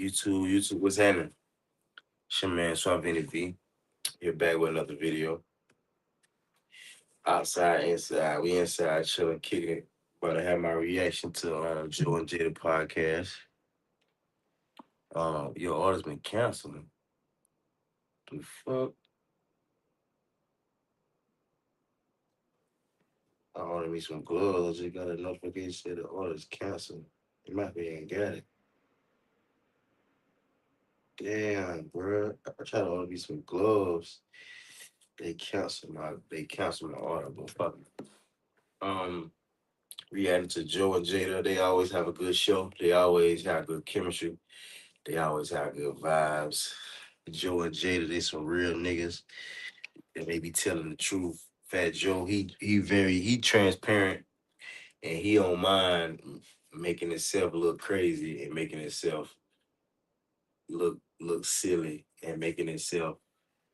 YouTube, what's happening? It's your man SuavenyV. Here back with another video. Outside, inside. We inside chilling, kicking it. About to have my reaction to Joe and Jada podcast. Your order's been canceled. The fuck? I ordered me some gloves. Just got a notification said the order's canceled. It might be ain't got it. Damn, bro. I tried to order me some gloves. They canceled my order, but fuck it. Reacting to Joe and Jada. They always have a good show. They always have good chemistry. They always have good vibes. Joe and Jada, they some real niggas. And they be telling the truth. Fat Joe, he transparent and he don't mind making himself look crazy and making himself look silly and making himself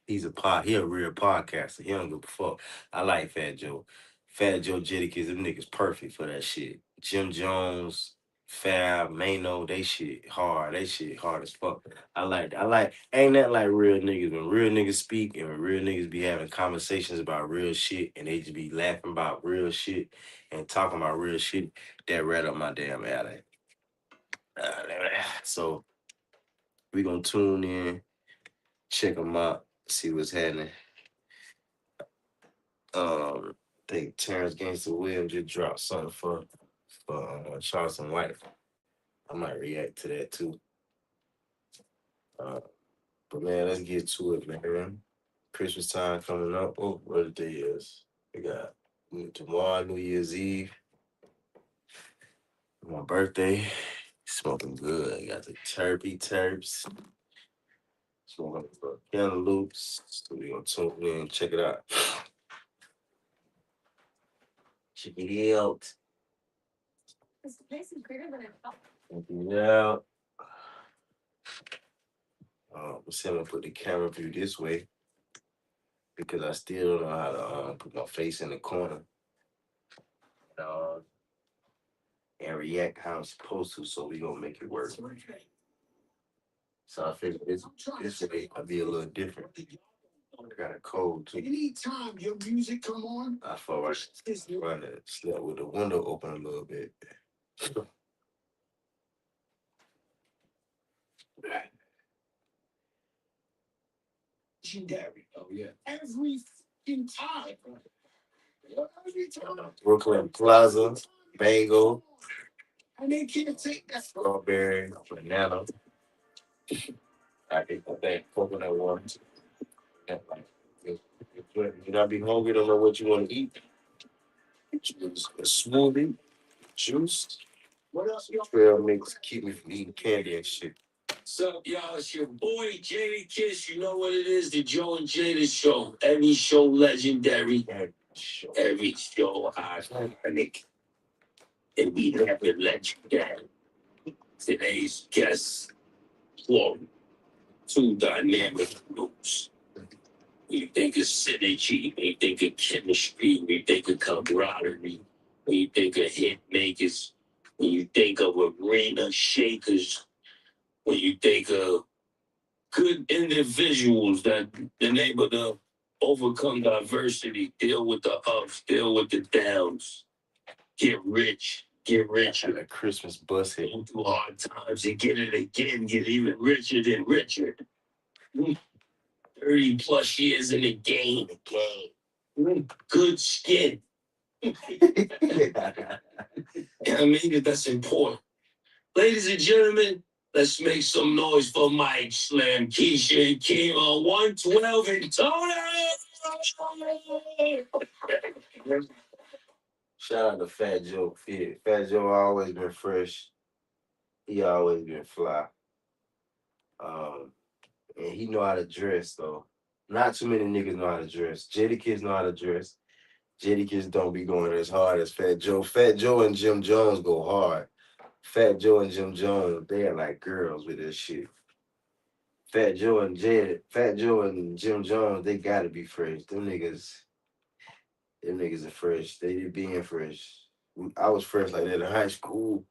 he a real podcaster. He don't give a fuck. I like Fat Joe. Fat Joe Jadakiss, them niggas perfect for that shit. Jim Jones, Fab, Mano, they shit hard. They shit hard as fuck. Ain't that like real niggas when real niggas speak and when real niggas be having conversations about real shit and they just be laughing about real shit and talking about real shit, that right up my damn alley. So we gonna tune in, check them out, see what's happening. I think Terrence Gangster Williams just dropped something for Charleston White. I might react to that too. Uh, but man, let's get to it, man. Christmas time coming up. Oh, what the day is? We got tomorrow, New Year's Eve, my birthday. Smoking good. I got the terps. Smoking the cantaloupes. So we gonna tune in, check it out. Check it out. Check it out. Let's see, I'm gonna put the camera view this way because I still don't know how to put my face in the corner uh, and react how I'm supposed to. So we gonna make it work. So I figured this way I'll be a little different. I got a cold too. Anytime your music come on, I feel like trying to sleep with the window open a little bit. Legendary. Oh yeah. Every fucking time. Brooklyn Plaza, mango, and they can't take that strawberry, banana. I think that coconut water. And like, you not be hungry, don't know what you want to eat. Juice, a smoothie, juice. What else? Trail mix keep me from eating candy and shit. What's up, y'all? It's your boy Jada Kiss. You know what it is? The Joe and Jada show. Every show legendary. Every show iconic. And we have it legendary. Today's guest, Florida. Two dynamic groups. When you think of synergy, when you think of chemistry, when you think of camaraderie, when you think of hit makers, when you think of arena shakers, when you think of good individuals that been able to overcome diversity, deal with the ups, deal with the downs, get rich, get richer. That Christmas bus hit. Go through hard times and get it again, get even richer than Richard. 30 plus years in the game. Good skin. I mean, that's important. Ladies and gentlemen, let's make some noise for Mike, Slim, Keisha, and Kim on 112 and Tony. Shout out to Fat Joe. Fat Joe always been fresh. He always been fly. And he know how to dress though. Not too many niggas know how to dress. Jadakiss know how to dress. Jadakiss don't be going as hard as Fat Joe. Fat Joe and Jim Jones go hard. Fat Joe and Jim Jones, they are like girls with this shit. Fat Joe and Jim Jones, they gotta be fresh. Them niggas are fresh. They be being fresh. I was fresh like that in high school,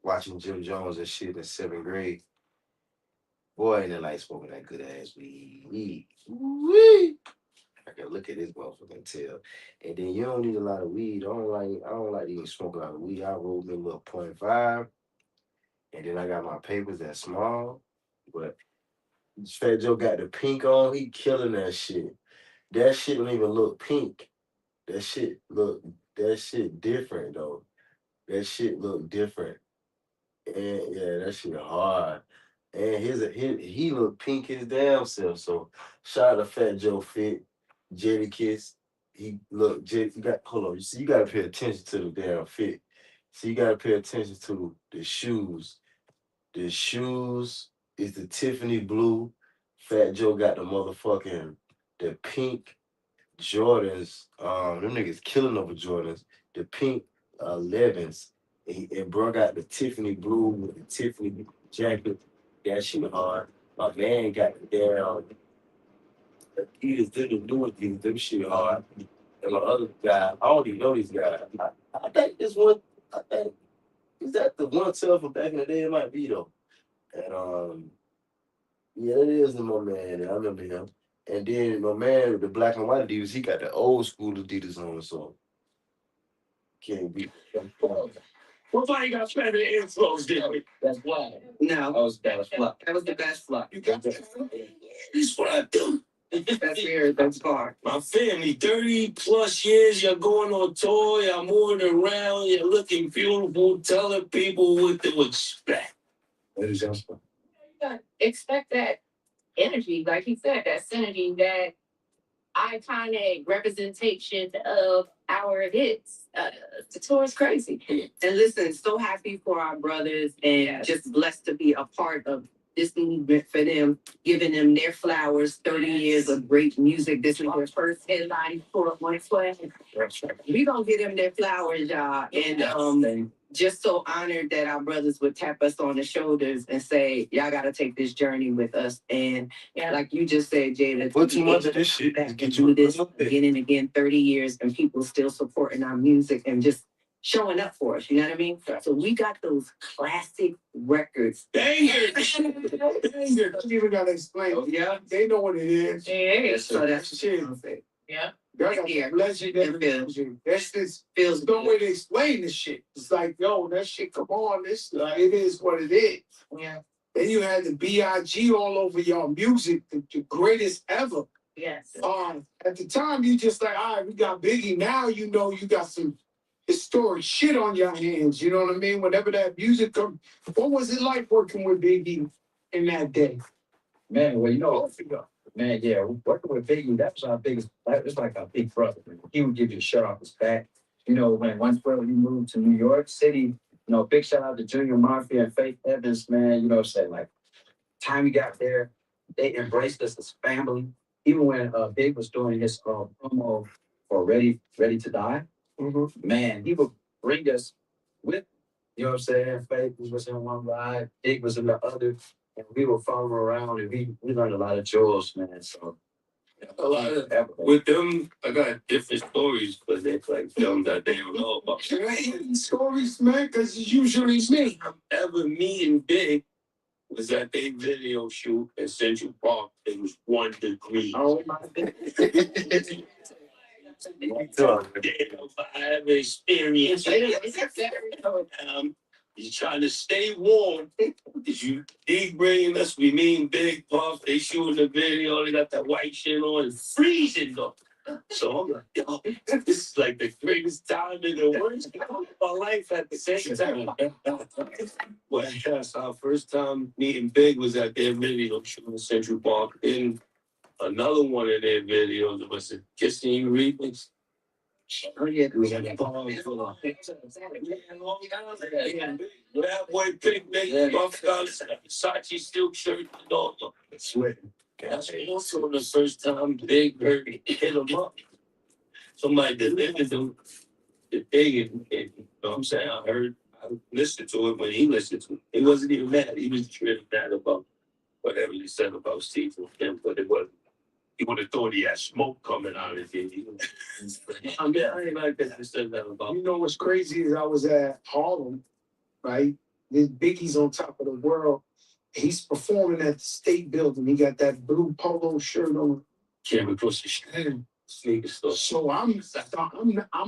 watching Jim Jones and shit in 7th grade. Boy, ain't it like smoking that good ass weed. Wee. I can look at this motherfucker and tell. And then you don't need a lot of weed. I don't like to even smoke a lot of weed. I roll me a little .5, and then I got my papers that small. But Fat Joe got the pink on. He killing that shit. That shit don't even look pink. That shit look. That shit different though. That shit look different. And yeah, that shit hard. And he look pink his damn self. So shout out to Fat Joe Fit, Jada Kiss. He look, you got hold on. You see, you gotta pay attention to the damn fit. So you gotta pay attention to the shoes. The shoes is the Tiffany blue. Fat Joe got the motherfucking the pink Jordans. Them niggas killing over Jordans. The pink 11s. And bro got the Tiffany blue with the Tiffany jacket. That shit hard. My man got the damn Adidas, the new Adidas. Them shit hard. And my other guy, I don't even know these guys. I think this one, I think, is that the one sell from back in the day? It might be though. And yeah, it is my man. I remember him. And then my man, the black and white Adidas, he got the old school Adidas on, so can't be. Nobody got better inflows, did we? That's why. No. That was the best fluff. That was the best fluff. You got that? That's what I do. That's weird. That's far. My family, 30 plus years, you're going on tour, you're moving around, you're looking beautiful, telling people what to expect. What is that? Expect that energy, like he said, that synergy, that iconic representation of our hits. The tour is crazy. And listen, so happy for our brothers and just blessed to be a part of this movement for them, giving them their flowers, 30 years of great music. This is their first headline for One Flag. We gonna give them their flowers, y'all. And just so honored that our brothers would tap us on the shoulders and say, y'all gotta take this journey with us. And like you just said, Jada, put too much of this shit back and do this again and again, 30 years, and people still supporting our music and just showing up for us. You know what I mean? So we got those classic records. Bangers! Bangers! You even gotta explain. Oh, yeah, they know what it is. Yeah, so that's shit. Yeah. That's legendary. That's just feels no way to explain this shit. It's like, yo, that shit, come on, this it is what it is. Yeah. Then you had the B.I.G. all over your music, the greatest ever. Yes. At the time, you just like, all right, we got Biggie. Now you know you got some historic shit on your hands. You know what I mean? Whenever that music comes, what was it like working with Biggie in that day? Man, well, man, yeah, working with Biggie, that was our biggest, that was like our big brother. Man. He would give you a shirt off his back. When once we moved to New York City, big shout out to Junior Mafia and Faith Evans, man, saying like, time we got there, they embraced us as family. Even when Big was doing his promo for Ready to Die, man, he would bring us with, Faith was in one ride, Big was in the other, and we would follow around, and we learned a lot of jewels, man. So a lot of with them, I got different stories, but they like them that they don't know about. Stories, man, because it's usually me. Ever meeting Big was at a video shoot in Central Park. It was 1 degree. Oh my goodness. I have experience. You're trying to stay warm. Did you dig bringing us? We mean Big Puff. They shooting the video. They got that white shit on. It's freezing though. So I'm like, yo, this is like the greatest time in the worst time of my life at the same time. Well, yes, our first time meeting Big was at their video shoot in Central Park. In another one of their videos was a Kissing You remix. Oh, yeah, we got that bad boy picnic, buff guns, Versace silk shirt, and all that. Sweating. That's also the first time Big Bird hit him up. Somebody delivered them the Big, and you know what I'm saying? I listened to it when he listened to it. He wasn't even mad. He was really mad about whatever he said about Steve and him, but it wasn't. He would have thought he had smoke coming out of it. I mean, I ain't like that. I said that about. You know what's crazy is I was at Harlem, right? This Biggie's on top of the world, He's performing at the state building. He got that blue polo shirt on. Came across the street. Sneaker store. So I'm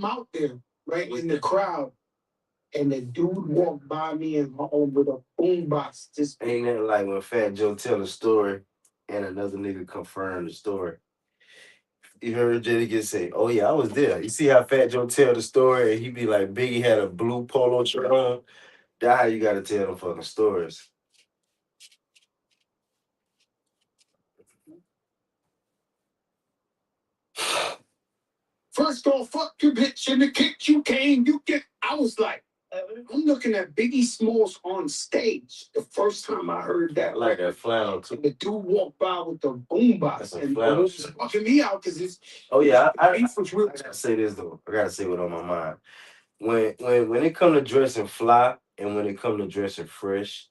out there, right in the crowd, and the dude walked by me and home with a boombox. Just ain't nothing like when Fat Joe tell a story and another nigga confirm the story. You heard Jada get say, "Oh yeah, I was there." You see how Fat Joe tell the story and he be like, "Biggie had a blue polo shirt on." That's how you gotta tell them fucking stories. First off, fuck your bitch and the kick you came. You get. I was like, I'm looking at Biggie Smalls on stage. The first time I heard that, like a flannel too. The dude walked by with the boombox and it was fucking me out because it's. Oh yeah, I gotta say this though. I gotta say what on my mind. When it come to dressing fly and when it come to dressing fresh,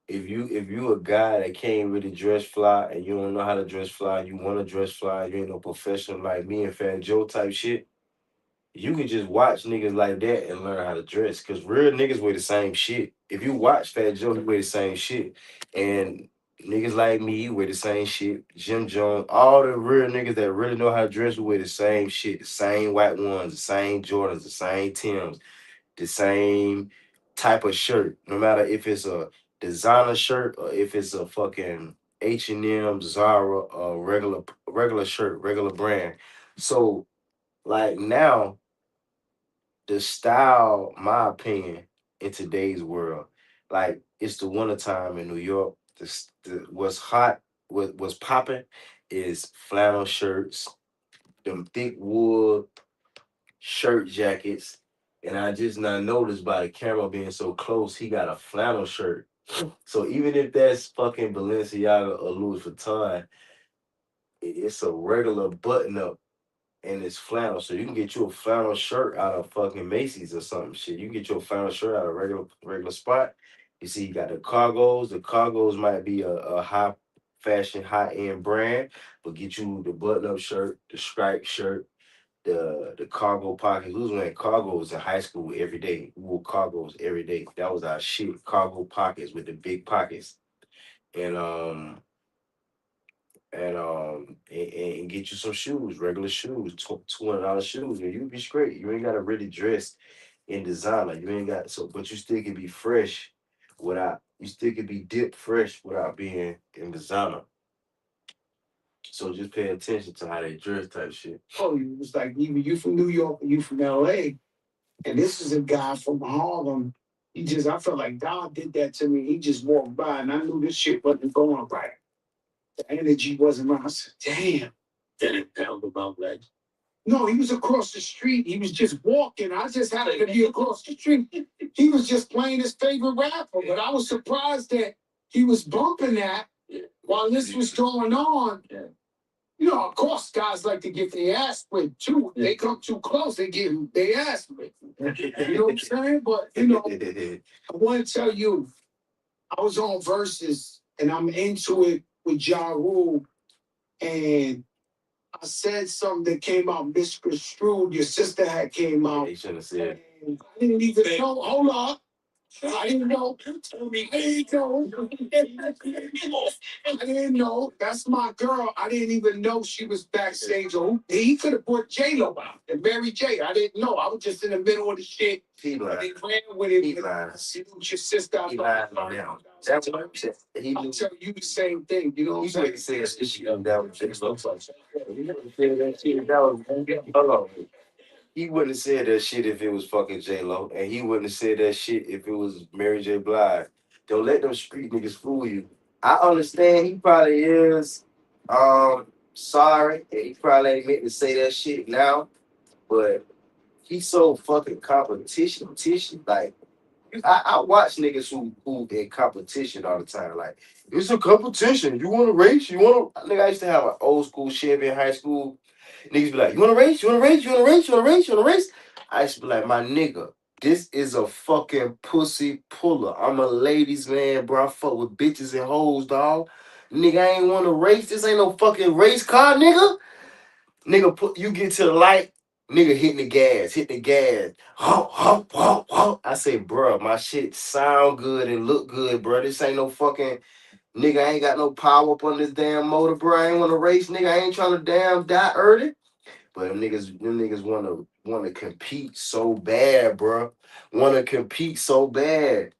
if you a guy that can't really dress fly and you don't know how to dress fly, you want to dress fly, you ain't no professional like me and Fat Joe type shit. You can just watch niggas like that and learn how to dress. Cause real niggas wear the same shit. If you watch Fat Joe, he wear the same shit. And niggas like me wear the same shit. Jim Jones, all the real niggas that really know how to dress wear the same shit. The same white ones, the same Jordans, the same Tims, the same type of shirt. No matter if it's a designer shirt or if it's a fucking H&M, Zara, regular shirt, regular brand. So like now the style, my opinion, in today's world, like it's the wintertime in New York. What's hot, what's popping is flannel shirts, them thick wool shirt jackets. And I just not noticed by the camera being so close, he got a flannel shirt. So even if that's fucking Balenciaga or Louis Vuitton, it's a regular button up and it's flannel. So you can get you a flannel shirt out of fucking Macy's or something. Shit, you can get your flannel shirt out of regular spot. You see, you got the cargos. The cargos might be a high fashion, high end brand, but get you the button up shirt, the striped shirt, the cargo pocket. We was wearing cargos in high school every day. We wore cargos every day. That was our shit. Cargo pockets with the big pockets. And and get you some shoes, regular shoes, $200 shoes, and you be straight. You ain't gotta really dress in designer. You ain't got so, but you still can be fresh without. You still can be dipped fresh without being in designer. So just pay attention to how they dress, type shit. Oh, it was like either you from New York or you from LA. And this is a guy from Harlem. I felt like God did that to me. He just walked by and I knew this shit wasn't going right. The energy wasn't right. I said, damn. Then it felt about that. No, he was across the street. He was just walking. I just happened to be across the street. He was just playing his favorite rapper, but I was surprised that he was bumping that while this was going on. You know, of course, guys like to get their ass whipped too. If they come too close, they get their ass whipped. You know what I'm saying? But, I want to tell you, I was on Versus and I'm into it with Ja Rule. And I said something that came out misconstrued. Your sister had came out. They should have said. I didn't even know. Hold up. I didn't know. I didn't know. I didn't know. That's my girl. I didn't even know she was backstage. Or he could have brought J-Lo out and Mary J. I didn't know. I was just in the middle of the shit. He lied. They ran with it. He lied. See what your sister. He lied on them. That's what I'm saying. I'll tell you the same thing. You know what I'm saying? He said this shit come down with J-Lo. He wouldn't have said that shit if that was. Hold on. He wouldn't have said that shit if it was fucking J Lo, and he wouldn't have said that shit if it was Mary J. Blige. Don't let them street niggas fool you. I understand he probably is sorry, and he probably ain't meant to say that shit now, but he's so fucking competition. Like I watch niggas who in competition all the time. Like it's a competition. You want to race? You want to? Nigga, I used to have an old school Chevy in high school. Niggas be like, you want to race? You want to race? You want to race? You want to race? You want to race? I used to be like, my nigga, this is a fucking pussy puller. I'm a ladies man, bro. I fuck with bitches and hoes, dog. Nigga, I ain't want to race. This ain't no fucking race car, nigga. Nigga, you get to the light, nigga hitting the gas, hit the gas. Honk, honk, honk, honk. I say, bro, my shit sound good and look good, bro. This ain't no fucking Nigga, I ain't got no power up on this damn motor, bro. I ain't want to race, nigga. I ain't trying to damn die early. But them niggas wanna compete so bad, bro. Wanna compete so bad.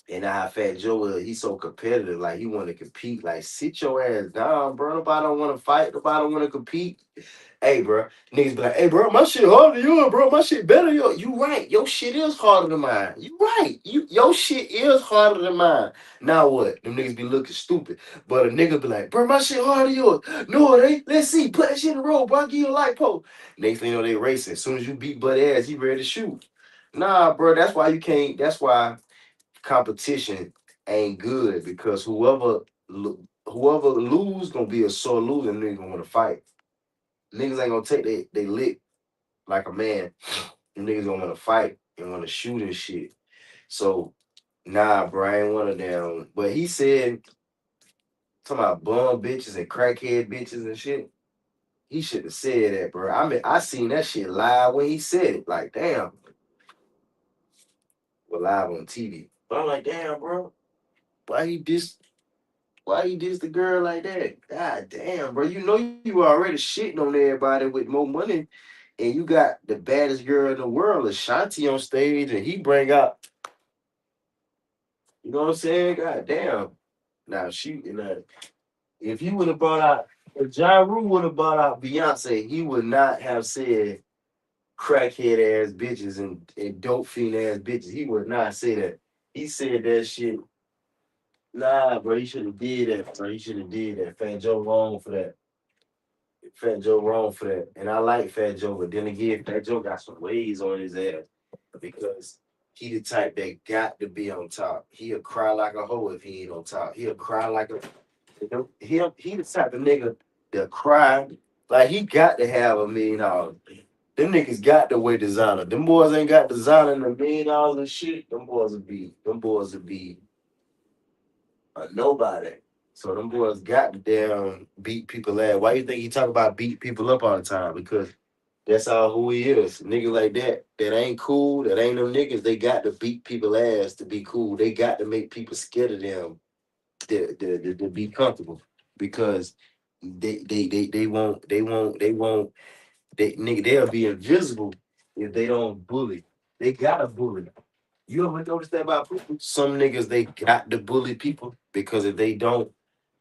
And now Fat Joe, he's so competitive. Like he want to compete. Like sit your ass down, bro. Nobody don't want to fight. Nobody don't want to compete. Hey, bro. Niggas be like, hey, bro, my shit harder than yours, bro. My shit better than yours. You right. Your shit is harder than mine. You right. Your shit is harder than mine. Now what? Them niggas be looking stupid. But a nigga be like, bro, my shit harder than yours. No, it ain't. Let's see. Put that shit in the road, bro. I'll give you a light pole. Next thing you know, they racing. As soon as you beat butt ass, he ready to shoot. Nah, bro. That's why you can't. That's why competition ain't good because whoever lose gonna be a sore loser and niggas gonna want to fight. Niggas ain't gonna take they lick like a man. And niggas gonna want to fight and want to shoot and shit. So nah, bro, I ain't one of them. But he said talking about bum bitches and crackhead bitches and shit. He should have said that, bro. I mean, I seen that shit live when he said it. Like, damn, we're live on TV. But I'm like, damn, bro, why he dis why you diss the girl like that? God damn, bro. You know you already shitting on everybody with more money, and you got the baddest girl in the world, Ashanti, on stage, and he bring out, you know what I'm saying? God damn. Now she if he would have brought out if Ja Rule would have brought out Beyonce, he would not have said crackhead ass bitches and dope fiend ass bitches. He would not say that. He said that shit. Nah, bro, he should have did that, bro. He should have did that. Fat Joe wrong for that. Fat Joe wrong for that. And I like Fat Joe, but then again, Fat Joe got some ways on his ass because he the type that got to be on top. He'll cry like a hoe if he ain't on top. He'll cry like a he the type of nigga that cry like he got to have $1 million. Them niggas got to wear designer. Them boys ain't got designer and $1 million and shit. Them boys would be a nobody. So them boys got to damn beat people ass. Why you think he talk about beat people up all the time? Because that's all who he is. Niggas like that ain't cool, that ain't them niggas. They got to beat people ass to be cool. They got to make people scared of them to be comfortable. Because they nigga they'll be invisible if they don't bully. They gotta bully. You ever notice that about people? Some niggas they got to bully people because if they don't,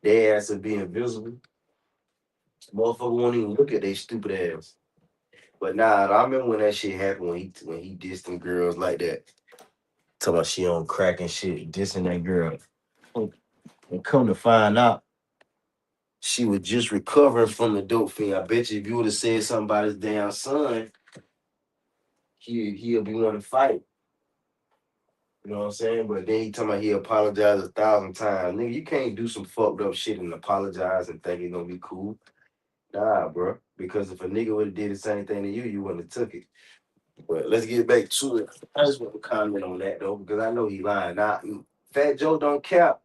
their ass will be invisible. Motherfucker won't even look at they stupid ass. But nah, I remember when that shit happened when he dissed them girls like that. Talking about she on crack and shit, dissing that girl. And come to find out, she was just recovering from the dope fiend. I bet you if you would have said something about his damn son, he'll be wanting to fight. You know what I'm saying? But then he talking about he apologized 1,000 times. Nigga, you can't do some fucked up shit and apologize and think it's gonna be cool. Nah, bro. Because if a nigga would have did the same thing to you, you wouldn't have took it. But let's get back to it. I just want to comment on that though, because I know he lying. Now, Fat Joe don't cap.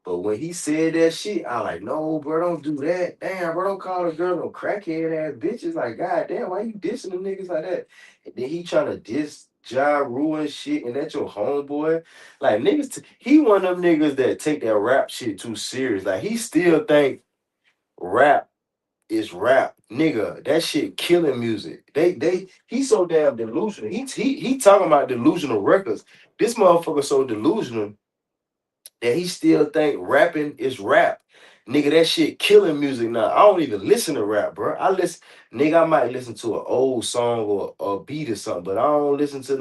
But when he said that shit, I like, no, bro, don't do that. Damn, bro, don't call a girl no crackhead ass bitches. Like, god damn, why you dissing them niggas like that? And then he trying to diss Ja Rule and shit, and that's your homeboy. Like, niggas, he one of them niggas that take that rap shit too serious. Like, he still think rap is rap, nigga. That shit killing music. He's so damn delusional. He talking about delusional records. This motherfucker so delusional that he still think rapping is rap. Nigga, that shit killing music now. I don't even listen to rap, bro. I might listen to an old song or a beat or something, but I don't listen to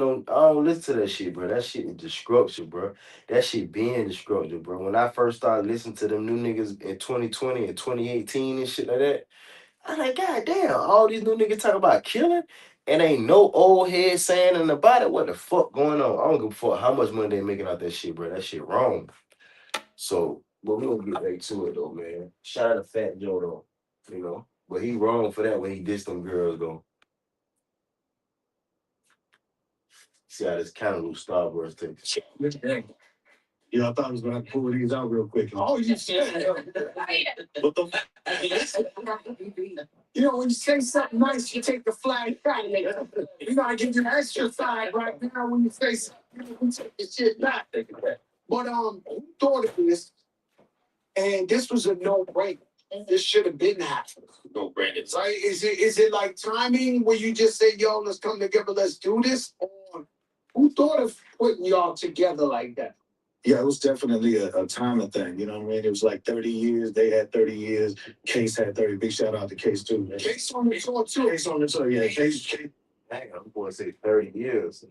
that shit, bro. That shit is destruction, bro. That shit being destructive, bro. When I first started listening to them new niggas in 2020 and 2018 and shit like that, I'm like, God damn, all these new niggas talk about killing and ain't no old head saying nothing about it. What the fuck going on? I don't give a fuck how much money they making out that shit, bro. That shit wrong. So, but we gonna get back to it though, man. Shout out to Fat Joe though, you know. But he wrong for that when he dissed them girls though. See how this kind of loose Starburst takes. Yeah, I thought I was gonna have to pull these out real quick. Oh, you said but the you know when you say something nice, you take the flag back. You gotta give your extra side right now when you say something, you take the shit back. But who thought of this? And this was a no-brainer. This should have been happening. No brainer. Right? Is it like timing where you just say, yo, let's come together, let's do this? Or who thought of putting y'all together like that? Yeah, it was definitely a timing thing. You know what I mean? It was like 30 years. They had 30 years. Case had 30. Big shout out to Case too. Man. Case on the tour too. Case on the tour. Yeah, Case. Dang, I'm going to say 30 years.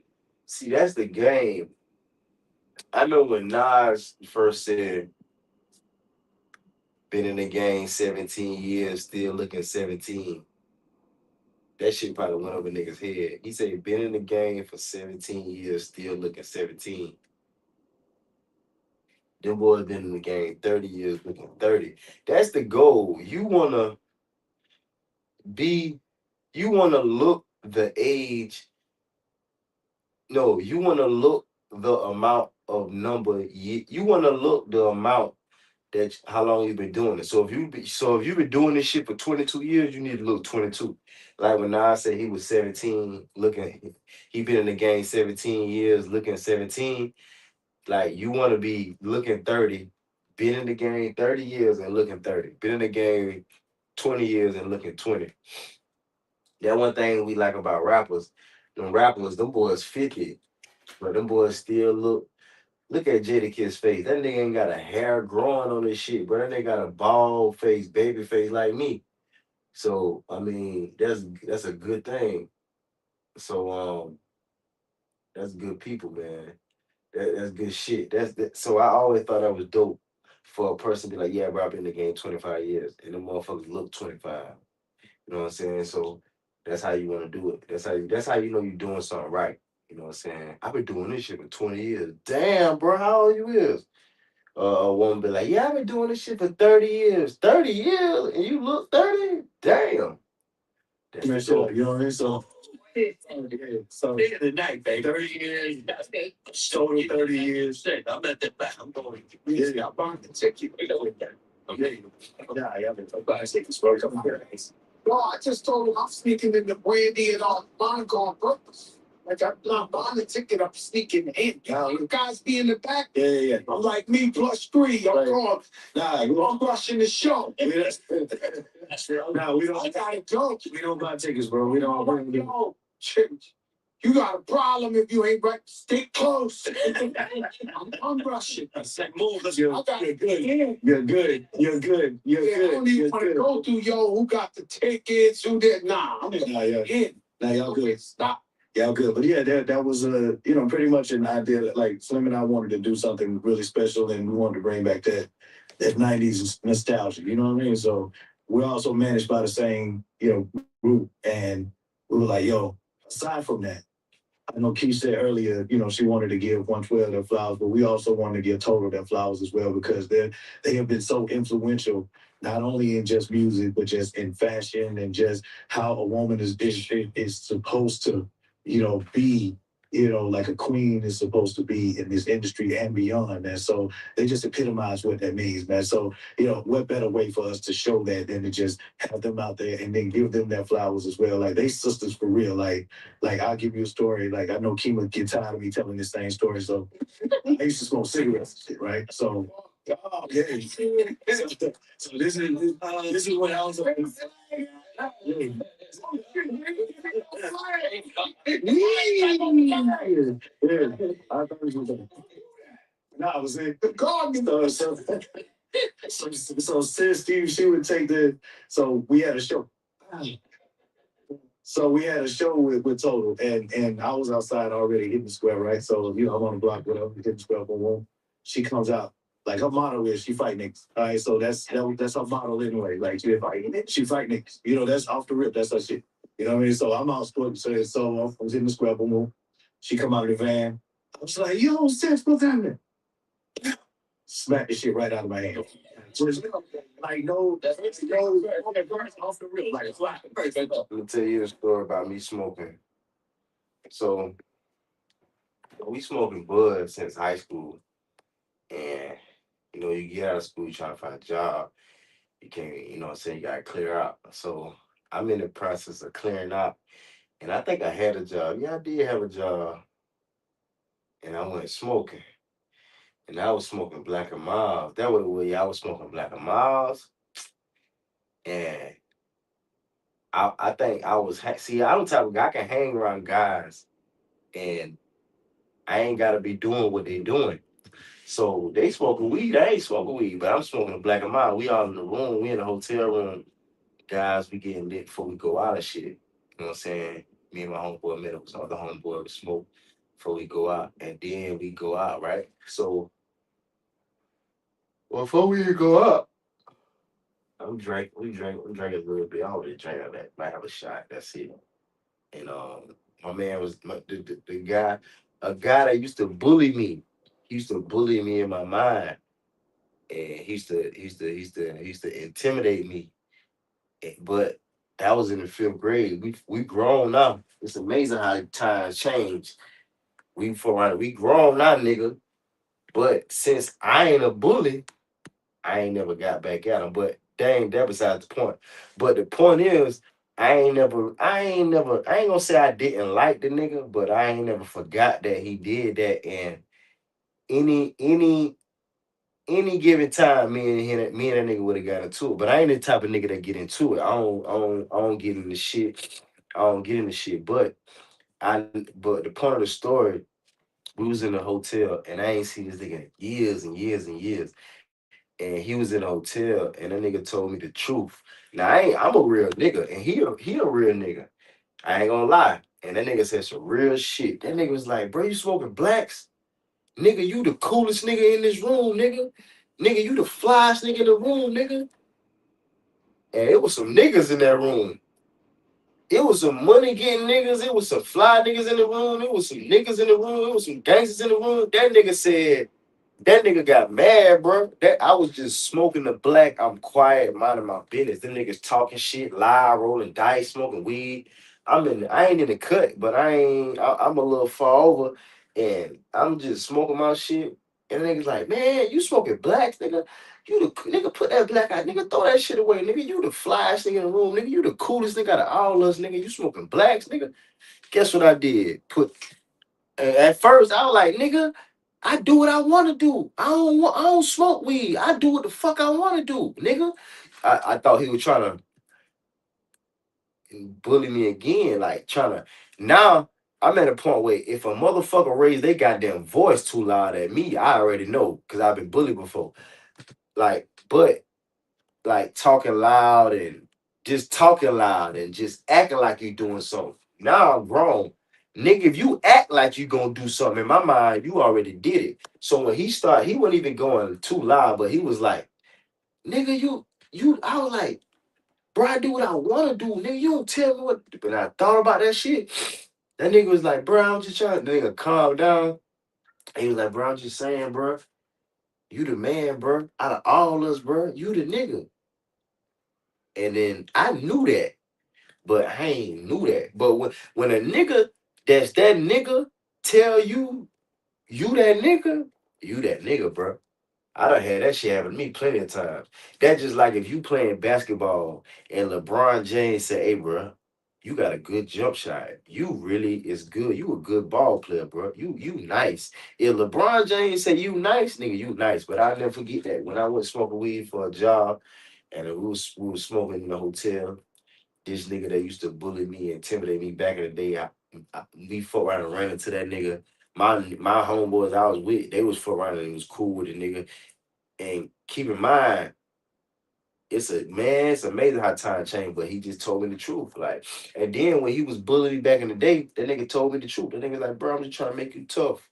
See, that's the game. I know when Nas first said, been in the game 17 years, still looking 17. That shit probably went over niggas' head. He said, been in the game for 17 years, still looking 17. Them boys been in the game 30 years, looking 30. That's the goal. Be, you wanna look the age. No, you wanna look the amount of number. You wanna look the amount that how long you've been doing it. So if you've been doing this shit for 22 years, you need to look 22. Like when Nas said he was 17, looking he been in the game 17 years, looking 17. Like you want to be looking 30, been in the game 30 years and looking 30. Been in the game 20 years and looking 20. That one thing we like about rappers, them boys 50, but them boys still look at Jada Kid's face. That nigga ain't got a hair growing on his shit, bro. That nigga got a bald face, baby face like me. So I mean, that's a good thing. So that's good people, man. That's good shit. So I always thought that was dope for a person to be like, yeah, bro, I've been in the game 25 years, and the motherfuckers look 25. You know what I'm saying? So that's how you want to do it. That's how you know you're doing something right. You know what I'm saying? I've been doing this shit for 20 years. Damn, bro, how old you is? A woman be like, yeah, I've been doing this shit for 30 years. 30 years? And you look 30? Damn. That's the goal. You know what I mean? So, so the night, baby. 30 years. Total 30 years. I'm at the back. I'm going. Yeah, I'm buying the ticket. You know that. Okay. Yeah, yeah. I'm buying tickets for a couple of days. Well, I just told him I'm sneaking in the brandy and all Monaco on purpose. Like I'm not buying the ticket, I'm sneaking in. You guys be in the back. Yeah, yeah, yeah. I'm like me plus three. I'm going. Nah, I'm rushing the show. Nah, we don't. I gotta go. We don't buy tickets, bro. We don't. Yo, you got a problem if you ain't right. Stick close. I'm rushing. I said, move. You're good. You're good. You're good. You're good. I don't even want to go through, yo, who got the tickets, who did. Nah, I'm in. Nah, y'all good. Stop. Yeah, good. But yeah, that was pretty much an idea that like Slim and I wanted to do something really special and we wanted to bring back that 90s nostalgia, you know what I mean? So we're also managed by the same, group. And we were like, yo, aside from that, I know Keith said earlier, she wanted to give 112 their flowers, but we also wanted to give Total their flowers as well because they have been so influential, not only in just music, but just in fashion and just how a woman is supposed to, be, like a queen is supposed to be in this industry and beyond. And so they just epitomize what that means, man. So, what better way for us to show that than to just have them out there and then give them their flowers as well. Like they sisters for real. Like I'll give you a story. Like I know Kima get tired of me telling the same story. So I used to smoke cigarettes and shit, right? So yeah. So this is what I was like. Yeah. I thought it was no, I was in the garden. So since Steve, she would take so we had a show. So we had a show with Total, and I was outside already hitting the square, right? So I'm on the block with her, hitting the square, boom, boom. She comes out. Like her motto is she fight niggas. All right, so that's her motto anyway. Like she fight niggas. That's off the rip. That's her shit. You know what I mean? So I'm out sporting. So I was hitting the square, boom, boom. She come out of the van. I was like, yo, sis, what's happening? Smack the shit right out of my hand. Just like no, off the rip, like a fly. Let me tell you a story about me smoking. So we smoking bud since high school, and you get out of school, you trying to find a job. You can't, what I'm saying, you gotta clear out. So I'm in the process of clearing out, and I think I had a job. Yeah, I did have a job, and I went smoking. and I was smoking Black and Miles. That what it was. Yeah, I was smoking Black and Miles, and I think I was see. I'm the type of guy I can hang around guys, and I ain't gotta be doing what they doing. So they smoking weed. I ain't smoking weed, but I'm smoking Black and Miles. We all in the room. We in the hotel room. Guys, we getting lit before we go out of shit. You know what I'm saying? Me and my homeboy met up with some other homeboy. We smoke before we go out, and then we go out, right? So before we go out, I'm drink. We drank a little bit. I already drank all that. Might have a shot. That's it. And my man was the guy, a guy that used to bully me. He used to bully me in my mind, and he used to intimidate me. But that was in the fifth grade. We grown now. It's amazing how times change. We grown now, nigga. But since I ain't a bully, I ain't never got back at him. But dang, that besides the point. But the point is, I ain't gonna say I didn't like the nigga, but I ain't never forgot that he did that. And any any any given time, me and that nigga would have got into it. But I ain't the type of nigga that get into it. I don't get into shit. I don't get into shit. But the point of the story, we was in a hotel and I ain't seen this nigga in years and years and years. And he was in a hotel and that nigga told me the truth. Now I'm a real nigga and he a real nigga. I ain't gonna lie. And that nigga said some real shit. That nigga was like, bro, you smoking blacks? Nigga, you the coolest nigga in this room, nigga. Nigga, you the flyest nigga in the room, nigga. And it was some niggas in that room. It was some money getting niggas. It was some fly niggas in the room. It was some niggas in the room. It was some gangsters in the room. That nigga got mad, bro. That I was just smoking the black. I'm quiet, minding my business. Them niggas talking shit, live, rolling dice, smoking weed. I ain't in the cut, but I'm a little far over, and I'm just smoking my shit. And the niggas like, man, you smoking blacks, nigga. You the nigga put that black out, nigga. Throw that shit away, nigga. You the flyest nigga in the room, nigga. You the coolest nigga out of all us, nigga. You smoking blacks, nigga. Guess what I did? At first, I was like, nigga, I do what I want to do. I don't smoke weed. I do what the fuck I want to do, nigga. I thought he was trying to bully me again, like trying to. Now I'm at a point where if a motherfucker raise their goddamn voice too loud at me, I already know because I've been bullied before. But like talking loud and just talking loud and just acting like you doing something. Now I'm grown. Nigga, if you act like you gonna do something, in my mind, you already did it. So when he wasn't even going too loud, but he was like, nigga, I was like, bro, I do what I wanna do, nigga. You don't tell me what. But I thought about that shit. That nigga was like, bro, I'm just trying. The nigga calm down. He was like, bro, I'm just saying, bro, you the man, bro. Out of all us, bro, you the nigga. And then I knew that. But I ain't knew that. But when a nigga that's that nigga tell you that nigga, bro. I done had that shit happen to me plenty of times. That's just like if you playing basketball and LeBron James say, hey, bro, you got a good jump shot. You really is good. You a good ball player, bro. You nice. If LeBron James say you nice, nigga, you nice. But I'll never forget that. When I went smoking weed for a job and we was smoking in the hotel, this nigga that used to bully me, intimidate me back in the day, we fuck around and ran into that nigga. My homeboys I was with, they was fuck around and it was cool with the nigga. And keep in mind, it's amazing how time changed, but he just told me the truth. Like, and then when he was bullying me back in the day, that nigga told me the truth. That nigga like, bro, I'm just trying to make you tough.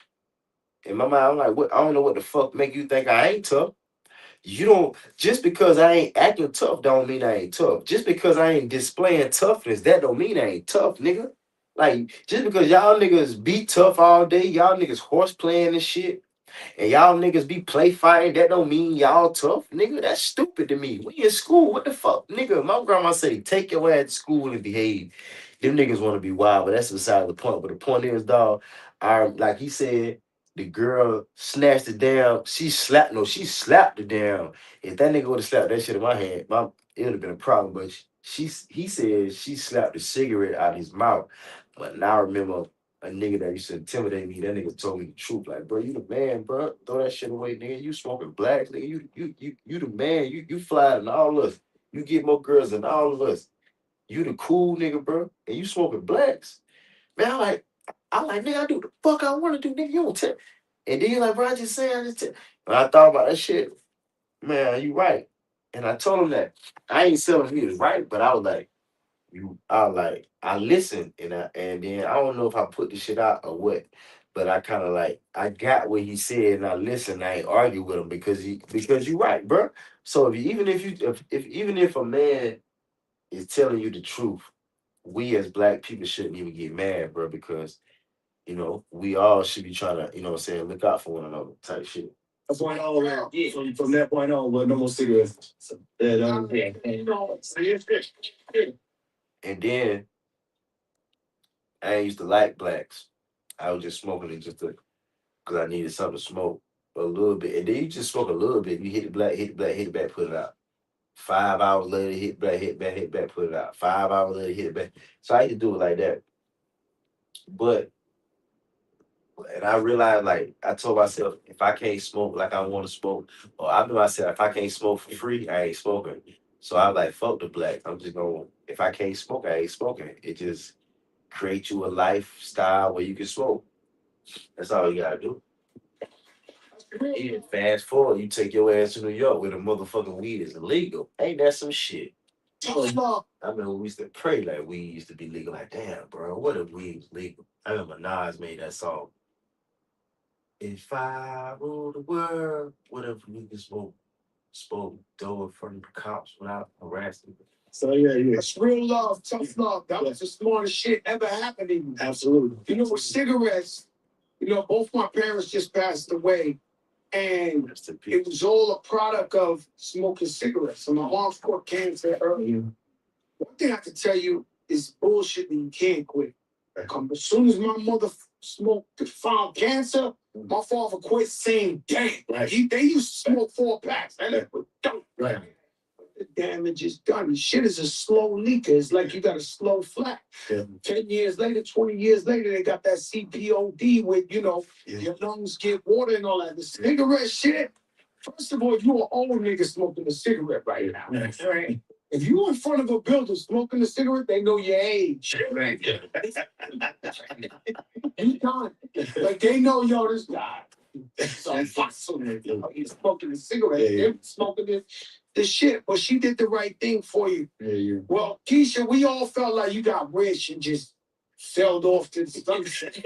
In my mind, I'm like, what? I don't know what the fuck make you think I ain't tough. You don't just because I ain't acting tough don't mean I ain't tough. Just because I ain't displaying toughness, that don't mean I ain't tough, nigga. Like just because y'all niggas be tough all day, y'all niggas horse playing and shit, and y'all niggas be play fighting, that don't mean y'all tough, nigga. That's stupid to me. We in school, what the fuck, nigga? My grandma say, take your ass to school and behave. Them niggas want to be wild, but that's beside the point. But the point is, dog, like he said, the girl snatched it down. She slapped it down. If that nigga would have slapped that shit in my hand, it would have been a problem. But he said she slapped the cigarette out of his mouth. But now I remember a nigga that used to intimidate me, that nigga told me the truth. Like, bro, you the man, bro. Throw that shit away, nigga. You smoking blacks, nigga. You the man. You fly than all of us. You get more girls than all of us. You the cool nigga, bro. And you smoking blacks. Man, I like, nigga, I do the fuck I want to do, nigga. You don't tell. And then you like, bro, I just say, I just tell. When I thought about that shit, man, you right. And I told him that I ain't selling he was right, but I was like, I listened and then I don't know if I put the shit out or what, but I kind of like I got what he said and I listened. I ain't argue with him because you right, bro. So if even if a man is telling you the truth, we as black people shouldn't even get mad, bro, because we all should be trying to, what I'm saying, look out for one another type shit. That's why all around. From that point on, no more cigarettes. So, yeah, And then I ain't used to like blacks. I was just smoking it just because I needed something to smoke a little bit. And then you just smoke a little bit. You hit the black, hit the black, hit it back, put it out. 5 hours later, hit back, hit back, hit back, put it out. 5 hours later, hit it back. So I used to do it like that. But and I realized, like, I told myself, if I can't smoke like I want to smoke, or I knew myself, if I can't smoke for free, I ain't smoking. So I was like, fuck the black. I'm just going, if I can't smoke, I ain't smoking. It just create you a lifestyle where you can smoke. That's all you gotta do. Yeah, fast forward, you take your ass to New York where the motherfucking weed is illegal. Ain't that some shit? I remember we used to pray like weed used to be legal. Like, damn, bro, what if weed was legal? I remember Nas made that song. If I rule the world, what if we could smoke dough in front of the cops without harassing them? So yeah. That's real love, tough love. That was the smartest shit ever happened to me. Absolutely. With cigarettes, both my parents just passed away. And it was all a product of smoking cigarettes. So my mom's caught cancer earlier. One thing I can tell you is bullshit that you can't quit. As soon as my mother found cancer, my father quit same day. Right. They used to smoke 4 packs. That was dope. Right. The damage is done. Shit is a slow leaker. It's like you got a slow flat. Yeah. 10 years later, 20 years later, they got that CPOD with, your lungs get water and all that. The cigarette shit. First of all, you an old nigga smoking a cigarette right now. That's right. If you in front of a building smoking a cigarette, they know your age. Right. You done. Like they know, yo, this guy. So fossil nigga. He's smoking a cigarette. Yeah. They're smoking this shit. But she did the right thing for you. Yeah. Well, Keisha, we all felt like you got rich and just sailed off to the sunset.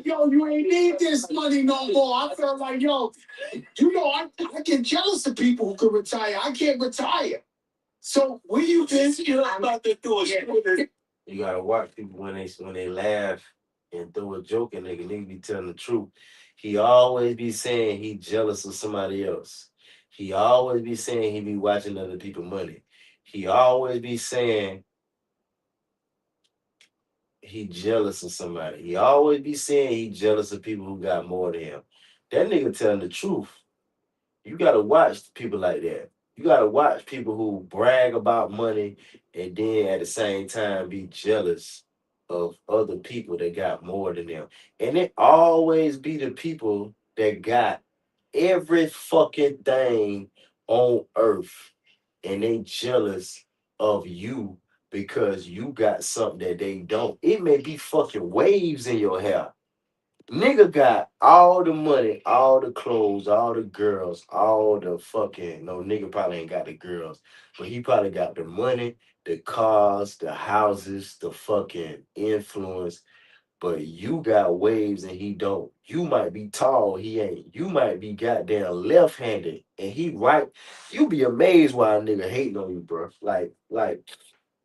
Yo, you ain't need this money no more. I felt like, I get jealous of people who can retire. I can't retire. So where you been? I'm about to do it. You gotta watch people when they laugh and throw a joke and nigga be telling the truth. He always be saying he jealous of somebody else. He always be saying he be watching other people money. He always be saying he jealous of somebody. He always be saying he jealous of people who got more than him. That nigga telling the truth. You gotta watch people like that. You gotta watch people who brag about money and then at the same time be jealous of other people that got more than them. And it always be the people that got every fucking thing on earth and they jealous of you because you got something that they don't. It may be fucking waves in your hair. Nigga got all the money, all the clothes, all the girls, all the fucking. No, nigga probably ain't got the girls, but he probably got the money, the cars, the houses, the fucking influence. But you got waves and he don't. You might be tall, he ain't. You might be goddamn left-handed and he right. You be amazed why a nigga hating on you, bro.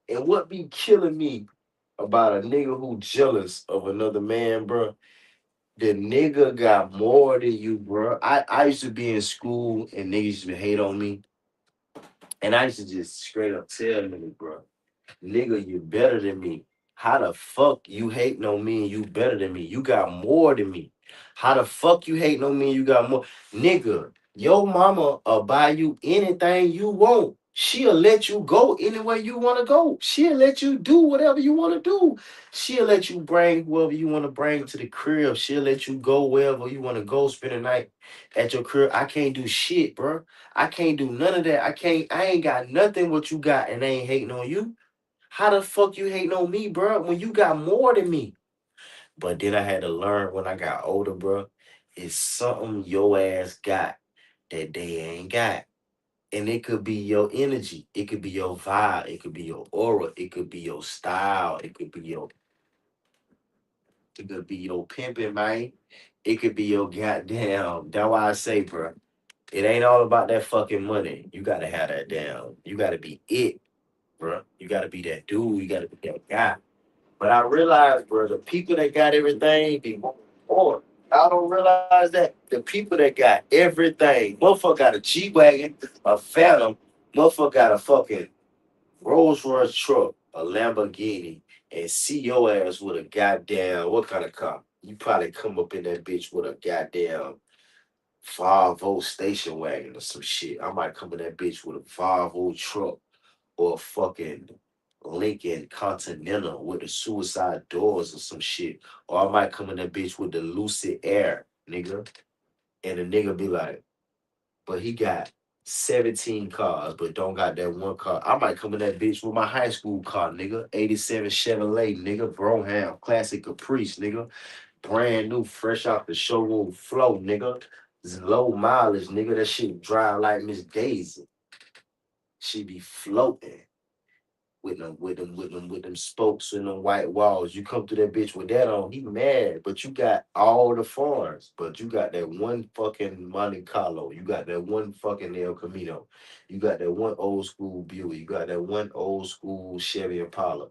And what be killing me about a nigga who jealous of another man, bro? The nigga got more than you, bro. I used to be in school and niggas used to hate on me. And I used to just straight up tell niggas, bro, nigga, you better than me. How the fuck you hating on me and you better than me? You got more than me. How the fuck you hating on me and you got more? Nigga, your mama buy you anything you want. She'll let you go anywhere you want to go. She'll let you do whatever you want to do. She'll let you bring whoever you want to bring to the crib. She'll let you go wherever you want to go, spend the night at your crib. I can't do shit, bro. I can't do none of that. I ain't got nothing what you got and they ain't hating on you. How the fuck you hating on me, bro, when you got more than me? But then I had to learn when I got older, bro. It's something your ass got that they ain't got. And it could be your energy. It could be your vibe. It could be your aura. It could be your style. It could be your pimping, man. It could be your goddamn. That's why I say, bro, it ain't all about that fucking money. You gotta have that down. You gotta be it, bro. You gotta be that dude. You gotta be that guy. But I realize, bro, the people that got everything be more poor. I don't realize that the people that got everything, motherfucker got a G wagon, a Phantom, motherfucker got a fucking Rolls Royce truck, a Lamborghini, and see your ass with a goddamn what kind of car? You probably come up in that bitch with a goddamn 5 volt station wagon or some shit. I might come in that bitch with a 5 volt truck or a fucking Lincoln Continental with the suicide doors or some shit. Or I might come in that bitch with the Lucid Air, nigga. And the nigga be like, but he got 17 cars, but don't got that one car. I might come in that bitch with my high school car, nigga. 87 Chevrolet, nigga. Broham, classic Caprice, nigga. Brand new, fresh off the showroom flow, nigga. It's low mileage, nigga. That shit drive like Miss Daisy. She be floating with them spokes and them white walls. You come to that bitch with that on, he mad. But you got all the foreigns. But you got that one fucking Monte Carlo. You got that one fucking El Camino. You got that one old school Buick. You got that one old school Chevy Impala.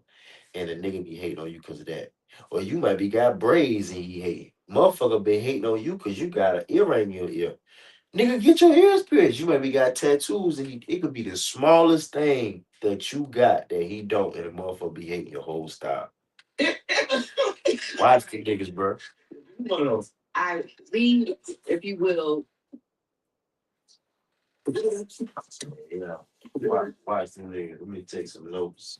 And the nigga be hating on you because of that. Or you might be got braids and he hate. Motherfucker been hating on you because you got an earring in your ear. Nigga, get your ears pierced. You maybe got tattoos, and it could be the smallest thing that you got that he don't, and the motherfucker be hating your whole style. Watch the niggas, bro. One of those. I read, if you will. Yeah. Watch the niggas. Let me take some notes.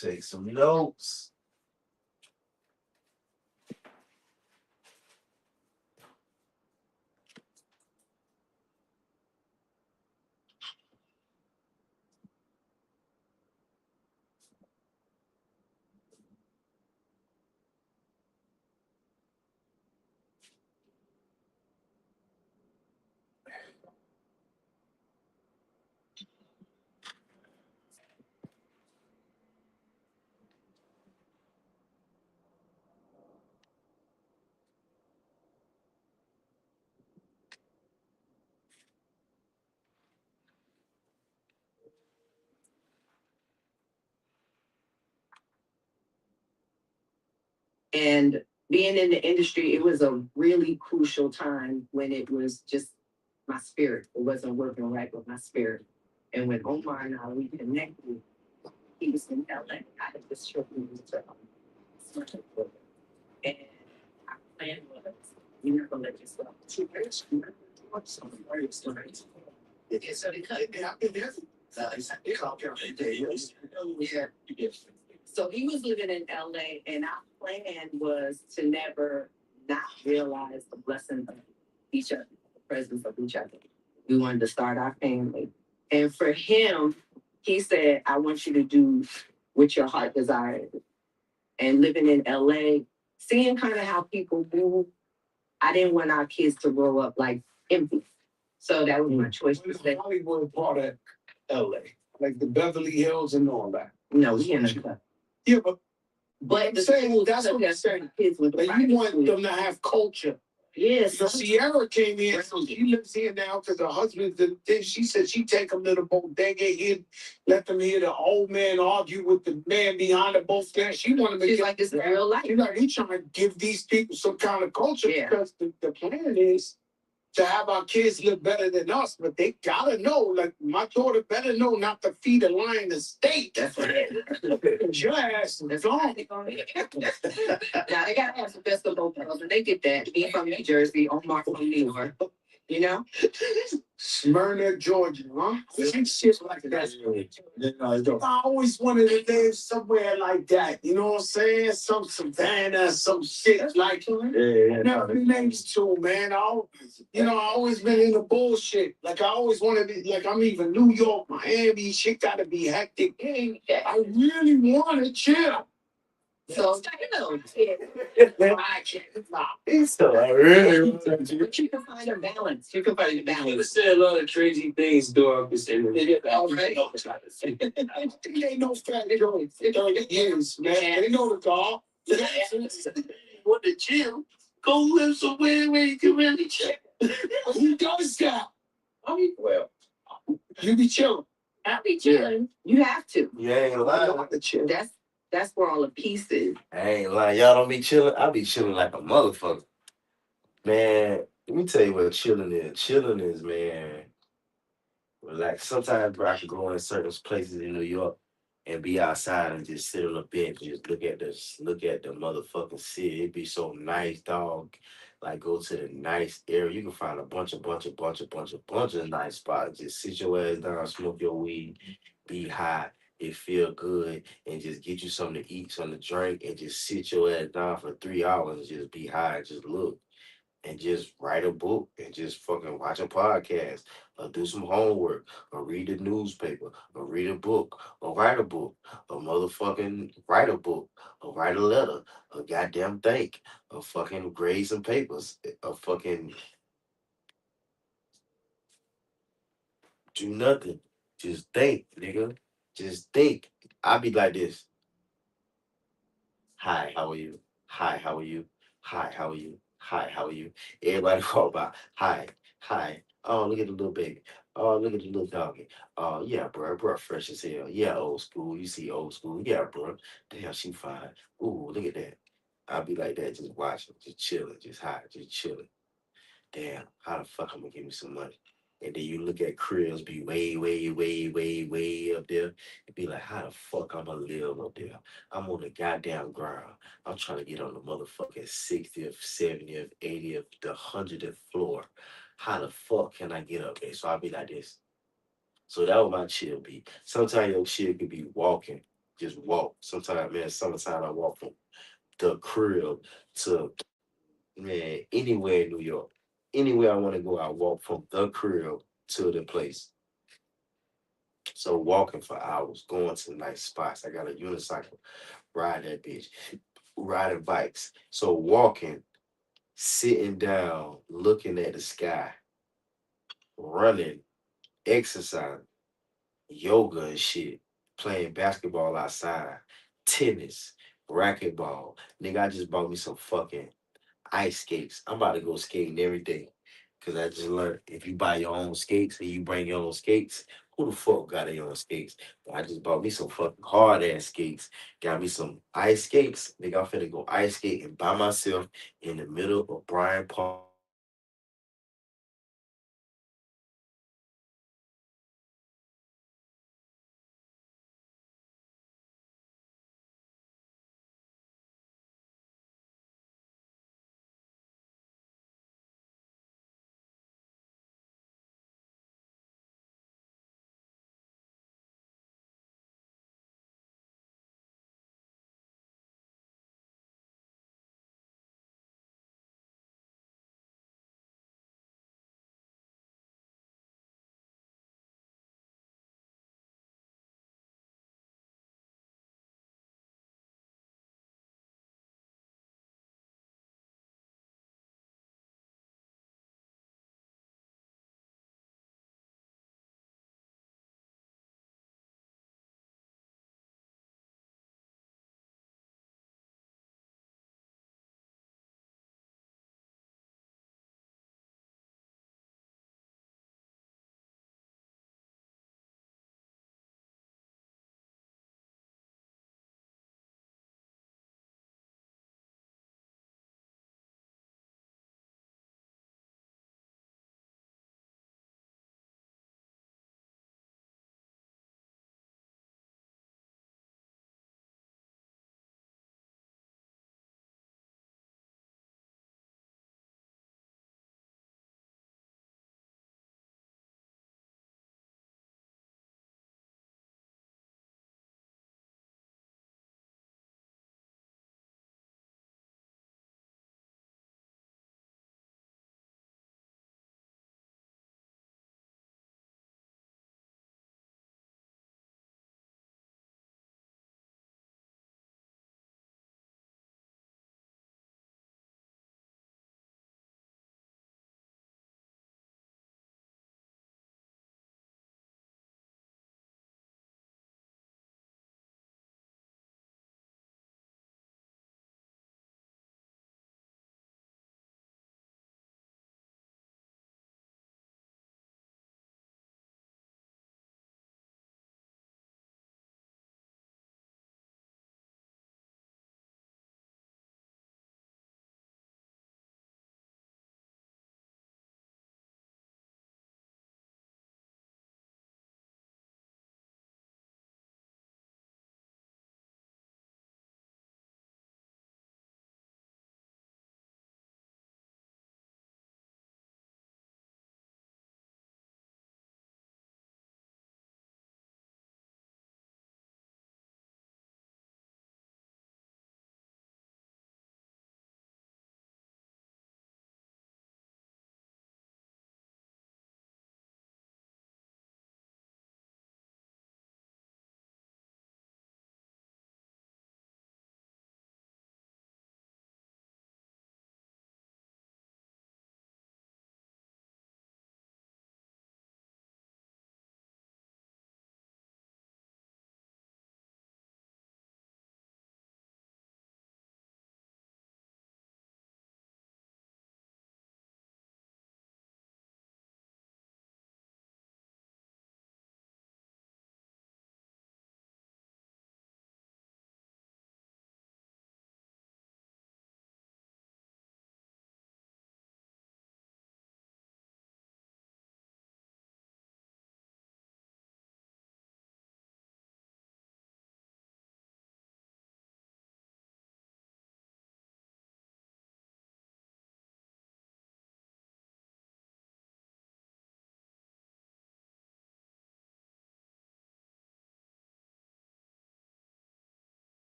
Take some notes. And being in the industry, it was a really crucial time when it was just my spirit. It wasn't working right with my spirit. And when Omar and I reconnected, he was in LA. I had just shortly to and our plan was we were gonna let this go 2 years. So yeah. So he was living in LA, and our plan was to never not realize the blessing of each other, the presence of each other. We wanted to start our family. And for him, he said, I want you to do what your heart desires. And living in LA, seeing kind of how people move, I didn't want our kids to grow up like empty. So that was my choice. Hollywood part of LA, like the Beverly Hills and all that. No, we in a yeah, but the saying that's what they're certain kids with. But you want them to have culture. Yes. So Sierra came in, so she lives here now because her husband. She said she take them to the bodega here, let them hear the old man argue with the man behind the both there. She wanted to. She's like this real life. She's like he trying to give these people some kind of culture because the plan is to have our kids live better than us, but they gotta know, like my daughter better know not to feed a lion a steak. That's right. Your ass is gone. Now they gotta have some vegetable girls, and they get that. Me from New Jersey, Omar from New York. You know? Smyrna, Georgia, huh? Shit like that. I always wanted to live somewhere like that. You know what I'm saying? Some Savannah, some shit like. Yeah. Never been able to, man. I always been in the bullshit. Like I always want to be like I'm even New York, Miami. Shit gotta be hectic. I really want to chill. So I can't stop. So I really want to. But you can find a balance. You can find a balance. You say a lot of crazy things, dog. Already. It ain't no fat. It is, man. They know the dog. Want to chill? Go live somewhere where you can really chill. Who does that? I mean, well, you be chilling. I be chilling. You have to. You ain't lying. That's where all the peace is. I ain't lying. Y'all don't be chilling. I be chilling like a motherfucker. Man, let me tell you what chilling is. Chilling is, man. Like sometimes, bro, I can go in certain places in New York and be outside and just sit on a bench and just look at the motherfucking city. It be so nice, dog. Like go to the nice area. You can find a bunch of nice spots. Just sit your ass down, smoke your weed, be high. It feel good and just get you something to eat, something to drink, and just sit your ass down for 3 hours and just be high and just look and just write a book and just fucking watch a podcast or do some homework or read the newspaper or read a book or write a book or motherfucking write a book or write a letter or goddamn think or fucking grade some papers or fucking do nothing. Just think, nigga. Just think. I be like this. Hi, how are you? Hi, how are you? Hi, how are you? Hi, how are you? Everybody call by hi, hi. Oh, look at the little baby. Oh, look at the little doggy. Oh, yeah, bro, fresh as hell. Yeah, old school. You see old school. Yeah, bro. Damn, she fine. Ooh, look at that. I'll be like that, just watching, just chilling, just high, just chilling. Damn, how the fuck I'm gonna give me some money? And then you look at cribs be way up there. And be like, how the fuck I'm gonna live up there? I'm on the goddamn ground. I'm trying to get on the motherfucking 60th, 70th, 80th, the 100th floor. How the fuck can I get up there? So I'll be like this. So that was my chill be. Sometimes your chill could be walking. Just walk. Sometimes, man, summertime I walk from the crib to man, anywhere in New York, anywhere I want to go, I walk from the crib to the place. So walking for hours, going to nice spots. I got a unicycle, ride that bitch, riding bikes. So walking, sitting down, looking at the sky, running, exercising, yoga and shit, playing basketball outside, tennis, racquetball. Nigga, I just bought me some fucking ice skates. I'm about to go skating every day. Cause I just learned if you buy your own skates and you bring your own skates, who the fuck got their own skates? But I just bought me some fucking hard ass skates. Got me some ice skates. Nigga, I'm finna go ice skating by myself in the middle of Bryant Park.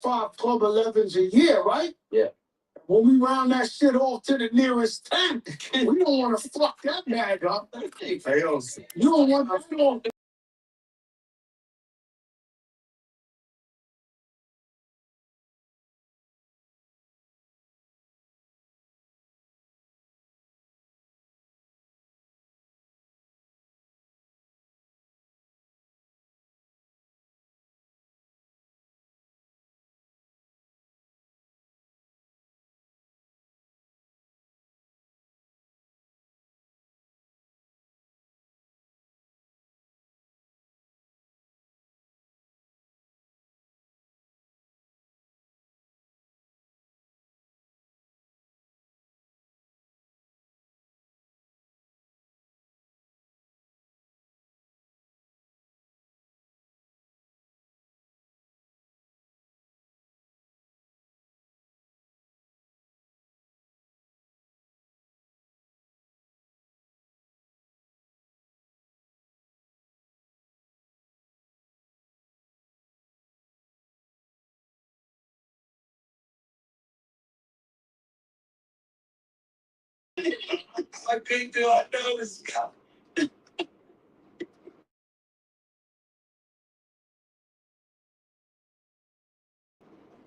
5 Club 11s a year, right? Yeah. When we round that shit off to the nearest 10, we don't want to fuck that bag up. You don't want to. I think I know this guy.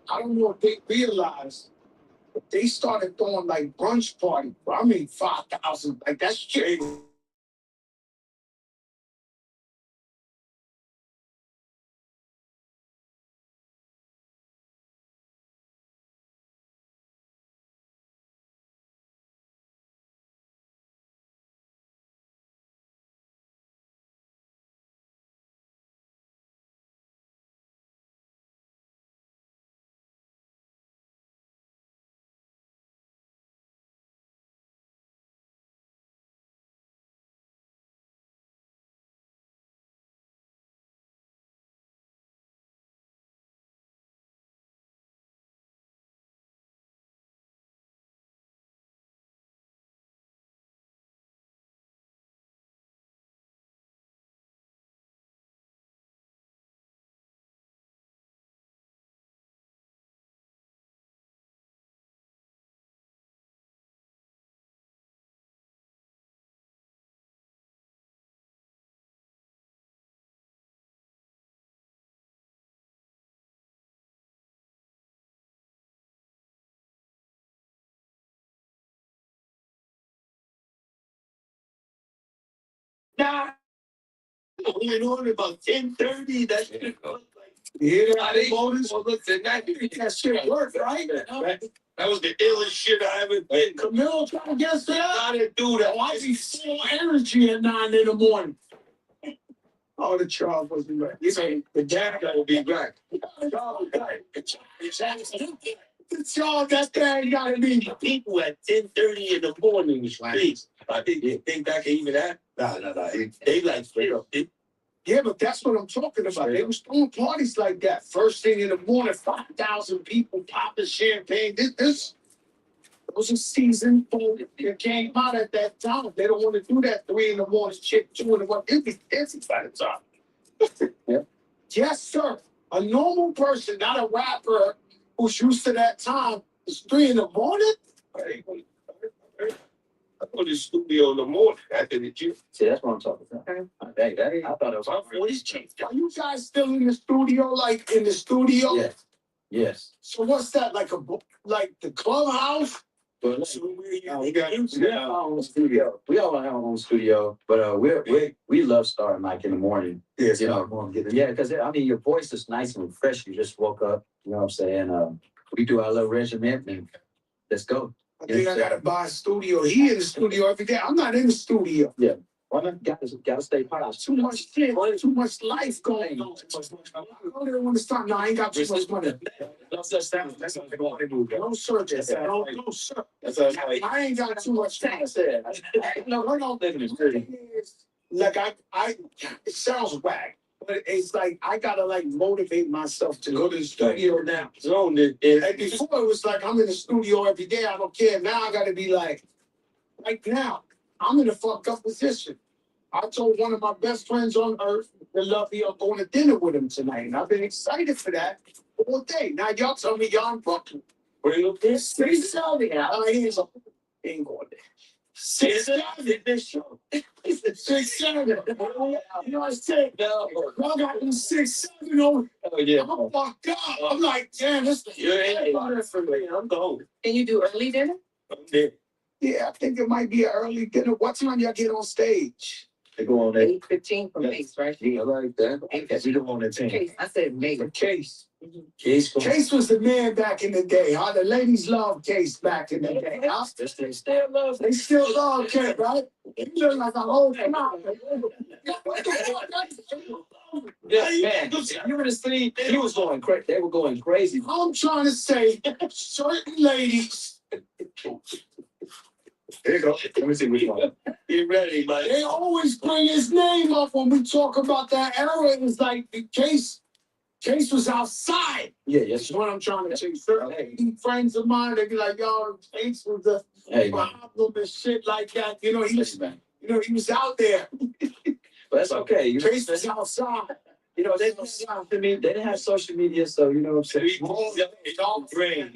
I don't know if they realized, but they started throwing like brunch party. I mean, 5,000. Like that's shit. Nah, went on about 10:30. That shit was like, yeah, I didn't bonus. Well, look, that shit worked, right? That was the illest shit I ever did. Camille trying to get us there. I didn't do that. Why is he full energy at 9 in the morning? Oh, the Charles wasn't right. You say the dad guy will be back. The Charles, that guy gotta be people at 10:30 in the morning. Please, I think that can even happen. No. They like straight up. Yeah, but that's what I'm talking about. They was throwing parties like that. First thing in the morning, 5,000 people popping champagne. This was a season for it came out at that time. They don't want to do that 3 in the morning shit, 2 in the morning. It was busy by the time. Yeah. Yes, sir. A normal person, not a rapper who's used to that time, is 3 in the morning. I go to the studio in the morning after the gym. See, that's what I'm talking about. Okay. I thought it was what is changed. Are you guys still in the studio, like in the studio? Yes. Yes. So what's that, like like the clubhouse? But we got our own studio. We all have our own studio, but we love starting like in the morning. Yes, yeah, because I mean your voice is nice and fresh. You just woke up. You know what I'm saying? We do our little regiment and let's go. I think I gotta buy a studio. He in the studio every day. I'm not in the studio. Yeah. Why not? Gotta stay positive. Too much shit, too much life going on. I don't want to start. No, I ain't got too much money. No such thing. That's not going to do. No sir. No sir. I ain't got too much time. No, we're not living in city. Like it sounds whack. But it's like I gotta like motivate myself to go to the studio now. And before it was like I'm in the studio every day. I don't care. Now I gotta be like, right now I'm in a fucked up position. I told one of my best friends on earth that love me, I'm going to dinner with him tonight. And I've been excited for that all day. Now y'all tell me y'all in Brooklyn. Bring up this 670. He ain't going there. 670 this show. 670. You know what I'm saying? No. Y'all got them 670 on. Oh yeah. I'm fucked up. I'm like, damn, this is for me. I'm going. Can you do early dinner? Yeah, I think it might be an early dinner. What time y'all get on stage? They go on 8:15 from Case, right? Yeah, like that. We go on at 10. Case. I said maybe. Case. Case was the man back in the day. Huh? The ladies loved Case back in the day. Huh? They still love Case, right? He looked like a whole crowd. Yeah, man. You were the city. He was going crazy. They were going crazy. I'm trying to say, certain ladies. There you go. Let me see which one. Get ready, man. They always bring his name up when we talk about that era. It's like the Case was outside. Yeah, that's what I'm trying to say. Certain friends of mine, they be like, yo, Case was the problem and shit like that. You know, he was out there. But that's okay. Case was outside. You know, they didn't have social media, so you know what I'm saying. It's all brain.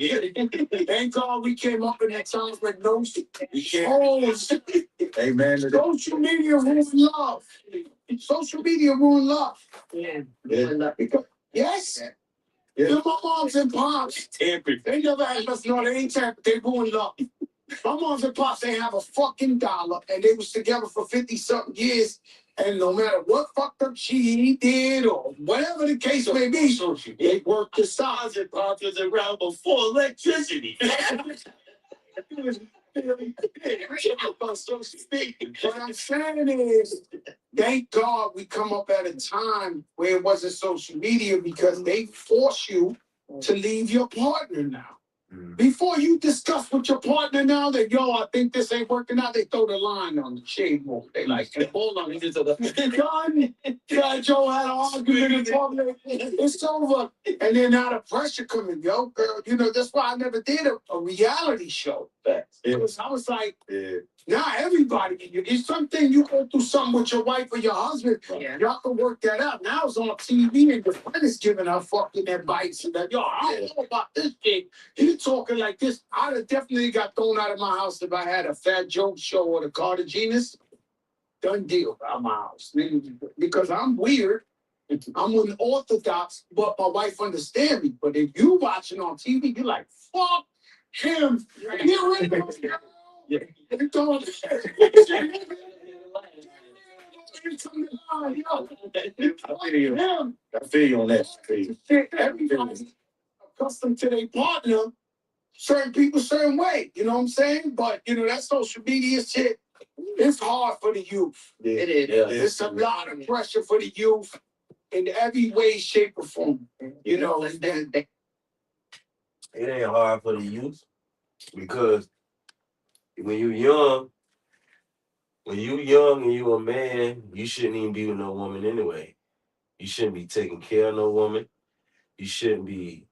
Thank God we came up in that time with no phones. Hey man, social media ruined love. Social media ruined love. Yeah. Because, yes. Yeah. You know, my moms and pops, they never had us. No, they ain't tampered. They ruined love. My moms and pops ain't have a fucking dollar, and they was together for 50-something years. And no matter what fucked up shit he did or whatever the case may be, they worked the size and pops was around before electricity. What I'm saying is, thank God we come up at a time where it wasn't social media because they force you to leave your partner now. Before you discuss with your partner now that, yo, I think this ain't working out, they throw the line on the shade board. They like, hold on, these are the God, Joe had an argument in public. It's over. And then now the pressure coming, yo, girl, you know, that's why I never did a reality show. Because I was like, now everybody, it's something you go through something with your wife or your husband, y'all can work that out. Now it's on TV and your friend is giving her fucking advice and that, yo, I don't know about this kid. He talking like this. I'd have definitely got thrown out of my house if I had a Fat Joke show or the Cartagenas. Done deal out my house. Because I'm weird. I'm unorthodox, but my wife understand me. But if you watching on TV, you're like, fuck him. You're in the yeah. I feel you on that. Everybody's accustomed to their partner, certain people, certain way. You know what I'm saying? But, you know, that social media shit, it's hard for the youth. Yeah. It is. Yeah. It's a lot of pressure for the youth in every way, shape, or form. You know, it ain't hard for the youth because when you young, and you a man, you shouldn't even be with no woman anyway. You shouldn't be taking care of no woman. You shouldn't be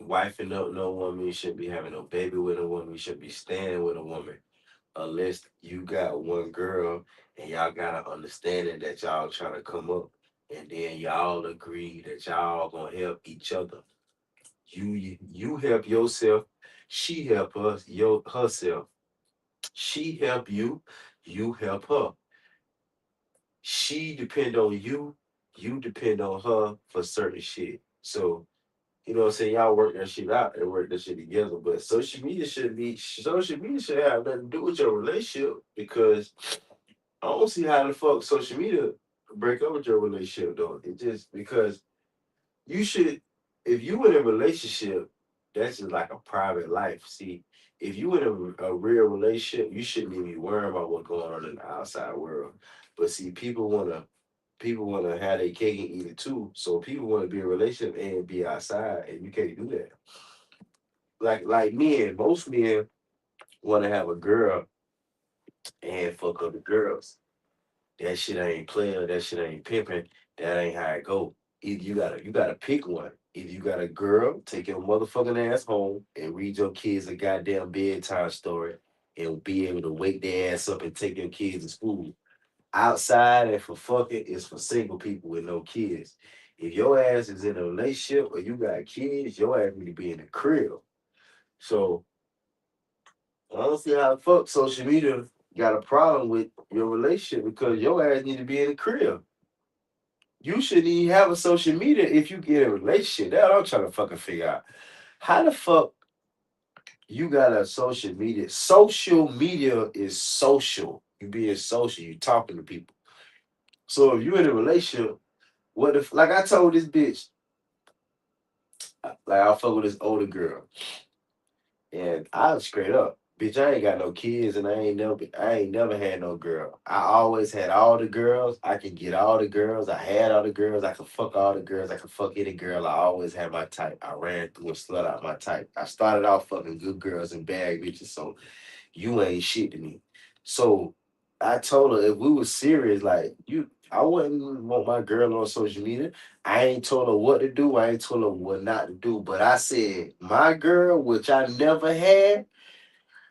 wifing up no woman. You shouldn't be having no baby with a woman. You shouldn't be staying with a woman unless you got one girl and y'all got an understanding that y'all trying to come up, and then y'all agree that y'all gonna help each other. You help yourself. She help herself. She help you. You help her. She depend on you. You depend on her for certain shit. So you know what I'm saying? Y'all work that shit out and work that shit together. But social media should have nothing to do with your relationship because I don't see how the fuck social media break up with your relationship though. It just because you should if you in a relationship, that's just like a private life. See, if you in a real relationship, you shouldn't even be worrying about what's going on in the outside world. But see, people wanna have their cake and eat it too. So people wanna be in a relationship and be outside, and you can't do that. Like men, most men wanna have a girl and fuck other girls. That shit ain't player. That shit ain't pimping. That ain't how it go. Either you gotta pick one. Either you got a girl, take your motherfucking ass home and read your kids a goddamn bedtime story and be able to wake their ass up and take your kids to school. Outside and for fucking is for single people with no kids. If your ass is in a relationship or you got kids, your ass need to be in the crib. So I don't see how the fuck social media got a problem with your relationship because your ass need to be in the crib. You shouldn't even have a social media if you get in a relationship. That's what I'm trying to fucking figure out. How the fuck you got a social media? Social media is social. You being social, you talking to people. So if you in a relationship, what if like I told this bitch, like I fuck with this older girl. And I was straight up, bitch. I ain't got no kids, and I ain't never had no girl. I always had all the girls. I can get all the girls. I had all the girls. I could fuck all the girls. I could fuck any girl. I always had my type. I ran through a slut out my type. I started off fucking good girls and bad bitches. So you ain't shit to me. So I told her if we was serious, like you, I wouldn't want my girl on social media. I ain't told her what to do. I ain't told her what not to do. But I said my girl, which I never had,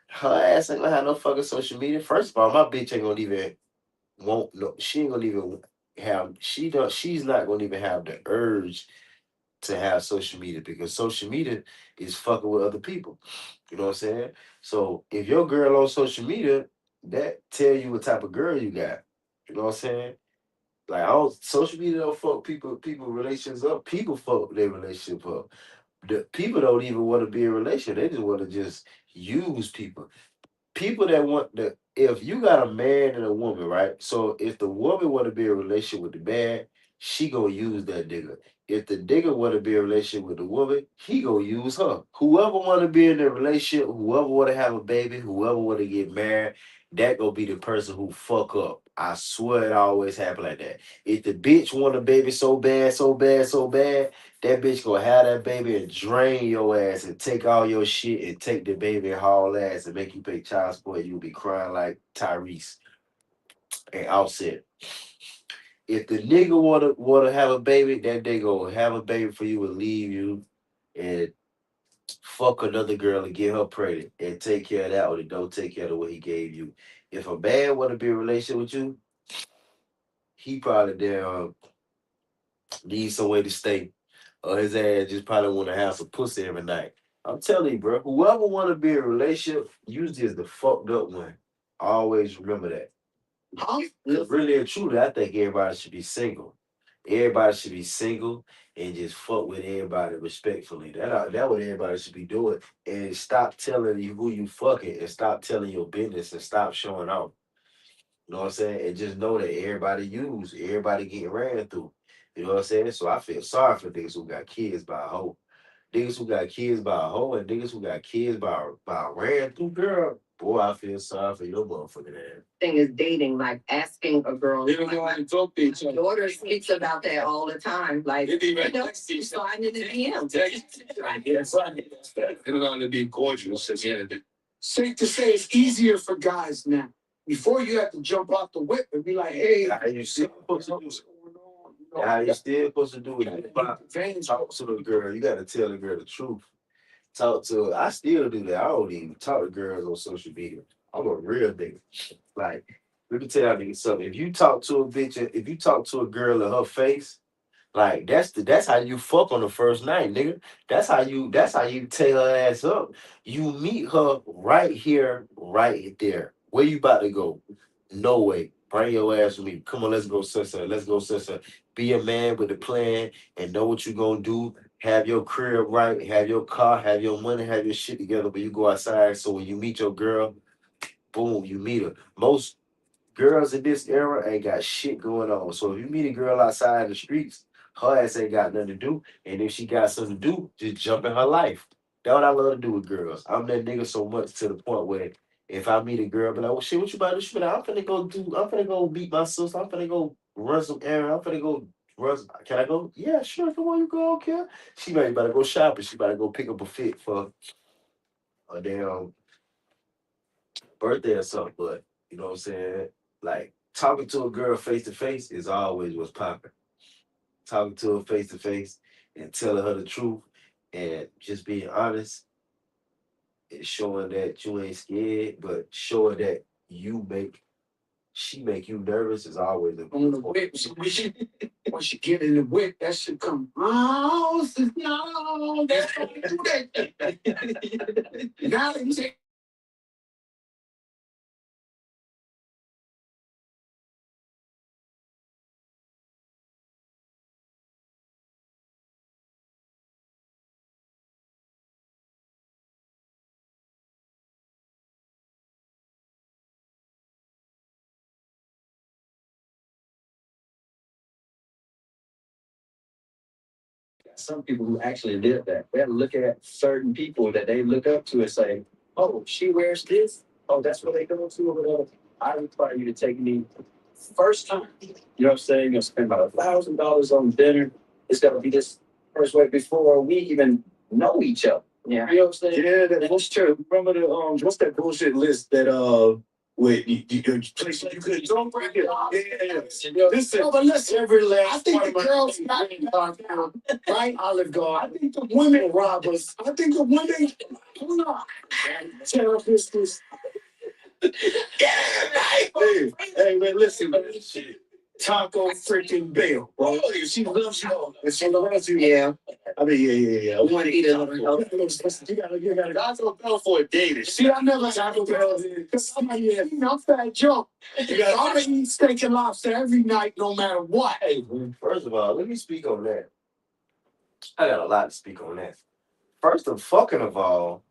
her ass ain't gonna have no fucking social media. First of all, my bitch ain't gonna even want no. She ain't gonna even have. She don't. She's not gonna even have the urge to have social media because social media is fucking with other people. You know what I'm saying? So if your girl on social media, that tell you what type of girl you got. You know what I'm saying? Like I don't social media don't fuck people relations up. People fuck their relationship up. The people don't even want to be in a relationship. They just want to just use people. People that want the if you got a man and a woman, right? So if the woman want to be in a relationship with the man, she gonna use that nigga. If the nigga want to be in a relationship with the woman, he gonna use her. Whoever want to be in a relationship, whoever want to have a baby, whoever want to get married, that gonna be the person who fuck up. I swear it always happen like that. If the bitch want a baby so bad, so bad, so bad, that bitch gonna have that baby and drain your ass and take all your shit and take the baby and haul ass and make you pay child support. You'll be crying like Tyrese and Offset. If the nigga wanna have a baby, that nigga gonna have a baby for you and leave you and fuck another girl and get her pregnant and take care of that one and don't take care of what he gave you. If a man wanna be in a relationship with you, he probably damn need somewhere to stay. Or his ass just probably want to have some pussy every night. I'm telling you, bro, whoever want to be in a relationship, usually is the fucked up one. Always remember that. Because really and truly, I think everybody should be single. Everybody should be single and just fuck with everybody respectfully. That what everybody should be doing. And stop telling you who you fucking and stop telling your business and stop showing off. You know what I'm saying? And just know that everybody getting ran through. You know what I'm saying? So I feel sorry for niggas who got kids by a hoe. Niggas who got kids by a hoe and niggas who got kids by a ran through girl. Boy, I feel sorry for your motherfucking ass. Thing is dating, like asking a girl. They don't know how to talk to each other. My daughter speaks about that all the time. Like, you know, sliding in the DM. Yes, they don't want to be gorgeous at the end of it. Safe to say it's easier for guys now. Before you have to jump off the whip and be like, hey, how you still supposed to do it? How you still supposed to do it? Talk to the girl. You gotta tell the girl the truth. Talk to her. I still do that. I don't even talk to girls on social media. I'm a real nigga. Like, let me tell y'all niggas something. If you talk to a bitch, if you talk to a girl in her face, like that's how you fuck on the first night, nigga. That's how you tear her ass up. You meet her right here, right there. Where you about to go? No way. Bring your ass with me. Come on, let's go, sister. Let's go, sister. Be a man with a plan and know what you gonna do. Have your career right, have your car, have your money, have your shit together. But you go outside. So when you meet your girl, boom, you meet her. Most girls in this era ain't got shit going on. So if you meet a girl outside in the streets, her ass ain't got nothing to do. And if she got something to do, just jump in her life. That's what I love to do with girls. I'm that nigga so much to the point where if I meet a girl, be like, well, shit, what you about to do? She be like, I'm finna go beat my sister. I'm finna go run some errand. I'm finna go run. Can I go? Yeah, sure. Come on, you go, okay. She might about to go shopping. She about to go pick up a fit for a damn birthday or something, but you know what I'm saying? Like talking to a girl face to face is always what's popping. Talking to her face to face and telling her the truth and just being honest and showing that you ain't scared, but showing that you make she make you nervous is always a on the whip. So when she get in the whip, that shit come. Oh, no, that's how you do that. Now they take some people who actually live that. They'll look at certain people that they look up to and say, "Oh, she wears this. Oh, that's what they go to or whatever." I require you to take me first time. You know what I'm saying? You're gonna spend about $1,000 on dinner. It's gonna be this first way before we even know each other. Yeah. You know what I'm saying? yeah, that's true. Remember the what's that bullshit list that with places you could don't break it. Yeah. Listen, no, but listen, every last I think the girls got right, Olive Garden. I think the women rob us. I think the women therapists. Hey, hey, man, listen, man. Taco freaking Bell, bro. If she loves you, if she loves you, yeah. I mean, yeah. I want to eat a little healthy. You gotta Taco Bell for a date. See, I never Taco Bell because I'm like, yeah, I'm fat Joe. I'm gonna eat steak and lobster every night, no matter what. Hey, first of all, let me speak on that. I got a lot to speak on that. First of fucking of all,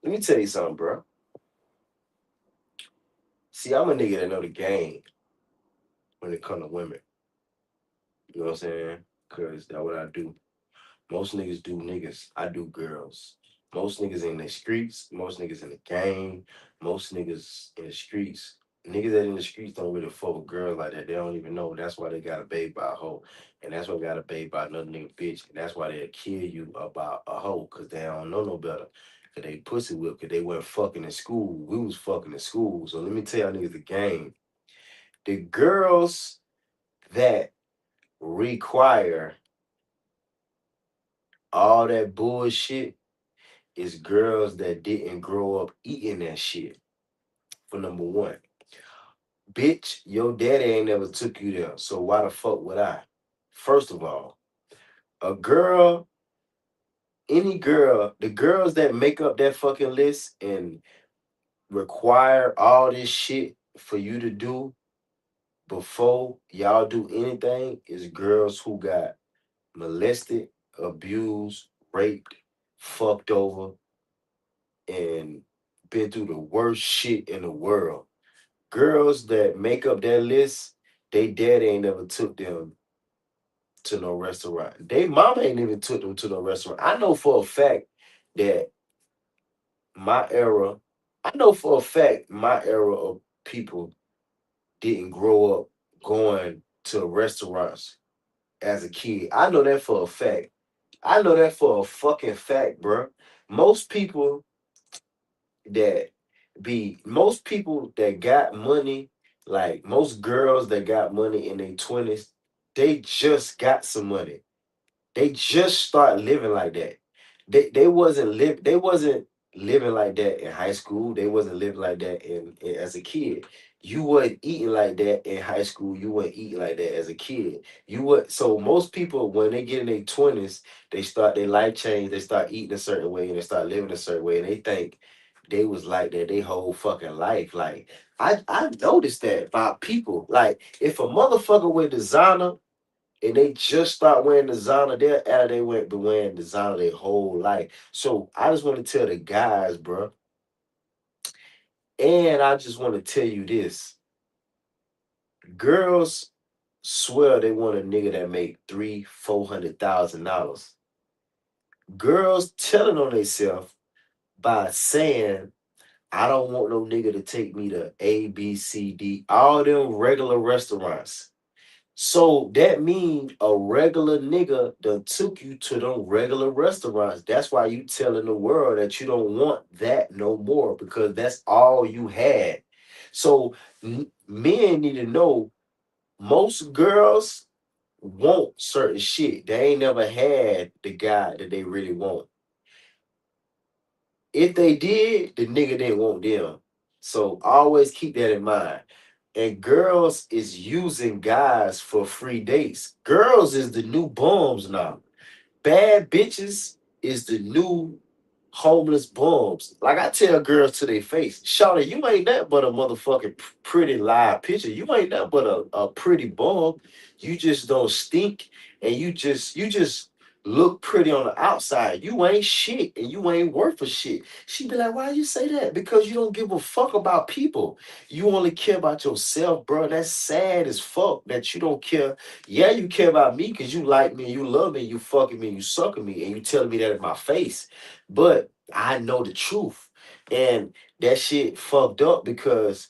let me tell you something, bro. See, I'm a nigga that know the game when it come to women. You know what I'm saying? Cause that's what I do. Most niggas do niggas. I do girls. Most niggas in the streets. Most niggas in the game. Most niggas in the streets. Niggas that in the streets don't really fuck with girls like that. They don't even know. That's why they got a baby by a hoe. And that's why they got a baby by another nigga bitch. And that's why they'll kill you about a hoe. Cause they don't know no better. Cause they pussy whip. Cause they went fucking in school. We was fucking in school. So let me tell y'all niggas the game. The girls that require all that bullshit is girls that didn't grow up eating that shit. For number one, bitch, your daddy ain't never took you there, so why the fuck would I? First of all, a girl, any girl, the girls that make up that fucking list and require all this shit for you to do before y'all do anything is girls who got molested, abused, raped, fucked over, and been through the worst shit in the world. Girls that make up that list, they daddy ain't never took them to no restaurant. They mama ain't even took them to no restaurant. I know for a fact that my era, I know for a fact my era of people didn't grow up going to restaurants as a kid. I know that for a fact. I know that for a fucking fact, bro. Most people that most people that got money, like most girls that got money in their 20s, they just got some money. They just start living like that. They wasn't living like that in high school. They wasn't living like that as a kid. You wasn't eating like that in high school. You wasn't eating like that as a kid. You would so most people when they get in their 20s, they start their life change, they start eating a certain way and they start living a certain way and they think they was like that they whole fucking life. Like I noticed that about people. Like if a motherfucker with designer and they just start wearing designer, they're out they went been wearing designer their whole life. So I just want to tell the guys, bro, and I just want to tell you this: girls swear they want a nigga that make 400,000 dollars. Girls telling on themselves by saying, "I don't want no nigga to take me to A, B, C, D, all them regular restaurants." So that means a regular nigga done took you to them regular restaurants. That's why you telling the world that you don't want that no more because that's all you had. So men need to know most girls want certain shit. They ain't never had the guy that they really want. If they did, the nigga didn't want them. So always keep that in mind. And girls is using guys for free dates. Girls is the new bums now. Bad bitches is the new homeless bums. Like I tell girls to their face, Shawty, you ain't that but a motherfucking pretty live picture. You ain't that but a pretty bum. You just don't stink, and you just look pretty on the outside. You ain't shit, and you ain't worth a shit. She be like, why you say that? Because you don't give a fuck about people. You only care about yourself, bro. That's sad as fuck that you don't care. Yeah, you care about me because you like me, you love me, you fucking me, you sucking me, and you telling me that in my face. But I know the truth. And that shit fucked up because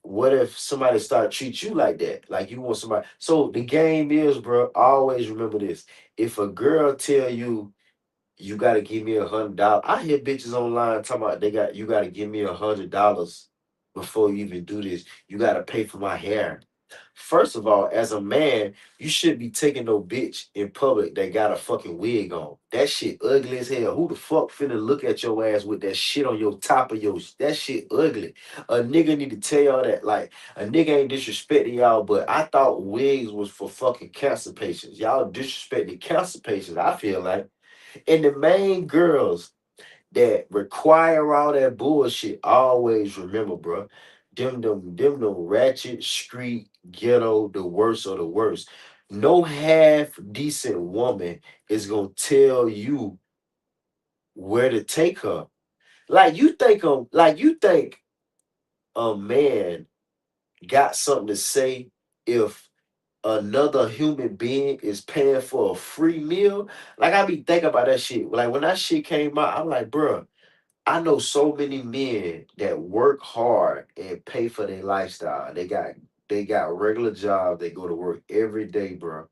what if somebody start treat you like that? Like you want somebody. So the game is, bro, always remember this. If a girl tell you you gotta give me $100. I hear bitches online talking about you gotta give me $100 before you even do this. You gotta pay for my hair. First of all, as a man, you should be taking no bitch in public that got a fucking wig on. That shit ugly as hell. Who the fuck finna look at your ass with that shit on your top of your that shit ugly. A nigga need to tell y'all that. Like a nigga ain't disrespecting y'all, but I thought wigs was for fucking cancer patients. Y'all disrespecting cancer patients, I feel like. And the main girls that require all that bullshit, always remember, bro, them ratchet street ghetto, the worst of the worst. No half decent woman is gonna tell you where to take her. Like you think a man got something to say if another human being is paying for a free meal. Like I be thinking about that shit. Like when that shit came out, I'm like, bro, I know so many men that work hard and pay for their lifestyle. They got regular jobs. They go to work every day, bro.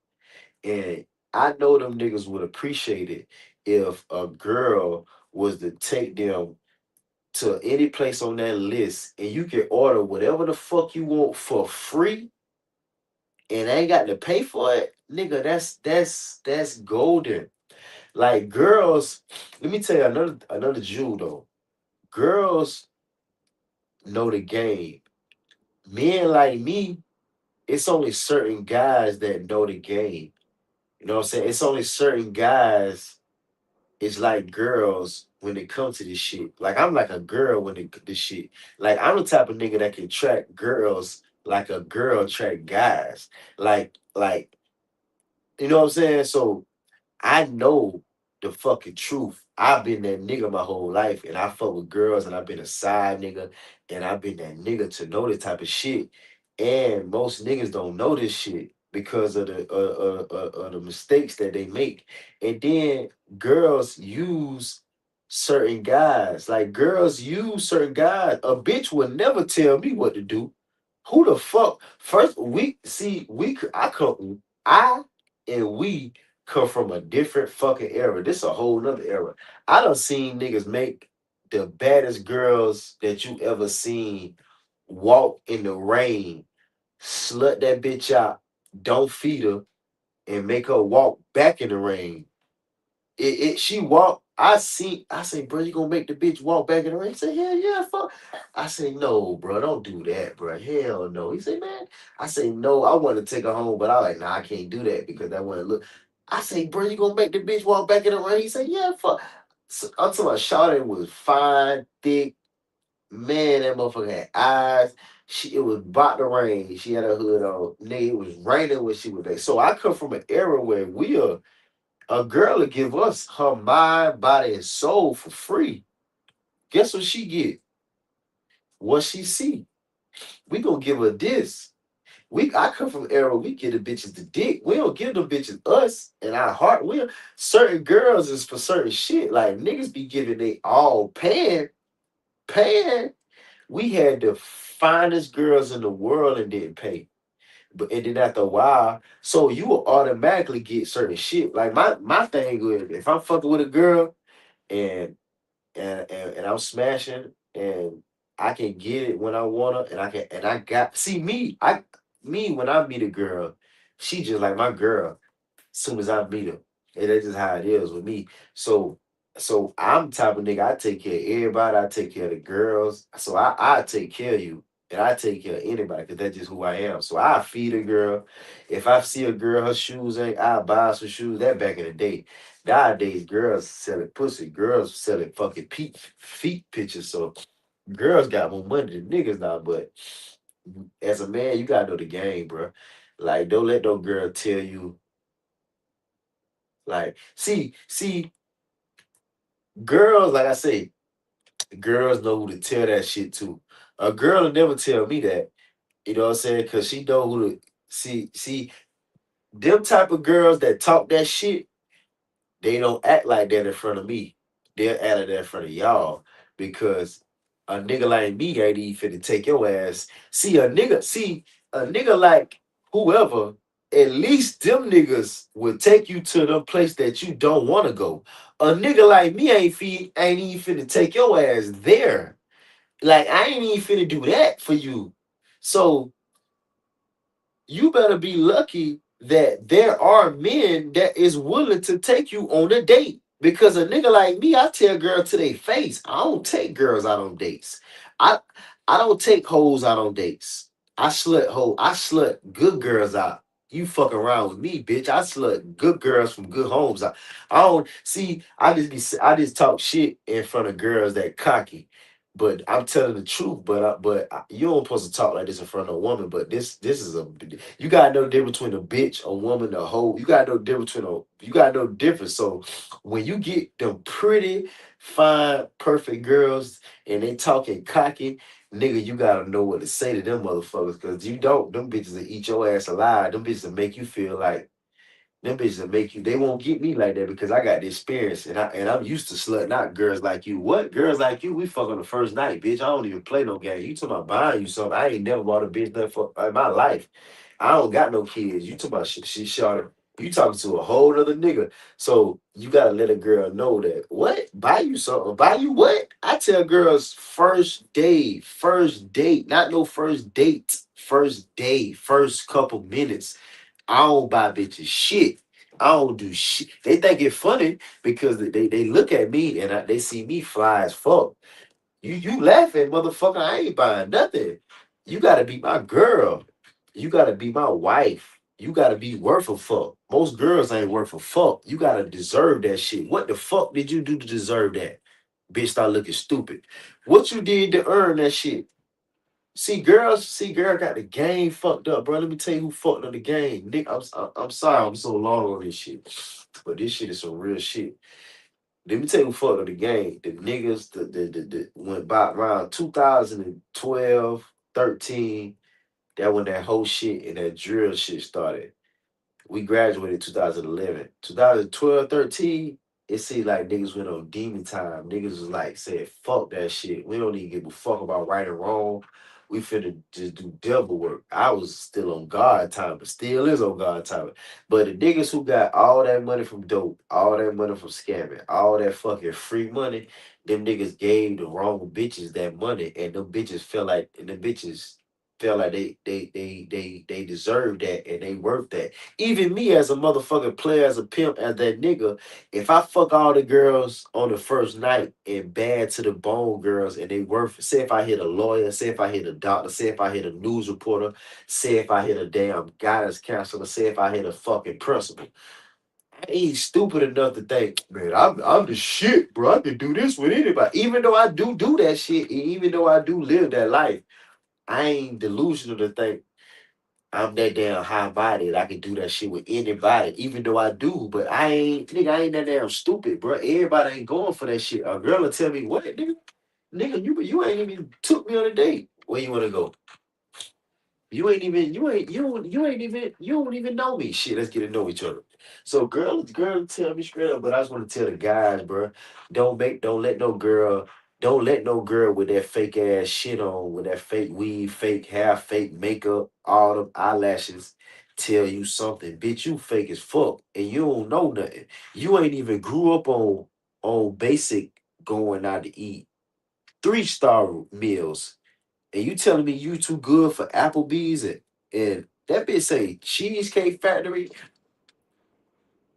And I know them niggas would appreciate it if a girl was to take them to any place on that list and you can order whatever the fuck you want for free and I ain't got to pay for it, nigga, that's golden. Like girls, let me tell you another Jew though. Girls know the game. Men like me, it's only certain guys that know the game. You know what I'm saying? It's only certain guys. It's like girls when it comes to this shit. Like I'm like a girl when it this shit. Like I'm the type of nigga that can track girls like a girl track guys. Like you know what I'm saying? So I know the fucking truth. I've been that nigga my whole life, and I fuck with girls, and I've been a side nigga, and I've been that nigga to know this type of shit. And most niggas don't know this shit because of the mistakes that they make. And then girls use certain guys. Like girls use certain guys. A bitch would never tell me what to do. Who the fuck? First, we see we. I come. I and we come from a different fucking era. This a whole nother era. I done seen niggas make the baddest girls that you ever seen walk in the rain, slut that bitch out, don't feed her, and make her walk back in the rain. She walked. I say, bro, you gonna make the bitch walk back in the rain? He said, hell yeah, fuck. I say, no, bro, don't do that, bro. Hell no. He said, man. I say, no, I want to take her home, but I like, nah, I can't do that because that want to look. I say, bro, you gonna make the bitch walk back in the rain? He said, yeah, fuck. So, I'm talking about Shawty was fine, thick, man, that motherfucker had eyes. It was about to rain. She had a hood on. Nigga, it was raining when she was there. So I come from an era where we are a girl will give us her mind, body, and soul for free. Guess what she get? What she see. We gonna give her this. I come from an era we give the bitches the dick. We don't give them bitches us and our heart. Certain girls is for certain shit. Like niggas be giving they all paying. We had the finest girls in the world and didn't pay. But and then after a while, so you will automatically get certain shit. Like my thing is if I'm fucking with a girl and and I'm smashing and I can get it when I wanna and I got see me when I meet a girl, she just like my girl as soon as I meet her. And that's just how it is with me. So I'm the type of nigga I take care of everybody, I take care of the girls. So I take care of you. And I take care of anybody because that's just who I am. So I feed a girl. If I see a girl, her shoes ain't, I buy her some shoes. That back in the day. Nowadays, girls selling pussy. Girls selling fucking feet pictures. So girls got more money than niggas now. But as a man, you gotta know the game, bro. Like, don't let no girl tell you. Like, see, girls, like I say, girls know who to tell that shit to. A girl will never tell me that. You know what I'm saying? Cause she know who to see them type of girls that talk that shit, they don't act like that in front of me. They'll act like that in front of y'all. Because a nigga like me ain't even finna take your ass. A nigga like whoever, at least them niggas will take you to the place that you don't want to go. A nigga like me ain't even finna take your ass there. Like I ain't even finna do that for you. So you better be lucky that there are men that is willing to take you on a date. Because a nigga like me, I tell girl to their face, I don't take girls out on dates. I I don't take hoes out on dates. I slut good girls out. You fuck around with me, bitch. I slut good girls from good homes. I don't see. I just talk shit in front of girls that cocky. But I'm telling the truth. You don't supposed to talk like this in front of a woman. But this is a you gotta know the difference between a bitch, a woman, a hoe. You gotta know the difference between a you gotta know the difference. So when you get them pretty, fine, perfect girls and they talking cocky, nigga, you gotta know what to say to them motherfuckers. Cause you don't, them bitches will eat your ass alive. Them bitches will make you feel like them bitches will make you. They won't get me like that because I got the experience and I'm used to slutting out girls like you. What girls like you? We fuck on the first night, bitch. I don't even play no game. You talking about buying you something? I ain't never bought a bitch nothing for in my life. I don't got no kids. You talking about shit? She shot. You talking to a whole other nigga. So you gotta let a girl know that what buy you something. Buy you what? I tell girls first date, not no first date, first day, first couple minutes. I don't buy bitches shit. I don't do shit. They think it funny because they look at me and they see me fly as fuck. You laughing, motherfucker. I ain't buying nothing. You gotta be my girl. You gotta be my wife. You gotta be worth a fuck. Most girls ain't worth a fuck. You gotta deserve that shit. What the fuck did you do to deserve that? Bitch, start looking stupid. What you did to earn that shit? Girl got the game fucked up, bro. Let me tell you who fucked up the game. Nick, I'm sorry I'm so long on this shit. But this shit is some real shit. Let me tell you who fucked up the game. The niggas the went by around 2012, 13. That when that whole shit and that drill shit started. We graduated 2011. 2012, 13, it seemed like niggas went on demon time. Niggas was like, said, fuck that shit. We don't even give a fuck about right and wrong. We finna just do devil work. I was still on God time, but still is on God time. But the niggas who got all that money from dope, all that money from scamming, all that fucking free money, them niggas gave the wrong bitches that money, and them bitches felt like they deserve that and they worth that. Even me as a motherfucking player, as a pimp, as that nigga, if I fuck all the girls on the first night and bad to the bone girls and they worth, say if I hit a lawyer, say if I hit a doctor, say if I hit a news reporter, say if I hit a damn guidance counselor, say if I hit a fucking principal. I ain't stupid enough to think, man, I'm the shit, bro. I can do this with anybody. Even though I do that shit, and even though I do live that life, I ain't delusional to think I'm that damn high body that I can do that shit with anybody, even though I do. But I ain't that damn stupid, bro. Everybody ain't going for that shit. A girl will tell me, what, nigga, you ain't even took me on a date. Where you wanna go? You don't even know me. Shit, let's get to know each other. So girl tell me straight up, but I just want to tell the guys, bro, don't let no girl with that fake ass shit on, with that fake weave, fake hair, fake makeup, all them eyelashes tell you something. Bitch, you fake as fuck and you don't know nothing. You ain't even grew up on basic going out to eat 3-star meals and you telling me you too good for Applebee's and that bitch say Cheesecake Factory,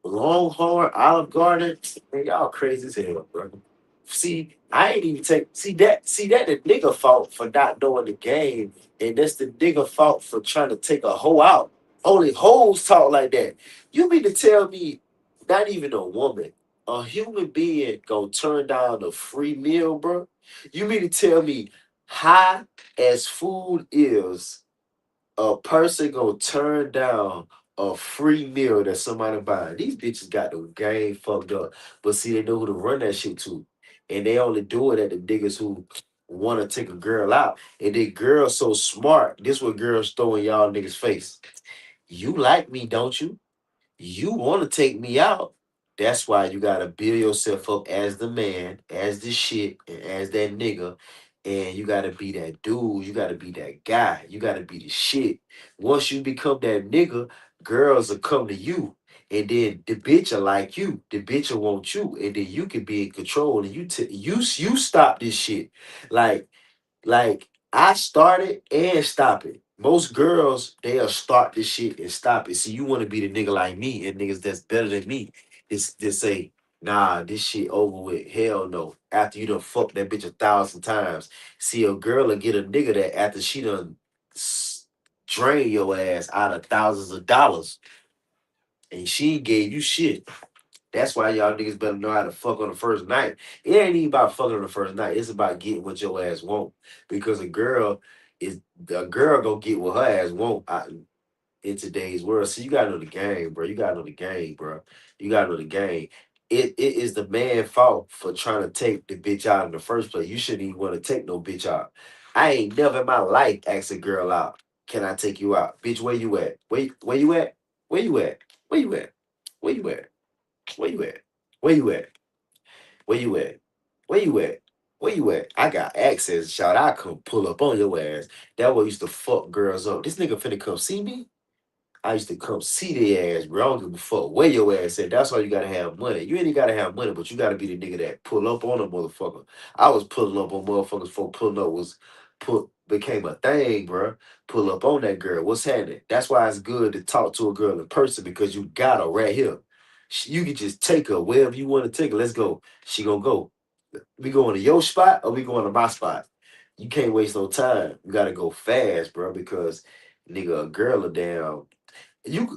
Longhorn, Olive Garden. Man, y'all crazy as hell, bro. See, I ain't even take see that the nigga fault for not knowing the game, and that's the nigga fault for trying to take a hoe out. Only hoes talk like that. You mean to tell me not even a woman, a human being gonna turn down a free meal, bro? You mean to tell me high as food is, a person gonna turn down a free meal that somebody buying? These bitches got the game fucked up. But see, they know who to run that shit to. And they only do it at the niggas who want to take a girl out. And then girls so smart. This what girls throw in y'all niggas' face. You like me, don't you? You want to take me out. That's why you gotta build yourself up as the man, as the shit, and as that nigga. And you gotta be that dude. You gotta be that guy. You gotta be the shit. Once you become that nigga, girls will come to you. And then the bitch will like you. The bitch will want you. And then you can be in control. And you stop this shit. Like I started and stop it. Most girls, they'll start this shit and stop it. See, you want to be the nigga like me and niggas that's better than me. It's just say, nah, this shit over with. Hell no. After you done fuck that bitch 1,000 times. See, a girl will get a nigga that after she done drain your ass out of thousands of dollars and she gave you shit. That's why y'all niggas better know how to fuck on the first night. It ain't even about fucking on the first night. It's about getting what your ass want. Because a girl gonna get what her ass want out in today's world. So you gotta know the game, bro. You gotta know the game, bro. You gotta know the game. It is the man fault for trying to take the bitch out in the first place. You shouldn't even want to take no bitch out. I ain't never in my life asked a girl out. Can I take you out? Bitch, where you at? Where you at? Where you at? Where you at? Where you at? Where you at? Where you at? Where you at? Where you at? Where you at? I got access, shout. I come pull up on your ass. That way used to fuck girls up. This nigga finna come see me. I used to come see their ass, bro. I don't give a fuck where your ass at. That's why you gotta have money. You ain't gotta have money, but you gotta be the nigga that pull up on a motherfucker. I was pulling up on motherfuckers before pulling up was put became a thing, bro. Pull up on that girl. What's happening? That's why it's good to talk to a girl in person because you got her right here. You can just take her wherever you want to take her. Let's go. She gonna go. We going to your spot or we going to my spot? You can't waste no time. You gotta go fast, bro, because nigga, a girl a damn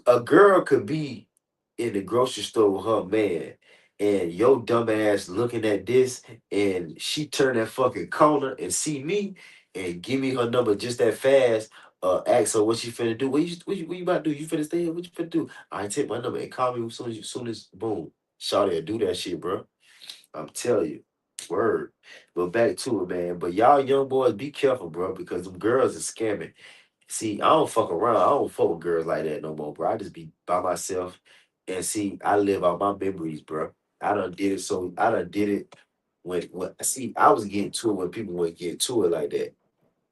a girl could be in the grocery store with her man, and your dumb ass looking at this, and she turn that fucking corner and see me, and give me her number just that fast. Ask her what she finna do. What you about to do? You finna stay here? What you finna do? I take my number and call me as soon as boom. Shawty do that shit, bro. I'm telling you. Word. But back to it, man. But y'all young boys, be careful, bro, because them girls are scamming. See, I don't fuck around. I don't fuck with girls like that no more, bro. I just be by myself. And see, I live out my memories, bro. I done did it when see, I was getting to it when people wouldn't get to it like that.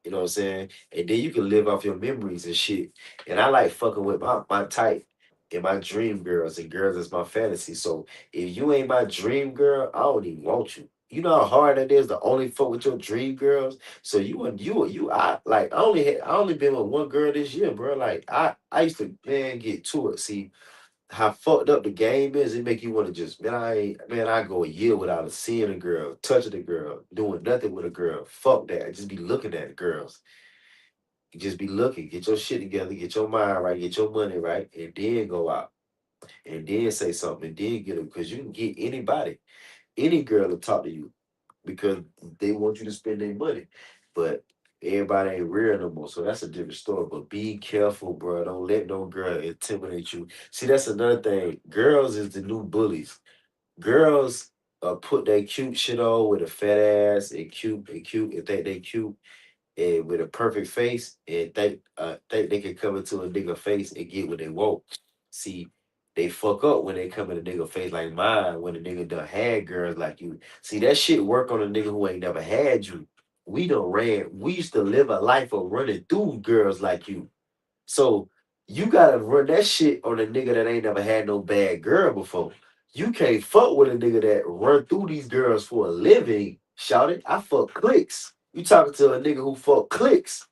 You know what I'm saying? And then you can live off your memories and shit. And I like fucking with my type and my dream girls and girls that's my fantasy. So if you ain't my dream girl, I don't even want you. You know how hard that is to only fuck with your dream girls. So I like I only been with one girl this year, bro. Like I used to man get to it. See how fucked up the game is. It make you want to just I go a year without seeing a girl, touching a girl, doing nothing with a girl. Fuck that. Just be looking at girls. Just be looking. Get your shit together. Get your mind right. Get your money right, and then go out and then say something and then get them because you can get anybody, any girl to talk to you because they want you to spend their money. But everybody ain't real no more. So that's a different story. But be careful, bro. Don't let no girl intimidate you. See, that's another thing. Girls is the new bullies. Girls put that cute shit on with a fat ass and think they cute and with a perfect face and think they can come into a nigga face and get what they want. See, they fuck up when they come in a nigga face like mine when a nigga done had girls like you. See, that shit work on a nigga who ain't never had you. We used to live a life of running through girls like you. So you gotta run that shit on a nigga that ain't never had no bad girl before. You can't fuck with a nigga that run through these girls for a living. Shout it. I fuck clicks. You talking to a nigga who fuck clicks.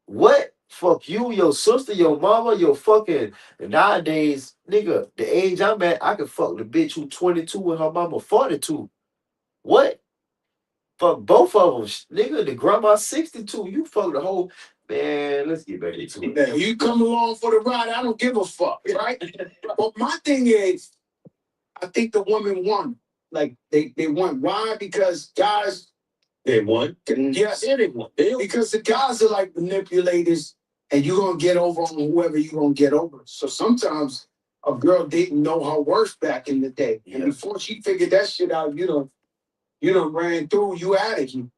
What? Fuck you, your sister, your mama, your fucking nowadays, nigga, the age I'm at, I can fuck the bitch who 22 and her mama 42. What? Fuck both of them, nigga. The grandma 62. You fuck the whole man. Let's get back into it. Now, you come along for the ride, I don't give a fuck, right? But my thing is, I think the women won. Like they won. Why? Because guys, They won. yes, Yeah, they won. because the guys are like manipulators, and you're gonna get over on whoever you're gonna get over. So sometimes a girl didn't know her worth back in the day, and before she figured that shit out, you done ran through, you out of here.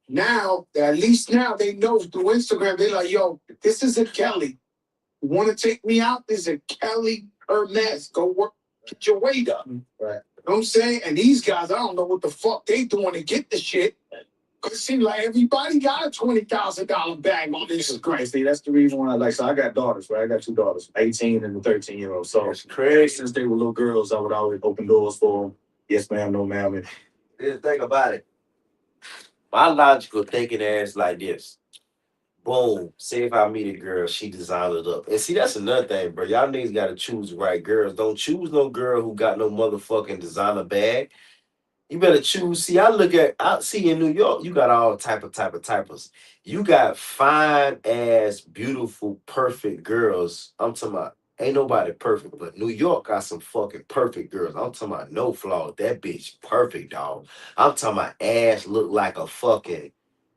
Now, at least now they know through Instagram, they're like, yo, this is a Kelly. You want to take me out? This is a Kelly Hermes. Go work, get your weight up. Right. You know what I'm saying? And these guys, I don't know what the fuck they doing to get the shit. Because it seems like everybody got a $20,000 bag on Instagram. See, that's the reason why. Like, so I got daughters, right? I got two daughters, 18 and a 13-year-old. So That's crazy. since they were little girls, I would always open doors for them. Yes, ma'am. No, ma'am. And Just think about it. My logical thinking ass like this. Boom. Say if I meet a girl, she designed it up. And see, that's another thing, bro. Y'all niggas gotta choose the right girls. Don't choose no girl who got no motherfucking designer bag. You better choose. See, I see in New York, you got all types. You got fine ass, beautiful, perfect girls. I'm talking about ain't nobody perfect, but New York got some fucking perfect girls. I'm talking about no flaws. That bitch perfect, dog. I'm talking about ass look like a fucking.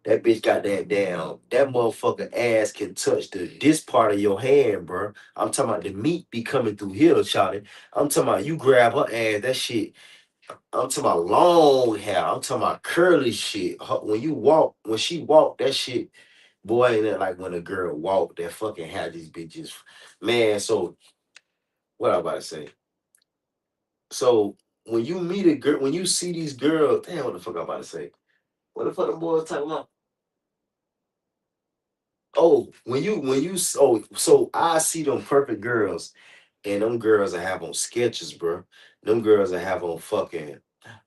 That bitch got that motherfucking ass can touch this part of your hand, bro. I'm talking about the meat be coming through here, shawty. I'm talking about you grab her ass, that shit. I'm talking about long hair. I'm talking about curly shit. When you walk, when she walk, that shit, boy, ain't that like when a girl walk, that fucking hair these bitches. Man, so what I about to say? So when you meet a girl, when you see these girls, damn, what the fuck I about to say? What the fuck the boys talking about? Oh, so I see them perfect girls. And them girls that have on sketches, bro. Them girls that have on fucking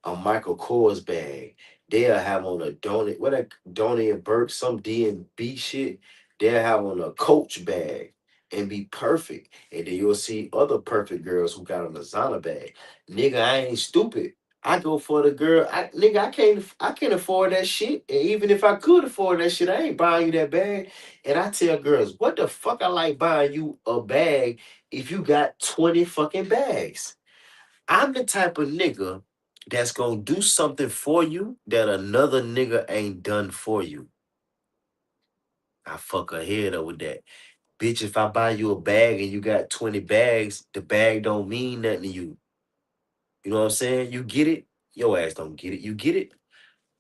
a Michael Kors bag. They'll have on a Donny and Burke, some D&B shit. They'll have on a Coach bag and be perfect. And then you'll see other perfect girls who got a designer bag. Nigga, I ain't stupid. I go for the girl. I can't afford that shit. And even if I could afford that shit, I ain't buying you that bag. And I tell girls, what the fuck I like buying you a bag if you got 20 fucking bags? I'm the type of nigga that's gonna do something for you that another nigga ain't done for you. I fuck her head up with that. Bitch, if I buy you a bag and you got 20 bags, the bag don't mean nothing to you. You know what I'm saying? You get it? Your ass don't get it. You get it?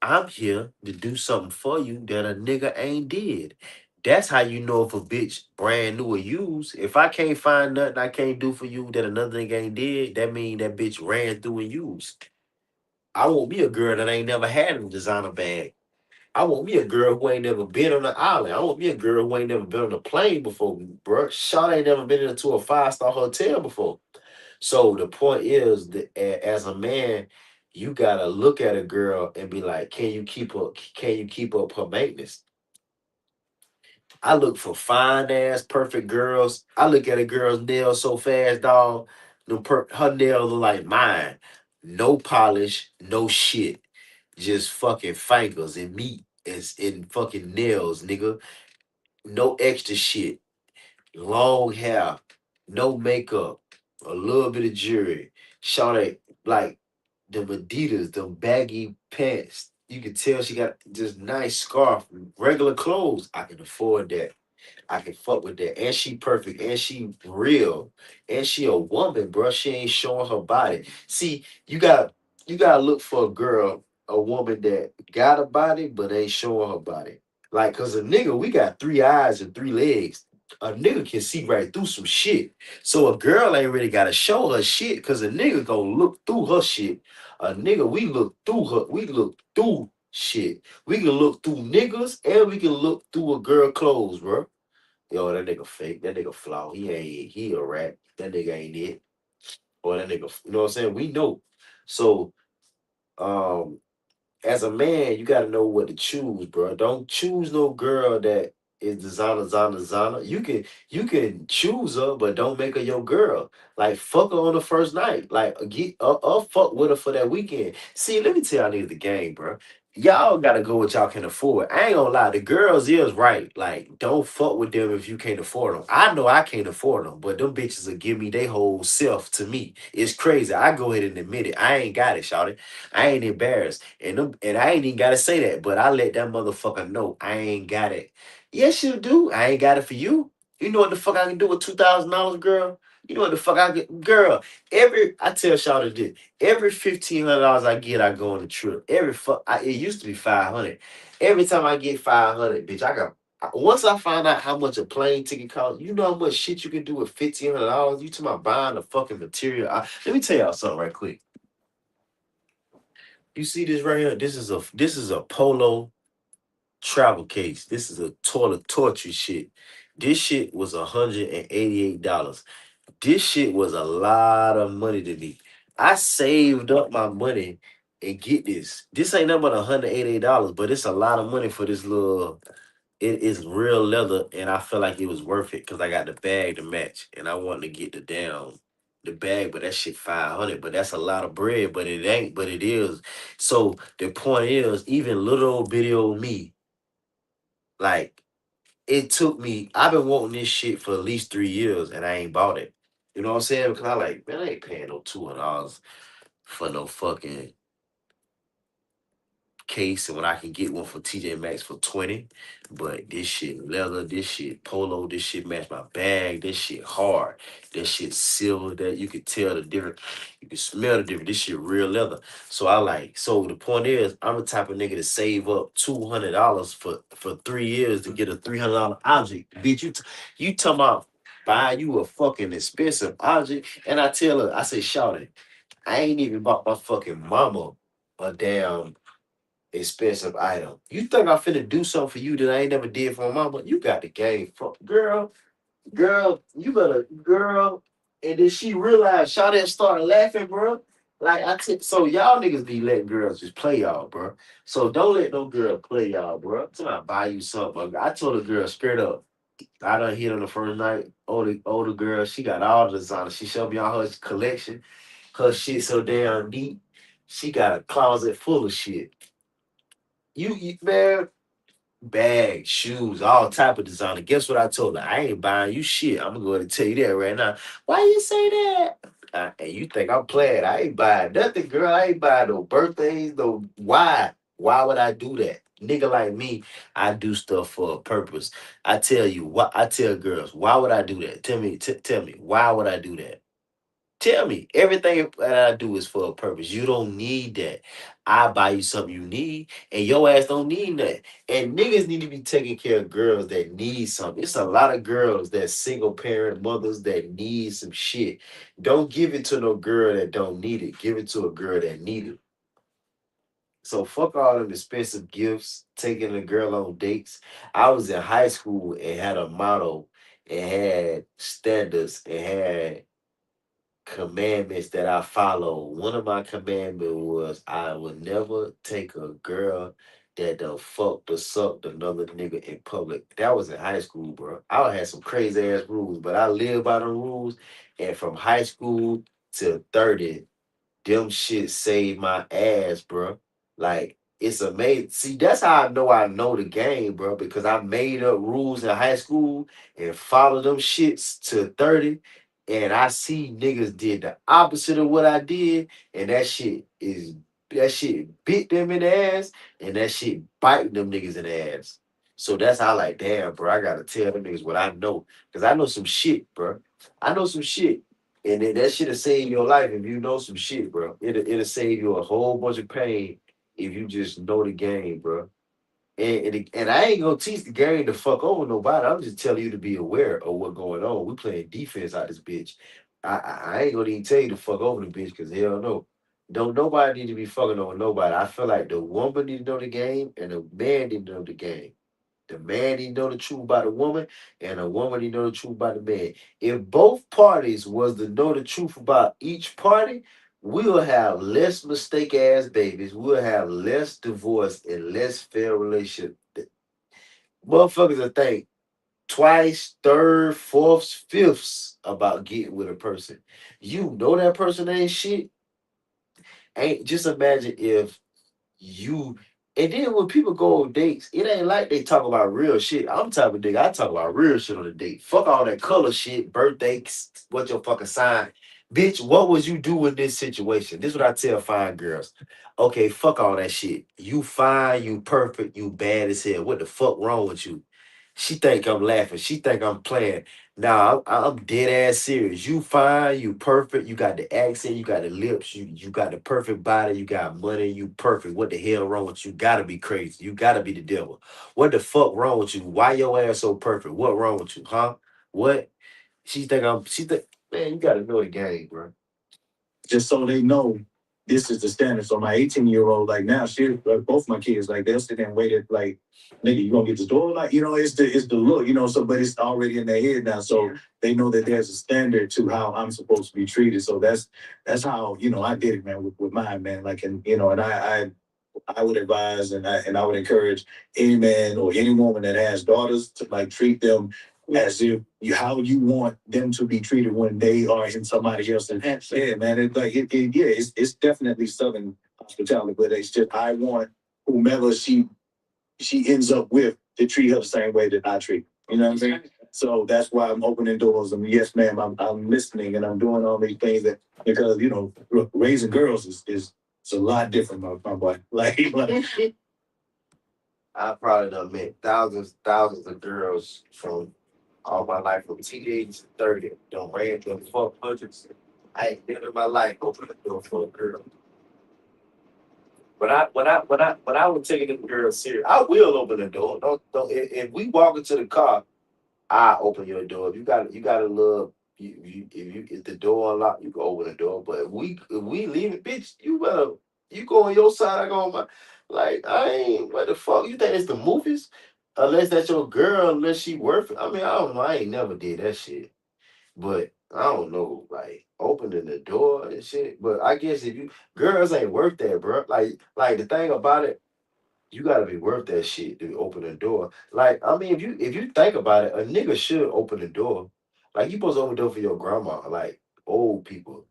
I'm here to do something for you that a nigga ain't did. That's how you know if a bitch brand new or used. If I can't find nothing I can't do for you that another nigga ain't did, that mean that bitch ran through and used. I want me a girl that ain't never had a designer bag. I want me a girl who ain't never been on the island. I want me a girl who ain't never been on a plane before, bro. Shot ain't never been into a 5-star hotel before. So the point is that as a man, you gotta look at a girl and be like, can you keep up her maintenance? I look for fine ass, perfect girls. I look at a girl's nails so fast, dog. Her nails are like mine. No polish, no shit. Just fucking fingers and meat and fucking nails, nigga. No extra shit. Long hair, no makeup, a little bit of jewelry. Shawty, like the Adidas, the baggy pants. You can tell she got just nice scarf, regular clothes. I can afford that. I can fuck with that. And she perfect. And she real. And she a woman, bro. She ain't showing her body. See, you gotta look for a girl, a woman that got a body but ain't showing her body. Like, cause a nigga, we got 3 eyes and 3 legs. A nigga can see right through some shit. So a girl ain't really gotta show her shit, cause a nigga gonna look through her shit. A nigga, we look through her, we look through shit. We can look through niggas and we can look through a girl clothes, bro. Yo, that nigga fake. That nigga flaw. He a rat. That nigga ain't it. Or that nigga, you know what I'm saying? We know. So, um, as a man, you gotta know what to choose, bro. Don't choose no girl that is designer. You can choose her, but don't make her your girl. Like fuck her on the first night. Like fuck with her for that weekend. See, let me tell y'all niggas the game, bro. y'all gotta go what y'all can afford. I ain't gonna lie, the girls is right. Like, don't fuck with them if you can't afford them. I know I can't afford them, but them bitches will give me their whole self to me. It's crazy. I go ahead and admit it. I ain't got it, shawty. I ain't embarrassed. And I ain't even gotta say that, but I let that motherfucker know I ain't got it. Yes, you do. I ain't got it for you. You know what the fuck I can do with $2,000, girl? You know what the fuck I can, girl? I tell Shawty this. Every $1,500 I get, I go on a trip. It used to be 500. Every time I get 500, bitch, once I find out how much a plane ticket costs, you know how much shit you can do with $1,500. You talking about buying the fucking material? Let me tell y'all something right quick. You see this right here? This is a polo travel case. This is a toilet torture shit. This shit was $188. This shit was a lot of money to me. I saved up my money and get this. This ain't nothing but $188, but it's a lot of money for this little. It is real leather, and I feel like it was worth it because I got the bag to match, and I wanted to get the bag, but that shit 500. But that's a lot of bread, but it ain't. But it is. So the point is, even little old bitty old me, like it took me. I've been wanting this shit for at least 3 years, and I ain't bought it. You know what I'm saying? Because I like, man, I ain't paying no $200 for no fucking case, and when I can get one for TJ Maxx for 20. But this shit leather, this shit polo, this shit match my bag, this shit hard, this shit silver, that you can tell the difference, you can smell the difference. This shit real leather. So the point is, I'm the type of nigga to save up $200 for 3 years to get a $300 object. Bitch, you talking about buy you a fucking expensive object, and I tell her, I say, shout it. I ain't even bought my fucking mama a damn expensive item. You think I'm finna do something for you that I ain't never did for my mama? You got the game, girl. Girl, you better, girl. And then she realized, Shawty started laughing, bro. So y'all niggas be letting girls just play y'all, bro. So don't let no girl play y'all, bro. Till I buy you something. I told the girl straight up. I done hit on the first night. Older girl, she got all the designer. She showed me all her collection. Her shit so damn neat. She got a closet full of shit. Man, bags, shoes, all type of designer. Guess what I told her? I ain't buying you shit. I'm gonna go ahead and tell you that right now. Why you say that? And you think I'm playing? I ain't buying nothing, girl. I ain't buying no birthdays. No, why? Why would I do that? Nigga like me, I do stuff for a purpose. I tell you what. I tell girls, why would I do that? Tell me, why would I do that? Tell me, everything that I do is for a purpose. You don't need that. I buy you something you need, and your ass don't need that. And niggas need to be taking care of girls that need something. It's a lot of girls that single parent mothers that need some shit. Don't give it to no girl that don't need it. Give it to a girl that need it. So fuck all them expensive gifts, taking a girl on dates. I was in high school and had a motto and had standards and had commandments that I follow. One of my commandments was I would never take a girl that done fucked or sucked another nigga in public. That was in high school, bro. I had some crazy ass rules, but I lived by the rules. And from high school to 30, them shit saved my ass, bro. Like, it's amazing. See, that's how I know the game, bro, because I made up rules in high school and followed them shits to 30. And I see niggas did the opposite of what I did, and that shit bit them in the ass, and that shit biting them niggas in the ass. So that's how, like, damn, bro, I gotta tell them niggas what I know. Cause I know some shit, bro. I know some shit. And that shit'll save your life if you know some shit, bro. It'll save you a whole bunch of pain if you just know the game, bro. And I ain't gonna teach the game to fuck over nobody. I'm just telling you to be aware of what's going on. We playing defense out this bitch. I ain't gonna even tell you to fuck over the bitch because hell no. Don't nobody need to be fucking over nobody. I feel like the woman need to know the game and the man need to know the game. The man need to know the truth about the woman, and the woman need to know the truth about the man. If both parties was to know the truth about each party, we'll have less mistake ass babies. We'll have less divorce and less fair relationship. Motherfuckers will think twice, third, fourths, fifths about getting with a person. You know that person ain't shit. Ain't just imagine if you And then when people go on dates, it ain't like they talk about real shit. I'm the type of nigga, I talk about real shit on a date. Fuck all that color shit, birthdays, what your fucking sign. Bitch, what would you do in this situation? This is what I tell fine girls. Okay, fuck all that shit. You fine, you perfect, you bad as hell. What the fuck wrong with you? She think I'm laughing. She think I'm playing. Nah, I'm dead ass serious. You fine, you perfect. You got the accent, you got the lips, you got the perfect body, you got money, you perfect. What the hell wrong with you? Gotta be crazy. You gotta be the devil. What the fuck wrong with you? Why your ass so perfect? What wrong with you, huh? What? She think, man, you gotta know the game, bro. Just so they know this is the standard. So my 18-year-old, like now, both my kids, like they'll sit there and wait at like, nigga, you gonna get this door? Like, it's the look, so but it's already in their head now. So they know that there's a standard to how I'm supposed to be treated. So that's how, I did it, man, with mine, man. Like, and I would advise and I would encourage any man or any woman that has daughters to like treat them as if how you want them to be treated when they are in somebody else. And yeah, man, it's definitely Southern hospitality, but it's just I want whomever she ends up with to treat her the same way that I treat her. You know what I'm saying? So that's why I'm opening doors. And yes, ma'am, I'm listening and I'm doing all these things that because look, raising girls is it's a lot different, my boy. Like I probably done met thousands of girls from all my life, from teenage to 30. Don't ran them fuck hundreds. I ain't never in my life opened the door for a girl. When I would take them girls serious, I will open the door. Don't if we walk into the car, I open your door. If you got a little if the door unlocked, you can open the door. But if we leave it, bitch, you go on your side, I go on my like I ain't what the fuck? You think it's the movies? Unless that's your girl, unless she worth it. I mean, I don't know. I ain't never did that shit. But I don't know, like opening the door and shit. But I guess if you girls ain't worth that, bro. Like the thing about it, you gotta be worth that shit to open the door. Like, I mean, if you think about it, a nigga should open the door. Like you supposed to open the door for your grandma, like old people.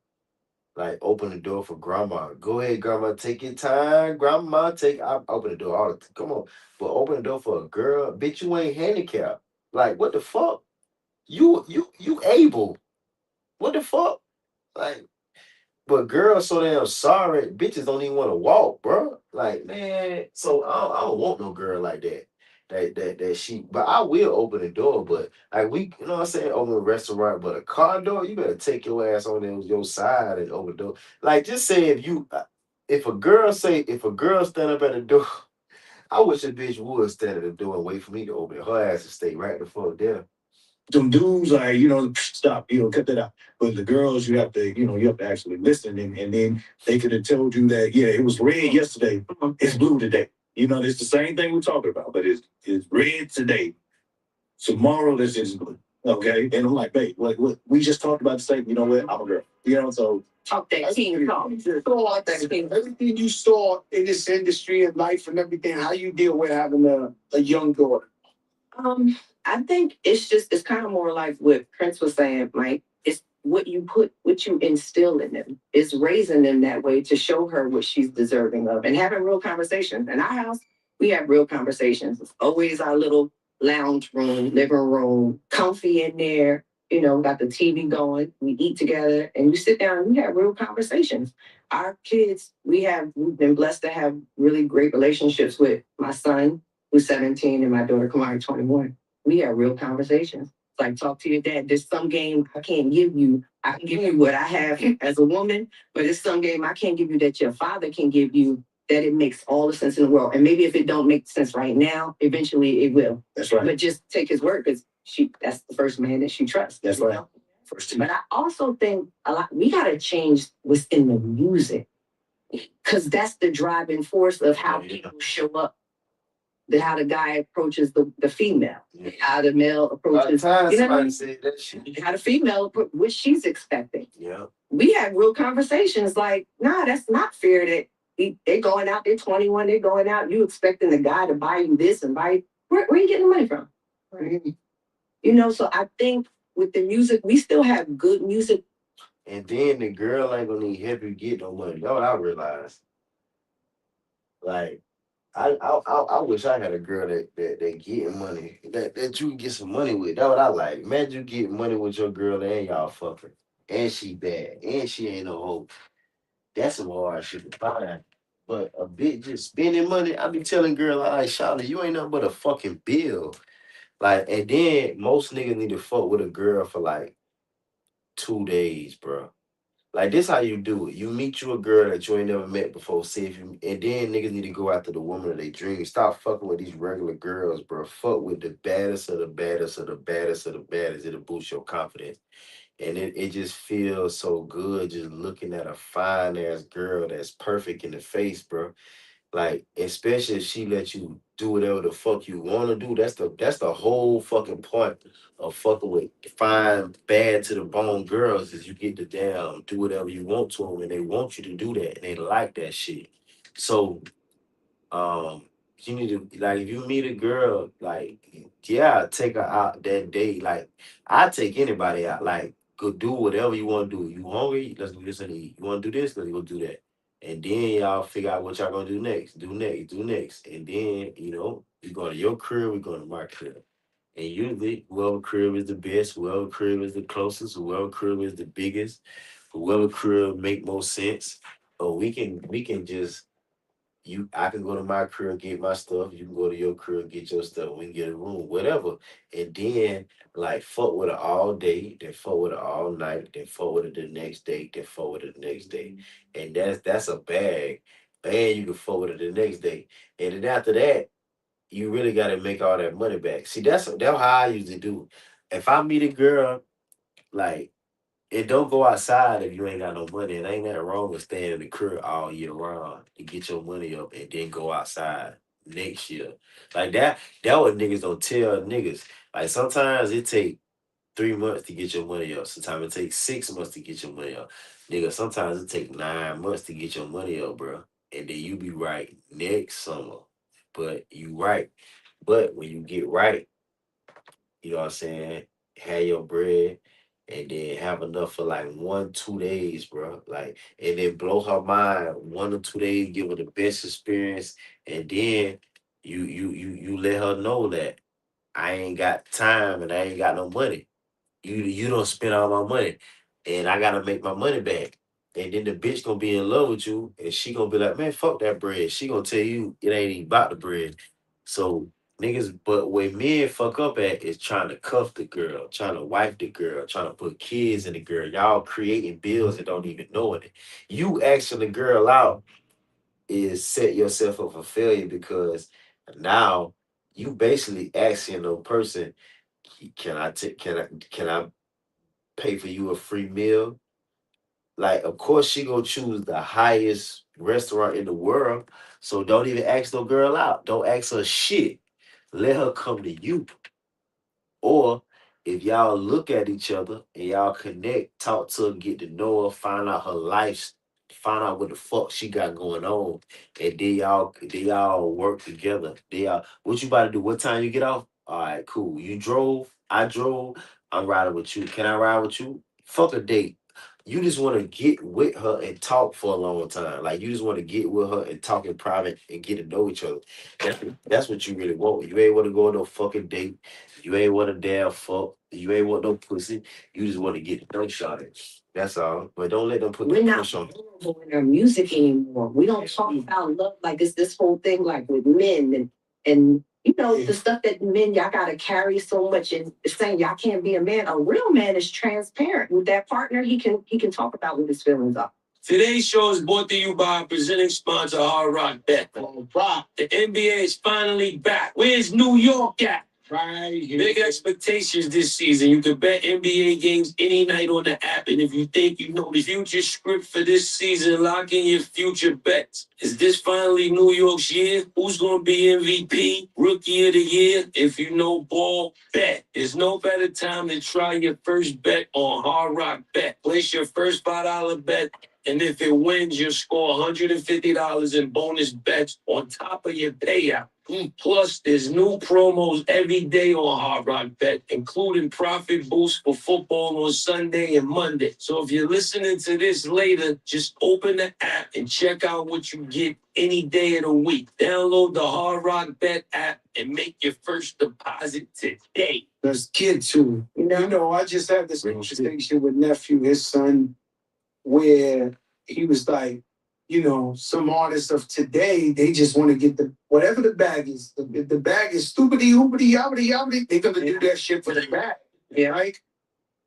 Like open the door for grandma. Go ahead, grandma, take your time. Grandma, I open the door all the time. Come on. But open the door for a girl, bitch, you ain't handicapped. Like, what the fuck? You able. What the fuck? Like, but girls so damn sorry, bitches don't even want to walk, bro. Like, man, so I don't want no girl like that. That she, but I will open the door. But like what I'm saying, open a restaurant, but a car door, you better take your ass on your side and open the door. Like, just say if a girl stand up at the door, I wish a bitch would stand at the door and wait for me to open it. Her ass to stay right the fuck there. them dudes, like, stop, cut that out. But the girls, you have to actually listen. And then they could have told you that, yeah, it was red yesterday. It's blue today. It's the same thing we're talking about, but it's red today. Tomorrow, this is blue. Okay. And I'm like, babe, what we just talked about the same, I'm a girl. So talk that team talk. Everything you saw in this industry and life and everything, how you deal with having a young daughter. I think it's kind of more like what Prince was saying, Mike. It's what you instill in them. It's raising them that way to show her what she's deserving of and having real conversations. In our house, we have real conversations. It's always our little lounge room, living room, comfy in there. Got the TV going. We eat together and we sit down and we have real conversations. Our kids, we've been blessed to have really great relationships with my son, who's 17, and my daughter, Kamari, 21. We have real conversations. It's like, talk to your dad. There's some game I can't give you. I can give you what I have as a woman, but it's some game I can't give you that your father can give you, that it makes all the sense in the world. And maybe if it don't make sense right now, eventually it will. That's right. But just take his word because that's the first man that she trusts. That's right. First. But I also think we got to change what's in the music because that's the driving force of how people show up, how the guy approaches the female, how the male approaches. How the female, what she's expecting. Yeah. We have real conversations like, nah, that's not fair that they're going out, they're 21, they're going out, you expecting the guy to buy you this and where you getting the money from? Right. So I think with the music, we still have good music. And then the girl ain't gonna need help you get no money. That's what I realized. Like, I wish I had a girl that getting money that you can get some money with. That's what I like. Imagine you getting money with your girl and y'all fucking, and she bad and she ain't no hoe. That's some hard shit to find. But a bitch just spending money, I be telling girl like, Shawty, you ain't nothing but a fucking bill. Like, and then most niggas need to fuck with a girl for like 2 days, bro. Like this how you do it. You meet you a girl that you ain't never met before, see if you and then niggas need to go after the woman of their dreams. Stop fucking with these regular girls, bro. Fuck with the baddest of the baddest of the baddest of the baddest. It'll boost your confidence. And it just feels so good just looking at a fine ass girl that's perfect in the face, bro. Like, especially if she let you do whatever the fuck you wanna do. That's the whole fucking point of fucking with fine, bad to the bone girls is you get to damn do whatever you want to them and they want you to do that and they like that shit. So um, you need to like if you meet a girl, like yeah, take her out that day. Like I take anybody out. Like go do whatever you want to do. You hungry? Let's do this and eat. You want to do this? Let's go do that. And then y'all figure out what y'all gonna do next. Do next. Do next. And then you go to your crib. We go to my crib. And usually, whoever crib is the best, whoever crib is the closest, whoever crib is the biggest, whoever crib make most sense. Or we can just I can go to my crib, get my stuff. You can go to your crib, get your stuff. We can get a room, whatever. And then like fuck with her all day, then fuck with her all night, then fuck with her the next day, then fuck with her the next day. And that's a bag. And you can fuck with her the next day. And then after that, you really gotta make all that money back. See, that's how I usually do. If I meet a girl, like it don't go outside if you ain't got no money. It ain't nothing wrong with staying in the crib all year round to get your money up and then go outside next year. Like that what niggas don't tell niggas. Like sometimes it take 3 months to get your money up. Sometimes it takes 6 months to get your money up. Nigga, sometimes it take 9 months to get your money up, bro. And then you be right next summer. But you right. But when you get right, you know what I'm saying? Have your bread and then have enough for like 1, 2 days, bro. Like, and then blow her mind 1 or 2 days, give her the best experience, and then you let her know that I ain't got time and I ain't got no money. You don't spend all my money, and I gotta make my money back. And then the bitch gonna be in love with you, and she gonna be like, man, fuck that bread. She gonna tell you it ain't even about the bread. So niggas, but where men fuck up at is trying to cuff the girl, trying to wife the girl, trying to put kids in the girl. Y'all creating bills and don't even know it. You asking the girl out is set yourself up for failure because now you basically asking the person, can I pay for you a free meal. Like, of course, she gonna choose the highest restaurant in the world. So don't even ask no girl out. Don't ask her shit. Let her come to you. Or if y'all look at each other and y'all connect, talk to her, get to know her, find out her life, find out what the fuck she got going on, and then y'all work together. Then y'all, what you about to do? What time you get off? All right, cool. You drove, I drove. I'm riding with you. Can I ride with you? Fuck a date. You just want to get with her and talk for a long time. Like you just want to get with her and talk in private and get to know each other. That's, that's what you really want. You ain't want to go on no fucking date. You ain't want a damn fuck. You ain't want no pussy. You just want to get no shot at. That's all. But don't let them put the push on. Vulnerable in our music anymore. We don't talk about love like it's this whole thing like with men and the stuff that men y'all gotta carry so much and saying y'all can't be a man. A real man is transparent with that partner. He can talk about what his feelings are. Today's show is brought to you by our presenting sponsor, Hard Rock Bet. All right. The NBA is finally back. Where's New York at? Right here. Big expectations this season. You can bet NBA games any night on the app. And if you think you know the future script for this season, lock in your future bets. Is this finally New York's year? Who's going to be MVP? Rookie of the year? If you know ball, bet. There's no better time to try your first bet on Hard Rock Bet. Place your first $5 bet And if it wins, you'll score $150 in bonus bets on top of your payout. Plus, there's new promos every day on Hard Rock Bet, including profit boosts for football on Sunday and Monday. So if you're listening to this later, just open the app and check out what you get any day of the week. Download the Hard Rock Bet app and make your first deposit today. There's kids too. You know, I just had this conversation with nephew, his son, where he was like, you know, some artists of today, they just want to get the whatever the bag is. The bag is stupidity, hoopity, yobbity, yobbity. They're gonna do that shit for the bag. Yeah, right.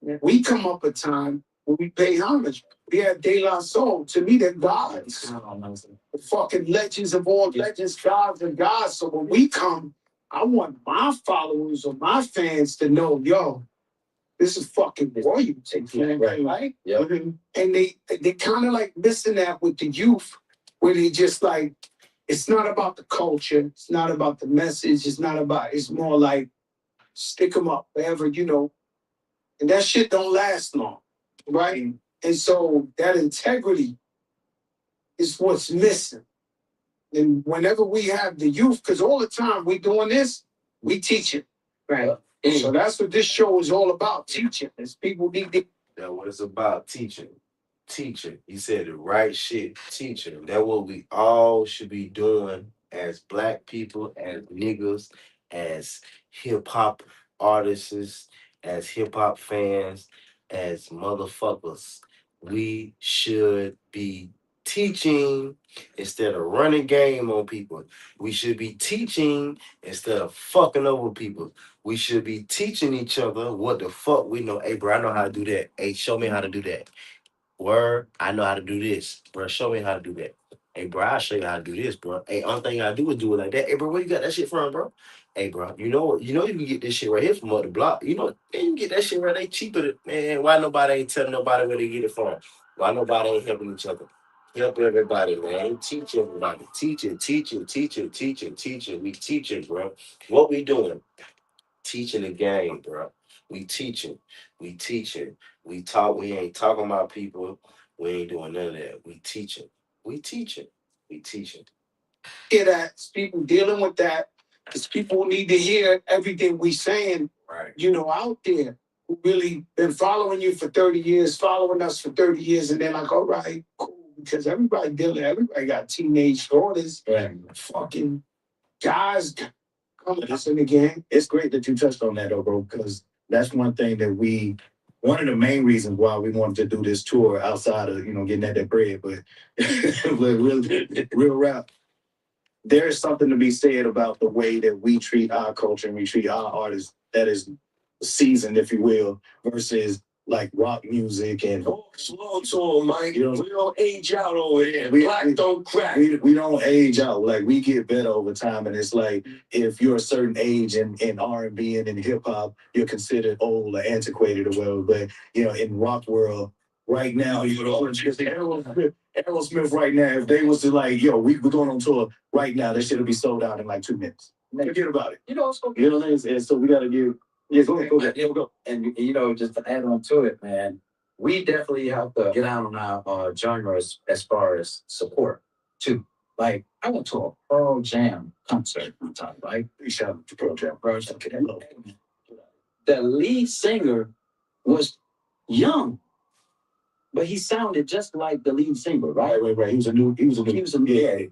Yeah. We come up a time when we pay homage. We had De La Soul. To me, they're gods. The fucking legends of all legends, gods and gods. So when we come, I want my followers or my fans to know, yo, this is fucking royalty, right? Yeah. And they kind of like missing that with the youth, where they just like, it's not about the culture, it's not about the message, it's more like stick them up wherever, you know, and that shit don't last long, right? And so that integrity is what's missing. And whenever we have the youth, because all the time we doing this, we teach it. Right. So that's what this show is all about, teaching. As people need to. That's what it's about, teaching. Teaching. You said the right shit, teaching. That's what we all should be doing as black people, as niggas, as hip hop artists, as hip hop fans, as motherfuckers. We should be teaching instead of running game on people. We should be teaching instead of fucking over people. We should be teaching each other what the fuck we know. Hey, bro, I know how to do that. Hey, show me how to do that. Word, I know how to do this. Bro, show me how to do that. Hey, bro, I'll show you how to do this, bro. Hey, only thing I do is do it like that. Hey, bro, where you got that shit from, bro? Hey, bro, you know you can get this shit right here from other block. You know, man, you can get that shit right. They cheaper. Man, why nobody ain't telling nobody where they get it from? Why nobody ain't helping each other? Help everybody, man. Teach everybody. Teach it, teach it, teach it, teach it, teach it. We teach it, bro. What we doing? Teaching the game, bro. We teaching. We teaching. We talk. We ain't talking about people. We ain't doing none of that. We teaching. We teaching. We teaching. Hear that? It's people dealing with that. It's people who need to hear everything we saying, Right. you know, out there who really been following you for 30 years, following us for 30 years, and they're like, all right, cool. Because everybody got teenage daughters, Right. fucking guys coming up in the game. It's great that you touched on that, though, bro, because that's one thing that one of the main reasons why we wanted to do this tour outside of, you know, getting at that bread, but real rap. There is something to be said about the way that we treat our culture and we treat our artists that is seasoned, if you will, versus like rock music and slow to 'em, Mike. You know, we don't age out over here. Black don't crack. We don't age out. Like we get better over time, and it's like if you're a certain age in R&B and in hip hop, you're considered old or antiquated or whatever. But you know, in rock world, right now, you know, Aerosmith right now, if they was to like, yo, we're going on tour right now, that shit'll be sold out in like 2 minutes. Forget about it. You know what I'm saying? And so we gotta give. Yeah, go ahead. Yeah, we'll go. And you know, just to add on to it, man, we definitely have to get out on our genres as far as support too. Like I went to a Pearl Jam concert one time, right? Shout out to Pearl Jam. Okay. The lead singer was young, but he sounded just like the lead singer, right? Right. He was a new. Yeah.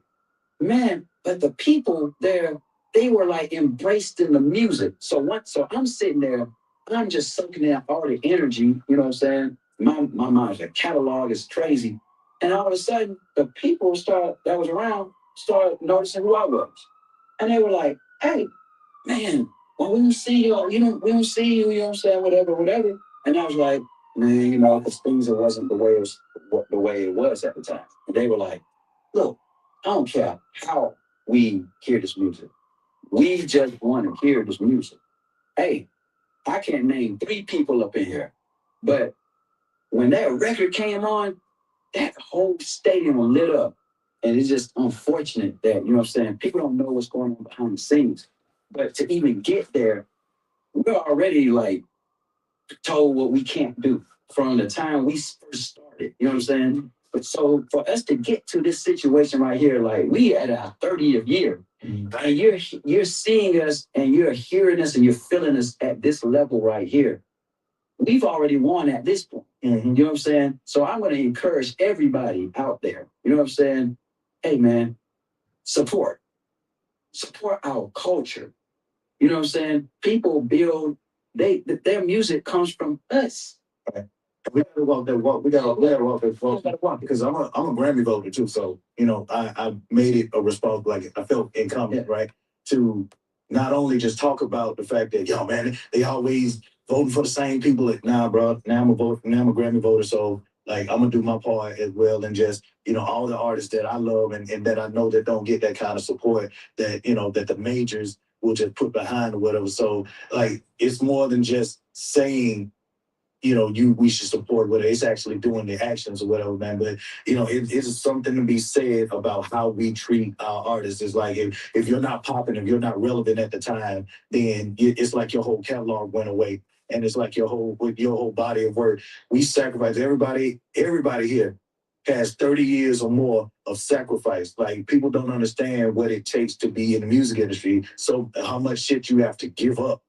Man, but the people there, they were like embraced in the music. So I'm sitting there, I'm just soaking in all the energy, you know what I'm saying? My mind, the catalog is crazy. And all of a sudden, the people that was around started noticing who I was. And they were like, hey, man, when we don't see you, we don't see you, you know what I'm saying, whatever. And I was like, man, you know, because things it wasn't the way it was at the time. And they were like, look, I don't care how we hear this music. We just want to hear this music. Hey, I can't name 3 people up in here, but when that record came on, that whole stadium lit up. And it's just unfortunate that, you know what I'm saying, people don't know what's going on behind the scenes. But to even get there, we're already like told what we can't do from the time we first started. You know what I'm saying? But so for us to get to this situation right here, like we at our 30th year, and you're seeing us and you're hearing us and you're feeling us at this level right here. We've already won at this point. You know what I'm saying? So I'm going to encourage everybody out there. You know what I'm saying? Hey man, support our culture. You know what I'm saying? People build their music comes from us. Right. We gotta walk that walk. We gotta walk that walk because I'm a Grammy voter too. So I made it a response. Like I felt incumbent, right, to not only just talk about the fact that yo man, they always voting for the same people. Like, nah, bro. Now I'm a Grammy voter. So like I'm gonna do my part as well, and just all the artists that I love and that I know that don't get that kind of support that that the majors will just put behind or whatever. So like it's more than just saying we should support whether it's actually doing the actions or whatever, man. But it is something to be said about how we treat our artists. It's like if you're not popping, if you're not relevant at the time, then it's like your whole catalog went away, and it's like your whole body of work. We sacrifice everybody here has 30 years or more of sacrifice. Like people don't understand what it takes to be in the music industry. So how much shit you have to give up,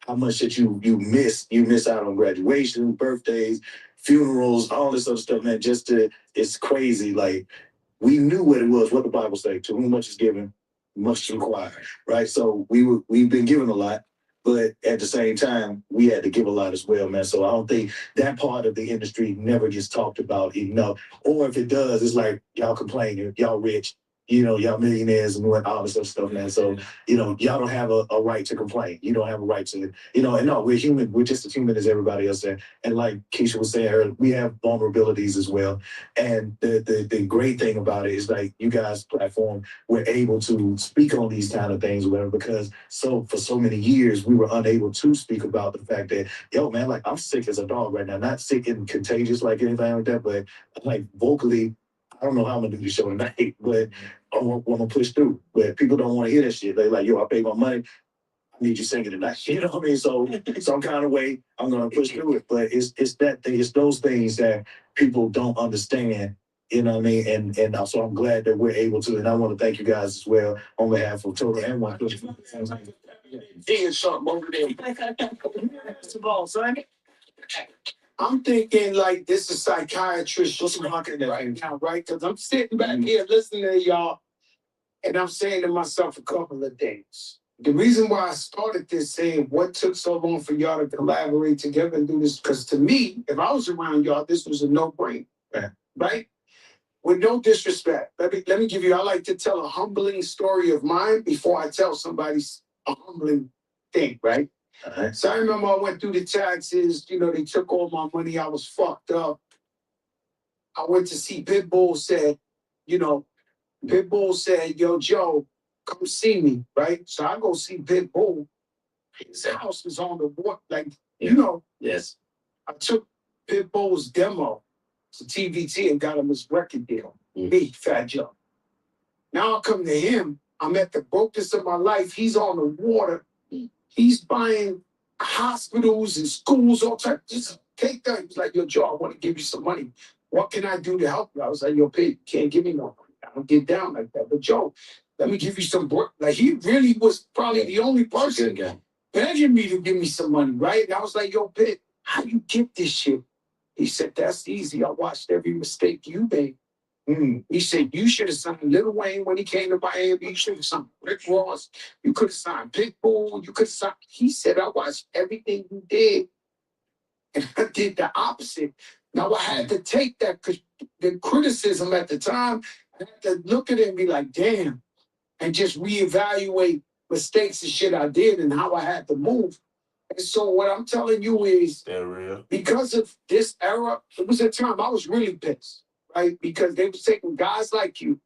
how much that you miss out on graduation, birthdays, funerals, all this other stuff, man. It's crazy. Like we knew what it was, what the Bible says, to whom much is given, much is required, right? So we've been given a lot, but at the same time, we had to give a lot as well, man. So I don't think that part of the industry never gets talked about enough. Or if it does, it's like y'all complaining, y'all rich, y'all millionaires and all this other stuff, man. So, y'all don't have a right to complain. You don't have a right to, and no, we're human. We're just as human as everybody else. And like Keisha was saying earlier, we have vulnerabilities as well. And the great thing about it is like you guys' platform, we're able to speak on these kind of things or whatever, because for so many years, we were unable to speak about the fact that, yo, man, like I'm sick as a dog right now. Not sick and contagious like anything like that, but like vocally, I don't know how I'm gonna do the show tonight, but I'm gonna push through. But people don't want to hear that shit. They like, yo, I paid my money. I need you singing tonight. You know what I mean? So some kind of way, I'm gonna push through it. But it's that thing. It's those things that people don't understand. You know what I mean? And so I'm glad that we're able to. And I want to thank you guys as well on behalf of Total and One. Seeing something over there. First of all, son. I'm thinking like this is psychiatrist just talking right now, right? Because I'm sitting back here listening to y'all, and I'm saying to myself a couple of things. The reason why I started this saying what took so long for y'all to collaborate together and do this, because to me, if I was around y'all, this was a no-brainer, right? With no disrespect. Let me give you, I like to tell a humbling story of mine before I tell somebody a humbling thing, right? So I remember I went through the taxes, they took all my money, I was fucked up. I went to see Pitbull, said, Pitbull said, yo, Joe, come see me, right? So I go see Pitbull. His house is on the water, like, Yes. I took Pitbull's demo to TVT and got him his record deal. Me, Fat Joe. Now I come to him, I'm at the brokest of my life, he's on the water. He's buying hospitals and schools, all types. Just take that. He's like, yo, Joe, I want to give you some money. What can I do to help you? I was like, yo, Pete, can't give me no money. I don't get down like that. But Joe, let me give you some work. Like he really was probably the only person begging me to give me some money, right? And I was like, yo, Pete, how you get this shit? He said, that's easy. I watched every mistake you made. He said, you should have signed Lil Wayne when he came to Miami. You should have signed Rick Ross. You could have signed Pitbull. You could have signed. He said, I watched everything you did. And I did the opposite. Now I had to take that the criticism at the time. I had to look at it and be like, damn, and just reevaluate mistakes and shit I did and how I had to move. And so what I'm telling you is, because of this era, it was a time I was really pissed. Right? Because they were taking guys like you,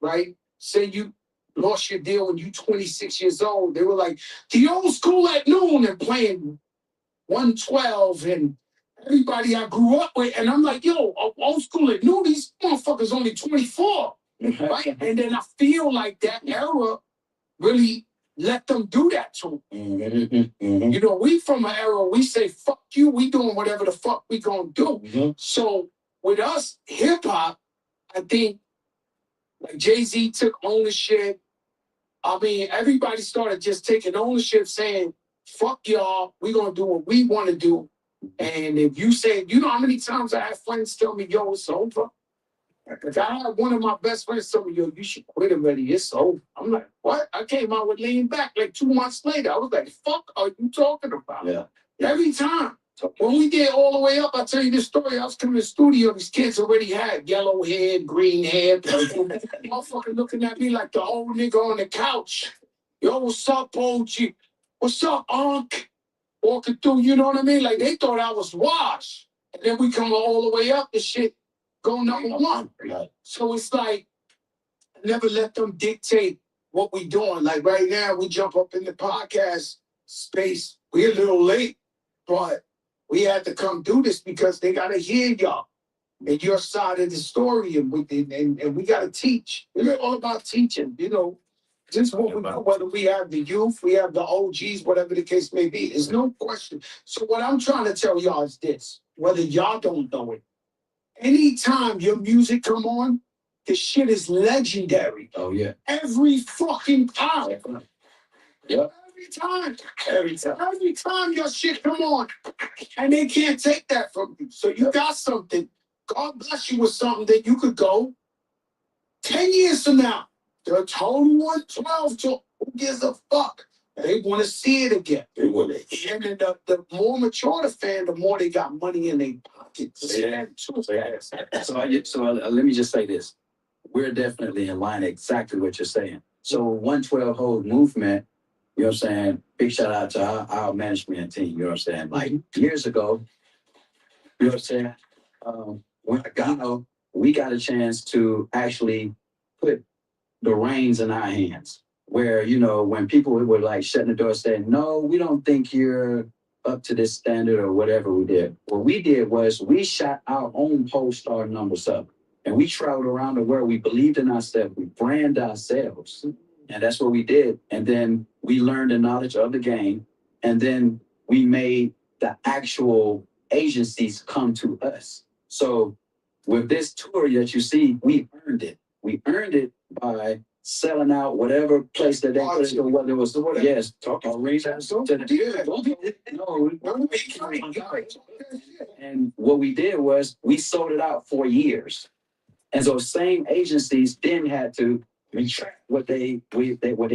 right? Say you lost your deal when you 26 years old. They were like, the old school at noon and playing 112 and everybody I grew up with. And I'm like, yo, old school at noon, these motherfuckers only 24. Right? And then I feel like that era really let them do that to them. We from an era, we say, fuck you, we doing whatever the fuck we gonna do. So with us, hip hop, I think like Jay-Z took ownership. I mean, everybody started just taking ownership, saying, fuck y'all, we're going to do what we want to do. And if you say, you know how many times I had friends tell me, yo, it's over? Like, I had one of my best friends tell me, yo, you should quit already, it's over. I'm like, what? I came out with Lean Back like 2 months later. I was like, fuck are you talking about? Yeah. Every time. When we did All the Way Up, I'll tell you this story. I was coming to the studio, these kids already had yellow hair, green hair. Motherfucker looking at me like the old nigga on the couch. Yo, what's up, OG? What's up, Unc? Walking through, you know what I mean? Like they thought I was washed. And then we come all the way up, the shit go #1. Right. So it's like, never let them dictate what we doing. Like right now, we jump up in the podcast space. We're a little late, but we had to come do this because they got to hear y'all and your side of the story. And we got to teach. We're all about teaching, you know. Just what we do, whether we have the youth, we have the OGs, whatever the case may be. There's no question. So what I'm trying to tell y'all is this, whether y'all don't know it, anytime your music come on, the shit is legendary. Oh, yeah. Every fucking time. Yep. Every time your shit come on. And they can't take that from you. So you got something. God bless you with something that you could go 10 years from now. The total 112 to who gives a fuck? They want to see it again. They want to. And then the more mature the fan, the more they got money in their pockets. Yeah. So let me just say this. We're definitely in line exactly what you're saying. So 112 whole movement, you know what I'm saying? Big shout out to our management team, you know what I'm saying? Like years ago, you know what I'm saying? We got a chance to actually put the reins in our hands. Where, you know, when people were like shutting the door saying, no, we don't think you're up to this standard or whatever we did. What we did was we shot our own poll-star numbers up. And we traveled around the world. We believed in ourselves. We branded ourselves. And that's what we did. And then we learned the knowledge of the game. And then we made the actual agencies come to us. So with this tour that you see, we earned it. We earned it by selling out whatever place that they put it, whether it was yes, talking and what we did was we sold it out for years. And so same agencies then had to retract what they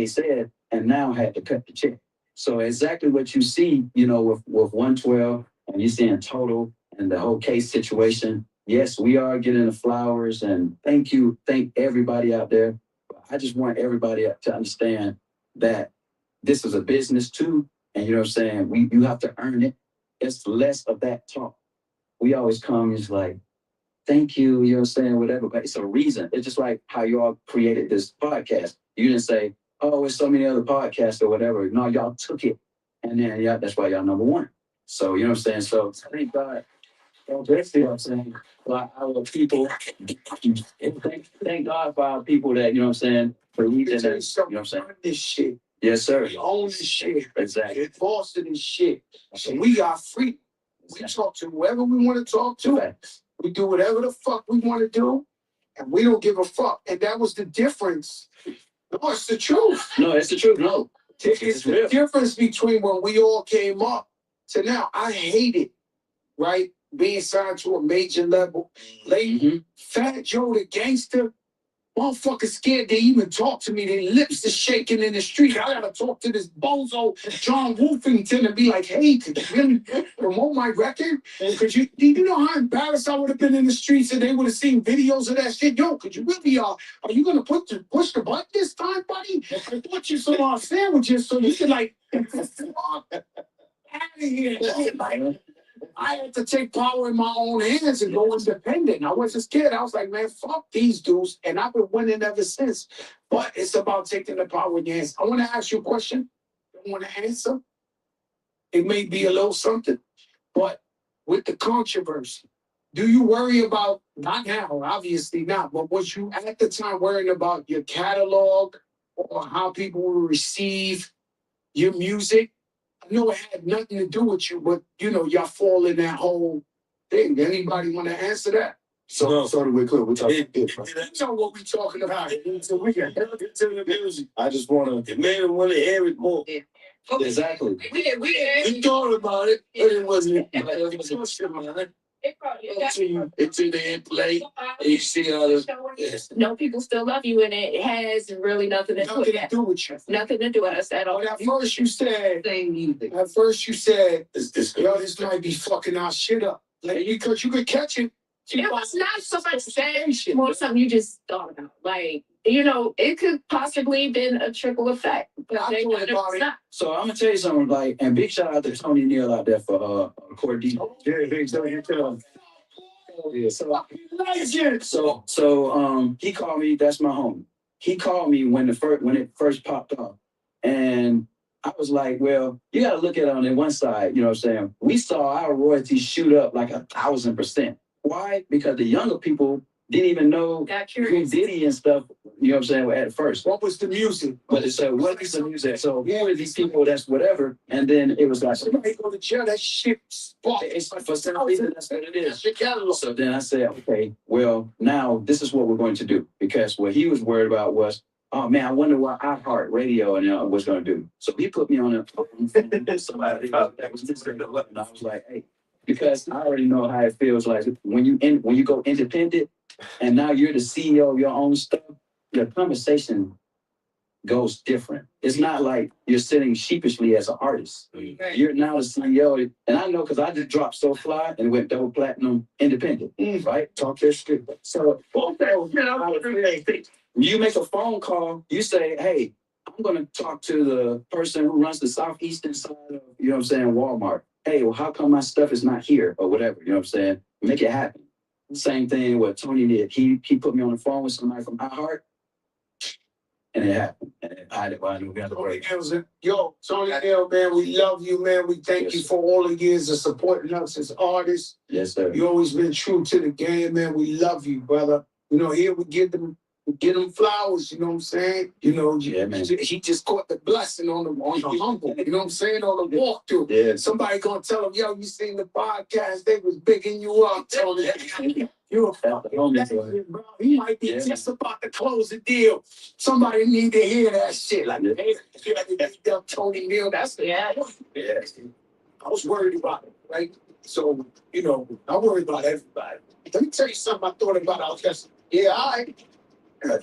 said and now had to cut the check. So exactly what you see, you know, with 112 and you see in total and the whole case situation. Yes, we are getting the flowers and thank everybody out there. I just want everybody to understand that this is a business too. And you know what I'm saying? You have to earn it. It's less of that talk. We always come, it's like, thank you, you know what I'm saying, whatever. But it's a reason. It's just like how y'all created this podcast. You didn't say, oh, it's so many other podcasts or whatever. No, y'all took it. And then, yeah, that's why y'all #1. So, you know what I'm saying? So, thank God. Basically, what I'm saying, for our people, thank God for our people that, you know what I'm saying, for reading that, you know what I'm saying? This shit. Yes, sir. We own this shit. Exactly. It's Boston and shit. So we got free. We talk to whoever we want to talk to. We do whatever the fuck we want to do. And we don't give a fuck. And that was the difference. No, it's the truth. No, it's the truth. No. It's the difference between when we all came up to now. I hate it, right? Being signed to a major label. Like, Fat Joe the gangster, motherfucker scared to even talk to me. Their lips are shaking in the street. I gotta talk to this bozo John Wolfington and be like, hey, could you really promote my record? Could you, do you know how embarrassed I would have been in the streets and they would have seen videos of that shit? Yo, could you really, are you gonna push the button this time, buddy? I bought you some sandwiches so you could like, out of here. I had to take power in my own hands and go independent. I wasn't scared. I was like, man, fuck these dudes. And I've been winning ever since. But it's about taking the power in your hands. I want to ask you a question. I want to answer. It may be a little something. But with the controversy, do you worry about, not now, obviously not, but was you at the time worrying about your catalog or how people will receive your music? I know it had nothing to do with you, but, you know, y'all fall in that whole thing. Anybody want to answer that? So the way Clip, we're talking that's not what we talking about. So we can help it to the music. I just wanna maybe wanna hear it more. Yeah. Okay. Exactly. We thought about it, but it wasn't until they play and you see all the No, people still love you, and it has really nothing to do with you. Nothing to do with us at all. But at first you said, yo, this might be fucking our shit up. Like, because you could catch it. It was not so much saying more something you just thought about. Like, you know, it could possibly been a trickle effect. But I thought about it. So I'm gonna tell you something, like, and big shout out to Tony Neal out there for Court D. Yeah, big shout out to him. Yeah, so he called me, that's my homie. He called me when it first popped off. And I was like, well, you gotta look at it on the one side, you know what I'm saying? We saw our royalties shoot up like 1,000%. Why? Because the younger people didn't even know who Diddy and stuff, you know what I'm saying, at first. What was the music? But it said, what is the music? So who are these people that's whatever? And then it was like, somebody go to jail, that shit spot. It's for some reason, that's what it is. So then I said, okay, well, now this is what we're going to do. Because what he was worried about was, oh man, I wonder what iHeartRadio and was going to do. So he put me on somebody that was just and I was like, hey, because I already know how it feels like when you go independent and now you're the CEO of your own stuff, your conversation goes different. It's not like you're sitting sheepishly as an artist. You're now the CEO. And I know because I just dropped So Fly and went double platinum independent, right? Talk that shit. So you make a phone call, you say, hey, I'm going to talk to the person who runs the southeastern side of, you know what I'm saying, Walmart. Hey, well, how come my stuff is not here or whatever, you know what I'm saying? Make it happen. Same thing what Tony did. He put me on the phone with somebody from iHeart. And it happened. And I knew we had to break. Yo, Tony Neal, man, we love you, man. We thank you for all the years of supporting us as artists. Yes, sir. You always been true to the game, man. We love you, brother. You know, here we give them flowers, you know what I'm saying? You know, yeah, man. He just caught the blessing on the humble, you know what I'm saying? On the walkthrough. Yeah. Somebody gonna tell him, yo, you seen the podcast, they was bigging you up, Tony. You're a fucking legend, bro. He might be just about to close the deal. Somebody need to hear that shit. Like, hey, Tony Neal, that's the I was worried about it, right? So, you know, I worry about everybody. Let me tell you something I thought about. I was just,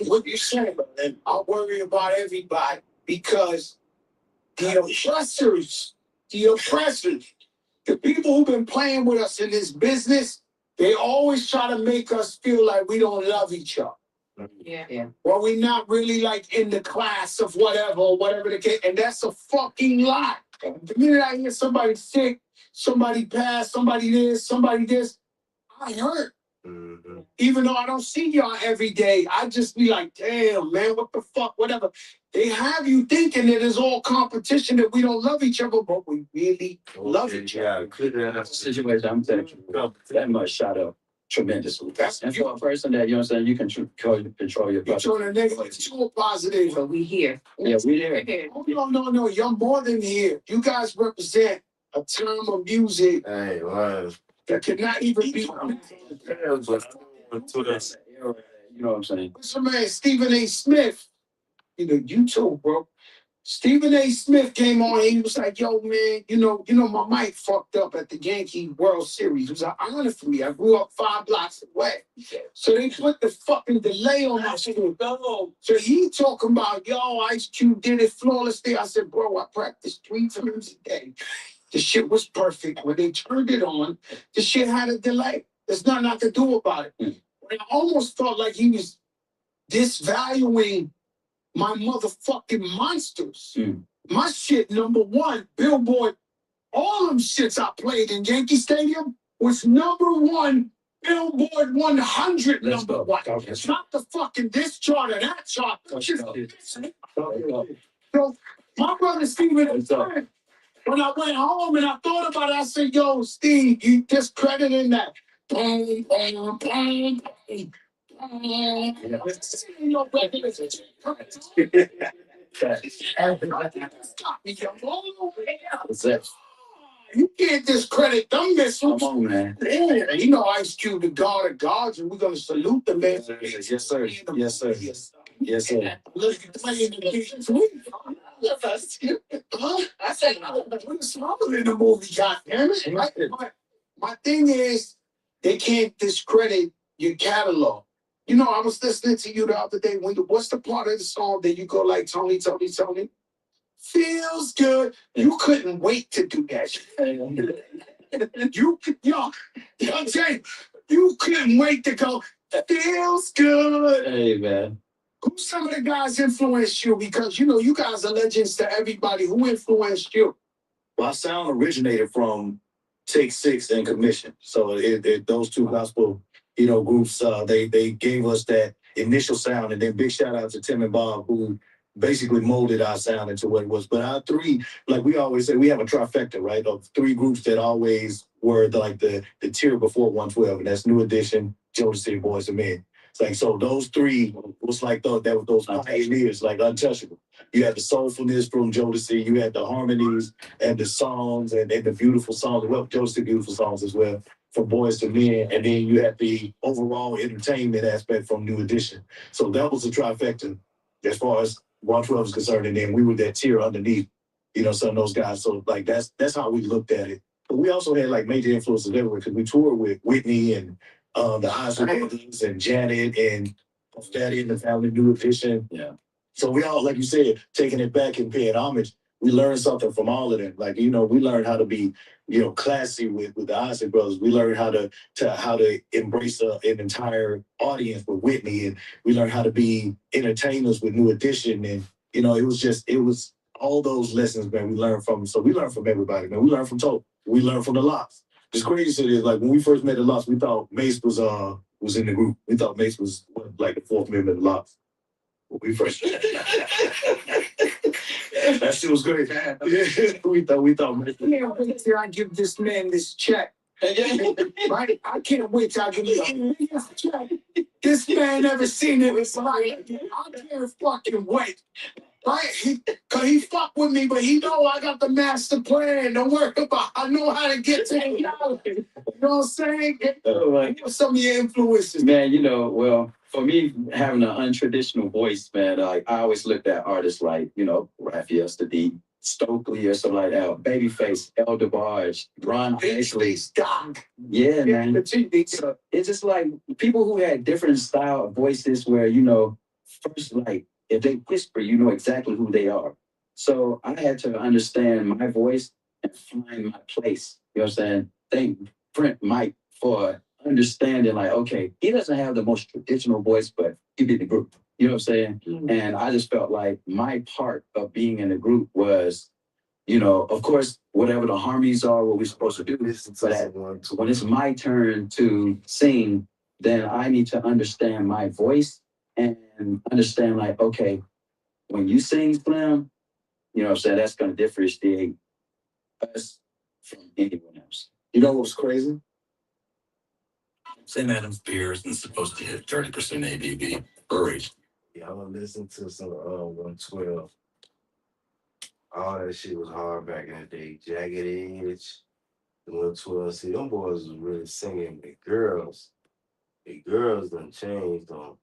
what you saying, man? I worry about everybody because the oppressors, the people who've been playing with us in this business, they always try to make us feel like we don't love each other. Yeah. Well, we're not really like in the class of whatever the case. And that's a fucking lie. The minute I hear somebody sick, somebody passed, somebody this, I hurt. Mm-hmm. Even though I don't see y'all every day, I just be like, damn, man, what the fuck, whatever. They have you thinking that it's all competition, that we don't love each other, but we really love each other. Yeah, that's the situation. I'm telling you, that much shot up tremendously. And for a person that, you know what I'm saying, you can control your budget. You're negative to a positive. But we here. Yeah, we there. Oh, no, you're more than here. You guys represent a term of music. Hey, wow. That could not even be. You know what I'm saying? What's your man, Stephen A. Smith? You know, you too, bro. Stephen A. Smith came on and he was like, yo, man, you know, my mic fucked up at the Yankee World Series. It was an honor for me. I grew up 5 blocks away. So they put the fucking delay on my shit. So he talking about, yo, Ice Cube did it flawlessly. I said, bro, I practiced 3 times a day. The shit was perfect. When they turned it on, the shit had a delay. There's nothing I could do about it. I almost felt like he was disvaluing my motherfucking monsters. My shit, #1, Billboard, all them shits I played in Yankee Stadium was #1, Billboard 100 #1. It's not the fucking this chart or that chart. So my brother Stephen, when I went home and I thought about it, I said, yo, Steve, you discrediting that. Bang, bang, bang, bang. You can't discredit them missiles. Come on, man. Yeah, you know Ice Cube, the God of gods, and we're gonna salute the man. Yes, sir. Yes, sir. Yes, sir. Look at the man in the Huh? I said, we're smaller in the movie, goddammit. My thing is, they can't discredit your catalog. You know, I was listening to you the other day. What's the part of the song that you go like, Tony, Tony, Tony? Feels good. You couldn't wait to do that shit. I'm saying, you couldn't wait to go, feels good. Hey, man. Who some of the guys influenced you? Because, you know, you guys are legends to everybody. Who influenced you? Well, our sound originated from Take Six and Commission. So those two gospel, groups, they gave us that initial sound. And then big shout out to Tim and Bob, who basically molded our sound into what it was. But our three, like we always say, we have a trifecta, right? Of three groups that always were the tier before 112. And that's New Edition, Jodeci, Boys and Men. It's like, so those three was like those pioneers, like untouchable. You had the soulfulness from Jodeci, you had the harmonies and the songs and the beautiful songs. Well, Jodeci beautiful songs as well from Boys to Men. And then you had the overall entertainment aspect from New Edition. So that was a trifecta as far as 112 is concerned. And then we were that tier underneath, some of those guys. So like that's how we looked at it. But we also had like major influences everywhere because we toured with Whitney and the Oscar Brothers and Janet and Puff Daddy and the Family New Edition. Yeah. So we all, like you said, taking it back and paying homage. We learned something from all of them. Like, we learned how to be, classy with the Oscar Brothers. We learned how to embrace an entire audience with Whitney, and we learned how to be entertainers with New Edition. And it was all those lessons, man. We learned from. So we learned from everybody, man. We learned from Tope. We learned from the Lox. The crazy shit is, like, when we first met the Lox, we thought Mace was in the group. We thought Mace was like the fourth member of the Lox. When we first that shit was great. we thought Mace. Yeah, wait till I give this man this check. Right? I can't wait till I give him this check. This man never seen it. It's like, I can't fucking wait. Right? Cause he fuck with me, but he know I got the master plan. Don't worry about. I know how to get to the dollar. You know what I'm saying? What's some of your influences? Man, well, for me, having an untraditional voice, man, like I always looked at artists like, Raphael Sadiq, Stokely or something like that, Babyface, El DeBarge, Ron Isley. Doc. Yeah, man. So it's just like people who had different style of voices where, first, like, if they whisper, you know exactly who they are. So I had to understand my voice and find my place. You know what I'm saying? Thank Brent Mike for understanding, like, okay, he doesn't have the most traditional voice, but he did the group. You know what I'm saying? Mm-hmm. And I just felt like my part of being in the group was, of course, whatever the harmonies are, what we're supposed to do. But when it's my turn to sing, then I need to understand my voice and understand, like, okay, when you sing Slim, you know what I'm saying, that's going to differentiate us from anyone else. You know what's crazy? St. Adam's beer isn't supposed to hit 30% ABV. Hurry. Yeah, I'm gonna listen to some 112. All that shit was hard back in the day. Jagged Edge, the 112. See, them boys was really singing. The girls done changed on.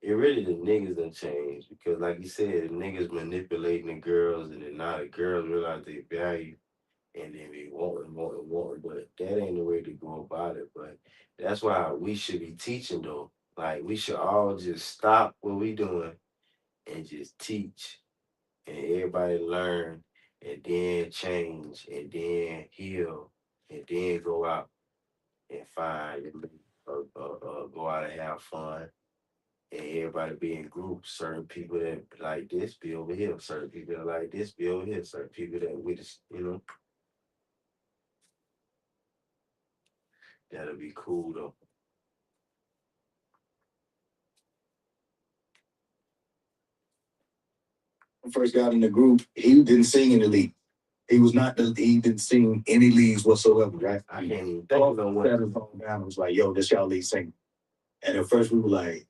It really the niggas done changed because, like you said, the niggas manipulating the girls, and then now the girls realize their value, and then they want and want and want. But that ain't the way to go about it. But that's why we should be teaching though. Like, we should all just stop what we doing and just teach, and everybody learn, and then change, and then heal, and then go out and find, go out and have fun. And everybody be in groups. Certain people that like this be over here. Certain people that like this be over here. Certain people that with us, that'll be cool though. First got in the group, he didn't sing in the lead. He didn't sing any leads whatsoever, right? I can't even think of what. I was like, yo, this y'all lead singer. And at first we were like,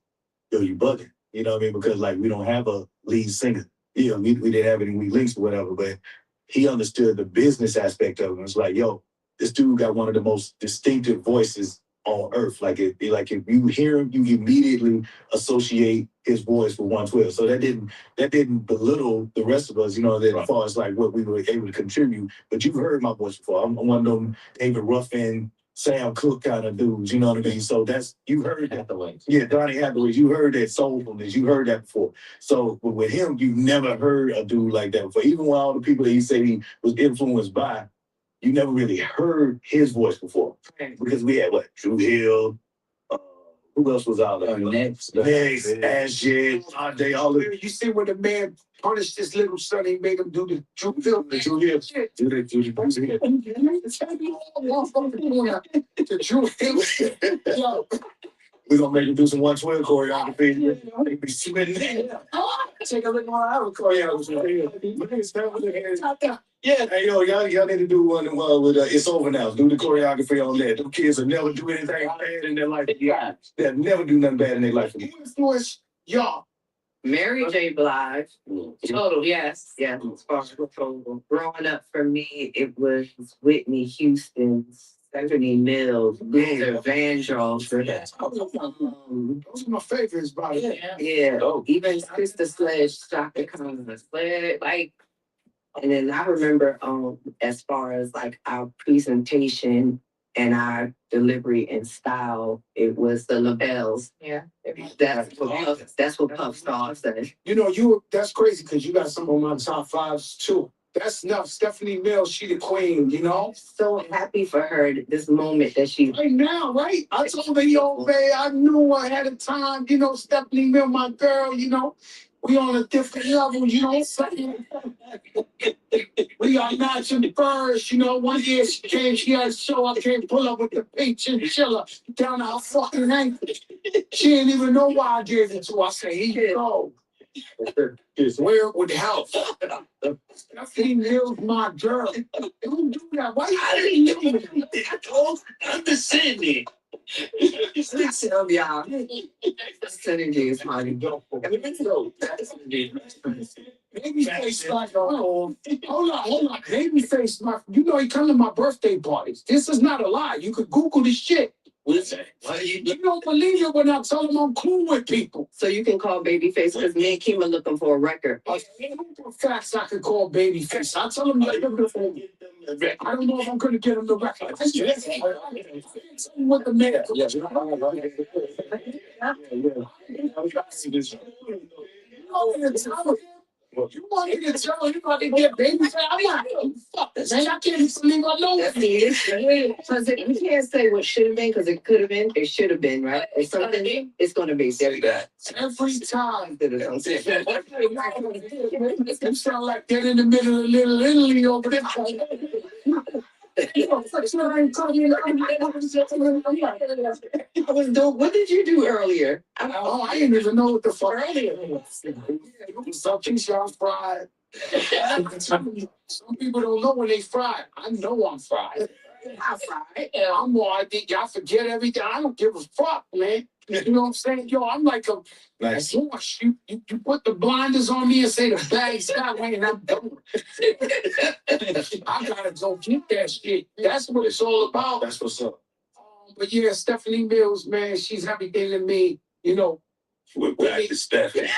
yo, you bugging. You know what I mean? Because, like, we don't have a lead singer. We didn't have any weak links or whatever. But he understood the business aspect of it. It's like, yo, this dude got one of the most distinctive voices on earth. Like like if you hear him, you immediately associate his voice with 112. So that didn't belittle the rest of us, that as far as like what we were able to contribute. But you've heard my voice before. I'm one of them David Ruffin, Sam Cooke kind of dudes, you know what I mean? So you heard that. Yeah, Donnie Hathaway, you heard that soulfulness, you heard that before. So but with him, you never heard a dude like that before. Even with all the people that he said he was influenced by, you never really heard his voice before. Because we had what? Drew Hill, who else was out there? Next, Ashit, Ade, all of it. You see when the man punished his little son, he made him do the Drew Hill. The Drew Hill. The Drew Hill. Yo. We're gonna make him do some 112 choreography. They be sweating. Take a look at our choreography. Yeah, hey, yo, y'all need to do one with It's Over Now. Do the choreography on that. Them kids will never do anything bad in their life. Yeah, they'll never do nothing bad in their life. Who influenced y'all? Mary J. Blige. Total, yes. Yeah, as far as total. Growing up for me, it was Whitney Houston's Stephanie Mills, Luther Vandross. Those are my favorites, bro. Yeah. Even Sister Sledge, Shaka Khan, Sledge, like. And then I remember, as far as like our presentation and our delivery and style, it was the labels. Yeah. That's what Puff Star said. That's crazy because you got some of my top fives too. That's enough. Stephanie Mills, she the queen, So happy for her, this moment that she. Right now, right? I told her, yo, man, I knew ahead of time, Stephanie Mills, my girl, we on a different level, We are matching first, one year she came, she had a show, I came pull up with the pink chinchilla down our fucking ankle. She didn't even know why I gave it to her. I said, here you go. Just wear it with the house. Stephanie Mills, my girl. Don't do that. Why you doing that? I'm the Sydney. Listen up, y'all. Synergy is my Babyface my hold on. Babyface my he come to my birthday parties. This is not a lie. You could Google this shit. Listen, why you don't believe it when I tell them I'm cool with people. So you can call Babyface because me and Kim are looking for a record. Facts I could call Babyface. I tell them you're looking for. I don't know if I'm gonna get him the record. What the man? You want me to tell you about to get baby? I'm like, fuck this. Man, I can't even believe I know it. Because we can't say what should have been because it could have been, it should have been, right? It's something, it's going to be. Every time. You sound like they're in the middle of Little Italy over there. What did you do earlier? I didn't even know what the fuck earlier was. Something sounds fried. Some people don't know when they fried. I know I'm fried. I'm fried. I'm more I forget everything. I don't give a fuck, man. You know what I'm saying? Yo, I'm like a horse. You put the blinders on me and say the bag's that way and I'm done. I gotta go get that shit. That's what it's all about. That's what's up. But yeah, Stephanie Mills, man, she's everything to me. We're back to Stephanie.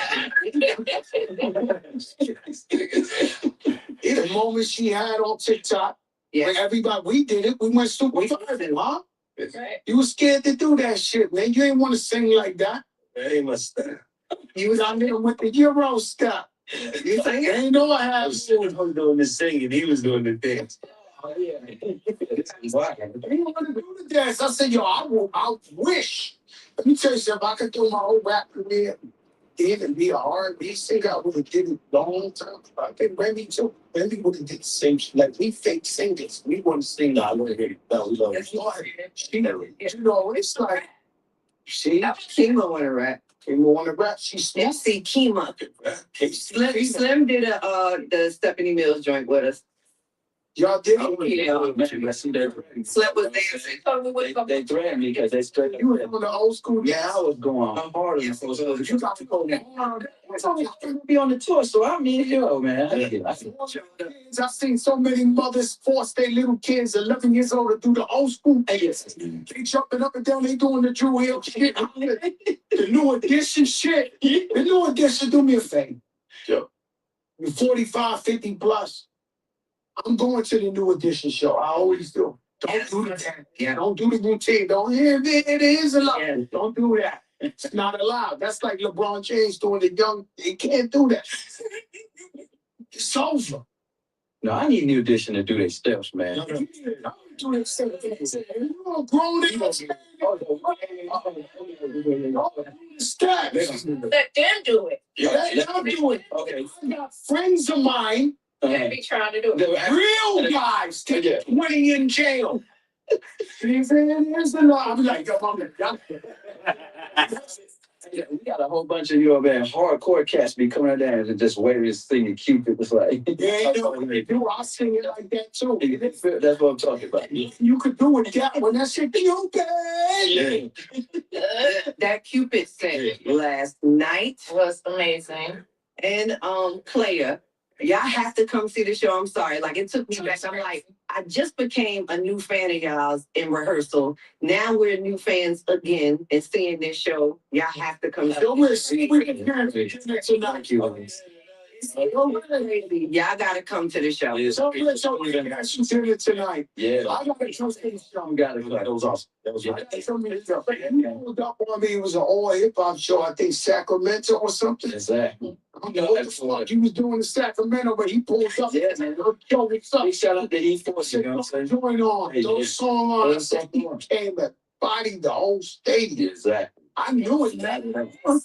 The moment she had on TikTok, everybody, we did it. We went super viral, huh? Right. You was scared to do that shit, man. You ain't want to sing like that. That ain't my style. You was out there with the Euro stuff. You think I ain't know I had. I was doing the singing. He was doing the dance. Oh, yeah. You don't want to do the dance. I said, yo, I wish. Let me tell you something. I could do my whole rap career. Even be a R&B singer, I would have did it long time. I think Remy too. Remy would have did the same shit. Like, we fake singers. We want to sing. I want to hear it. No, we love it. It's like, you see? Kima want to rap. Kima want to rap. She's Yeah, see Kima. Slim did the Stephanie Mills joint with us. Y'all did Oh, it? yeah. Man, I see that. Sweat was dancing. They threatened me because they straight You were on the old school. Yeah, I was going hard. You got to go hard. I'm be on the tour, so I mean, yo, man. I've seen so many mothers force their little kids, 11 years old, to do the old school. They jumping up and down, they doing the Drew Hill shit. The new edition shit. The new edition, do me a favor. Yo. You're 45, 50 plus. I'm going to the new edition show. I always do. Don't do that. Yeah. Don't do the routine. Don't hear it is allowed. Yeah. Don't do that. It's not allowed. That's like LeBron James doing the young. He can't do that. It's over. No, I need New Edition to do their steps, man. I'm doing steps. You're a grown ass man. Steps. Let them do it. Let them do it. Okay. I got friends of mine, They be trying to do it. real guys, 20 in jail. Here's the law. I'm like, yo, I'm the doctor. Yeah, we got a whole bunch of man, hardcore cats be coming out there and just waving this thing and Cupid was like, Yeah, they do. I'll sing it like that too. That's what I'm talking about. You could do it that when that shit Cupid. Yeah. That Cupid set last night. Was amazing. And Claire, y'all have to come see the show. I'm sorry. Like, it took me back. I'm like, I just became a new fan of y'all's in rehearsal. Now we're new fans again and seeing this show. Y'all have to come. We'll see. We can tonight. Y'all gotta come to the show. So tonight. Yeah. I gotta trust this show. That was awesome. That was right. You pulled up on me. It was an all hip hop show. I think Sacramento or something. Exactly. I don't know what the fuck he was doing in Sacramento, but he pulled up. Yeah, man. Yo, what's up? Big shout out to E-Force, you know what I'm saying? Going on. Those songs on. He came and bodied the whole stadium. Exactly. I knew it, man. Come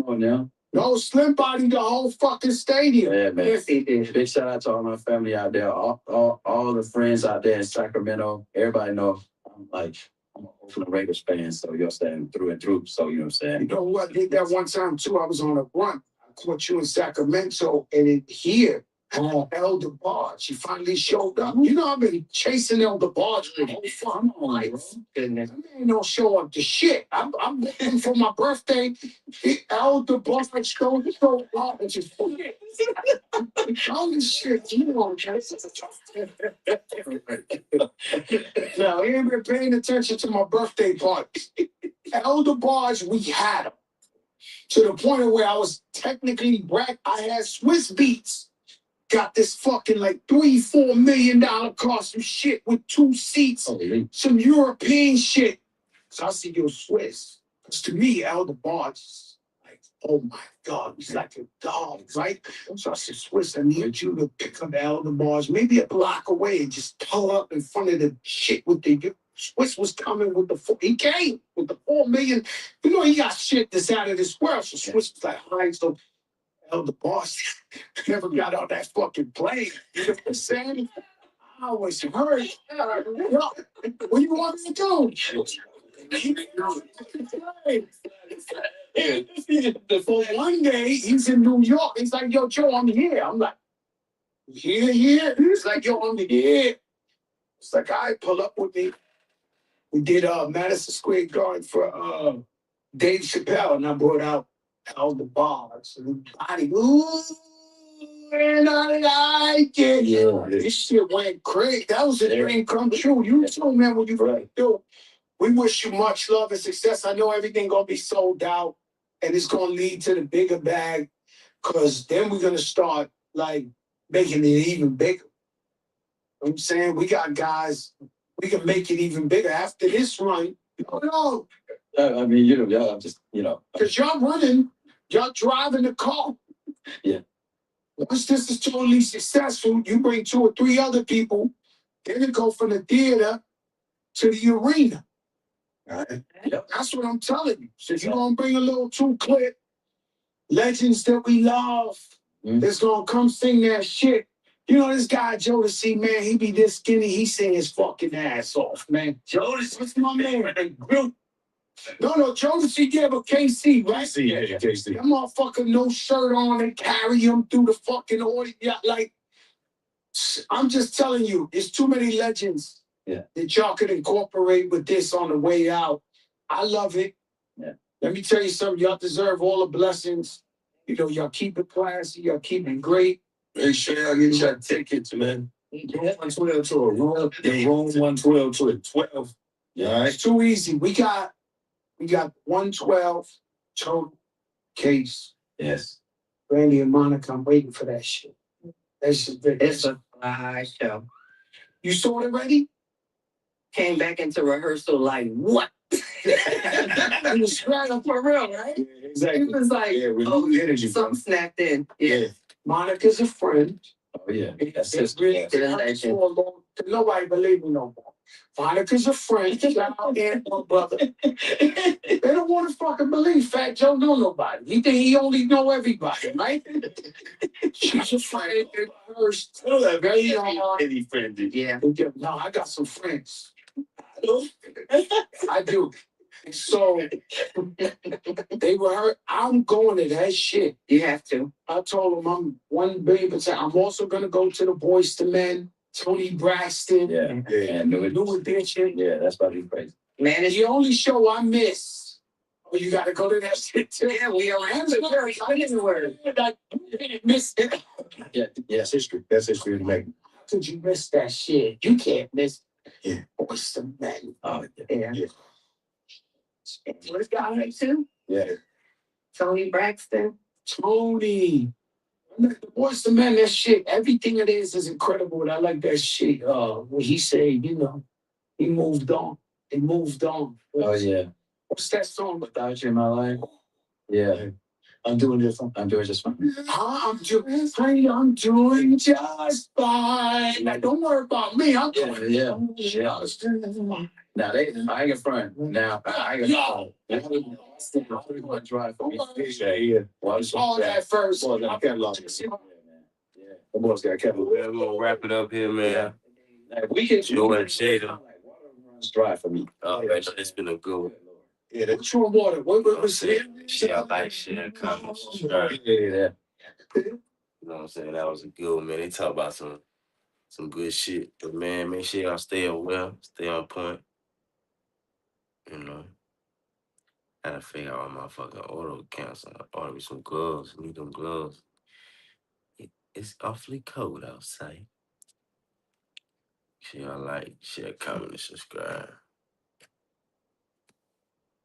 on now. No, Slim bodied the whole fucking stadium. Yeah, man. Big shout out to all my family out there, all the friends out there in Sacramento. Everybody know I'm an Oakland Raiders fan, so you're saying through and through. So you know what I'm saying? You know what? I did that one time too. I was on a run. I caught you in Sacramento, and here, Elder Barge. She finally showed up. You know, I've been chasing Elder Barge for the whole fucking life. Goodness. That man don't show up to shit. I'm looking for my birthday. Elder Barge showed up. And just holy shit, you know. Now, he ain't been paying attention to my birthday party. Elder Barge, we had him. To the point where I was technically I had Swiss Beats. Got this fucking like $3-4 million car, some shit with 2 seats, some European shit. So I said, yo, Swiss. Because to me, Elder Barge is like, oh my God, he's like a dog, right? So I said, Swiss, I need you to pick up Elder Barge, maybe a block away, and just pull up in front of the shit with the. Swiss was coming with he came with the 4 million. You know, he got shit that's out of this world. So Swiss was like, all right, so Elder Boss never got on that fucking plane. You know what I'm saying? I was hurt. What do you want me to do? For one day, he's in New York. He's like, yo, Joe, I'm here. I'm like, here? He's like, yo, I'm here. It's like, all right, pull up with me. We did Madison Square Garden for Dave Chappelle, and I brought out Elder Barge. And body, ooh, and I like it. Yeah. This shit went crazy. That was a dream come true. You too, man, what you do. We wish you much love and success. I know everything gonna be sold out, and it's gonna lead to the bigger bag, because then we're gonna start like making it even bigger. You know what I'm saying? We got guys, we can make it even bigger after this run. No. I mean, y'all just, Because y'all running, y'all driving the car. Yeah. Once this is totally successful, you bring 2 or 3 other people, then it go from the theater to the arena. All right? Yep. That's what I'm telling you. So you're going to bring a little 2-clip, legends that we love, that's going to come sing that shit. You know, this guy, Jada, man, he be this skinny, he sing his fucking ass off, man. Jada, what's my man? No, Jodeci, yeah, but KC, right? KC. That motherfucker no shirt on and carry him through the fucking audience. Yeah, like, I'm just telling you, it's too many legends that y'all could incorporate with this on the way out. I love it. Yeah. Let me tell you something. Y'all deserve all the blessings. You know, y'all keep it classy. Y'all keep it great. Make sure y'all get your tickets, man. Room 112 to a room. The room 112 to a 12. Yeah, All right. it's too easy. We got 112 total case. Yes. Brandy and Monica, I'm waiting for that shit. That shit big. It's a fly show. You saw it already? Came back into rehearsal like, what? It was scratching for real, right? Yeah, exactly. It was like, Yeah, with oh, new energy. something snapped in. Yeah. Monica's a friend. Oh, yeah. That's That's really That's it. nobody believe me no more. Monica's a friend. Shout out there, my brother. They don't want to fucking believe Fat Joe know nobody. He think he only know everybody, right? She's a friend. Hers, very any friend did. Yeah. no, I got some friends. I do. So they were hurt. I'm going to that shit. You have to. I told them I'm 1,000,000,000%. I'm also gonna go to the Boys to Men, Tony Braxton, Yeah. New Edition. Yeah, that's about to be crazy. Man, it's The only show I miss. Oh, you gotta go to that shit too. yeah, we are I didn't word. Like, you can't miss it. Yeah, That's history. That's history to make. How could you miss that shit? You can't miss. Yeah. Boys to Men. Oh, yeah. Yeah. What's got me too? Yeah. Tony Braxton. Tony. The Boys to Men, that shit, everything it is incredible. And I like that shit. What he said, you know, he moved on. He moved on. oh yeah. What's that song? Without you in my life. Yeah. I'm doing just fine. I'm doing just fine. I'm doing just fine. Now, don't worry about me. I'm doing just fine. Now I ain't front. Now I ain't front. One drive for me. Yeah. All that first. Boys got catalog. Yeah. The boys got catalog. We're gonna wrap it up here, man. Like, we can Joe and Jada. Drive for me. Man, it's been a good one. Yeah. What's your water? What was it? Share, like, share, comment, subscribe. Yeah. You know what I'm saying? That was a good one, man. They talk about some good shit. But man, make sure y'all stay well, stay on point. You know. Gotta figure out my fucking auto accounts. Order me some gloves. Need them gloves. It's awfully cold outside. Share, like, share, comment, and subscribe.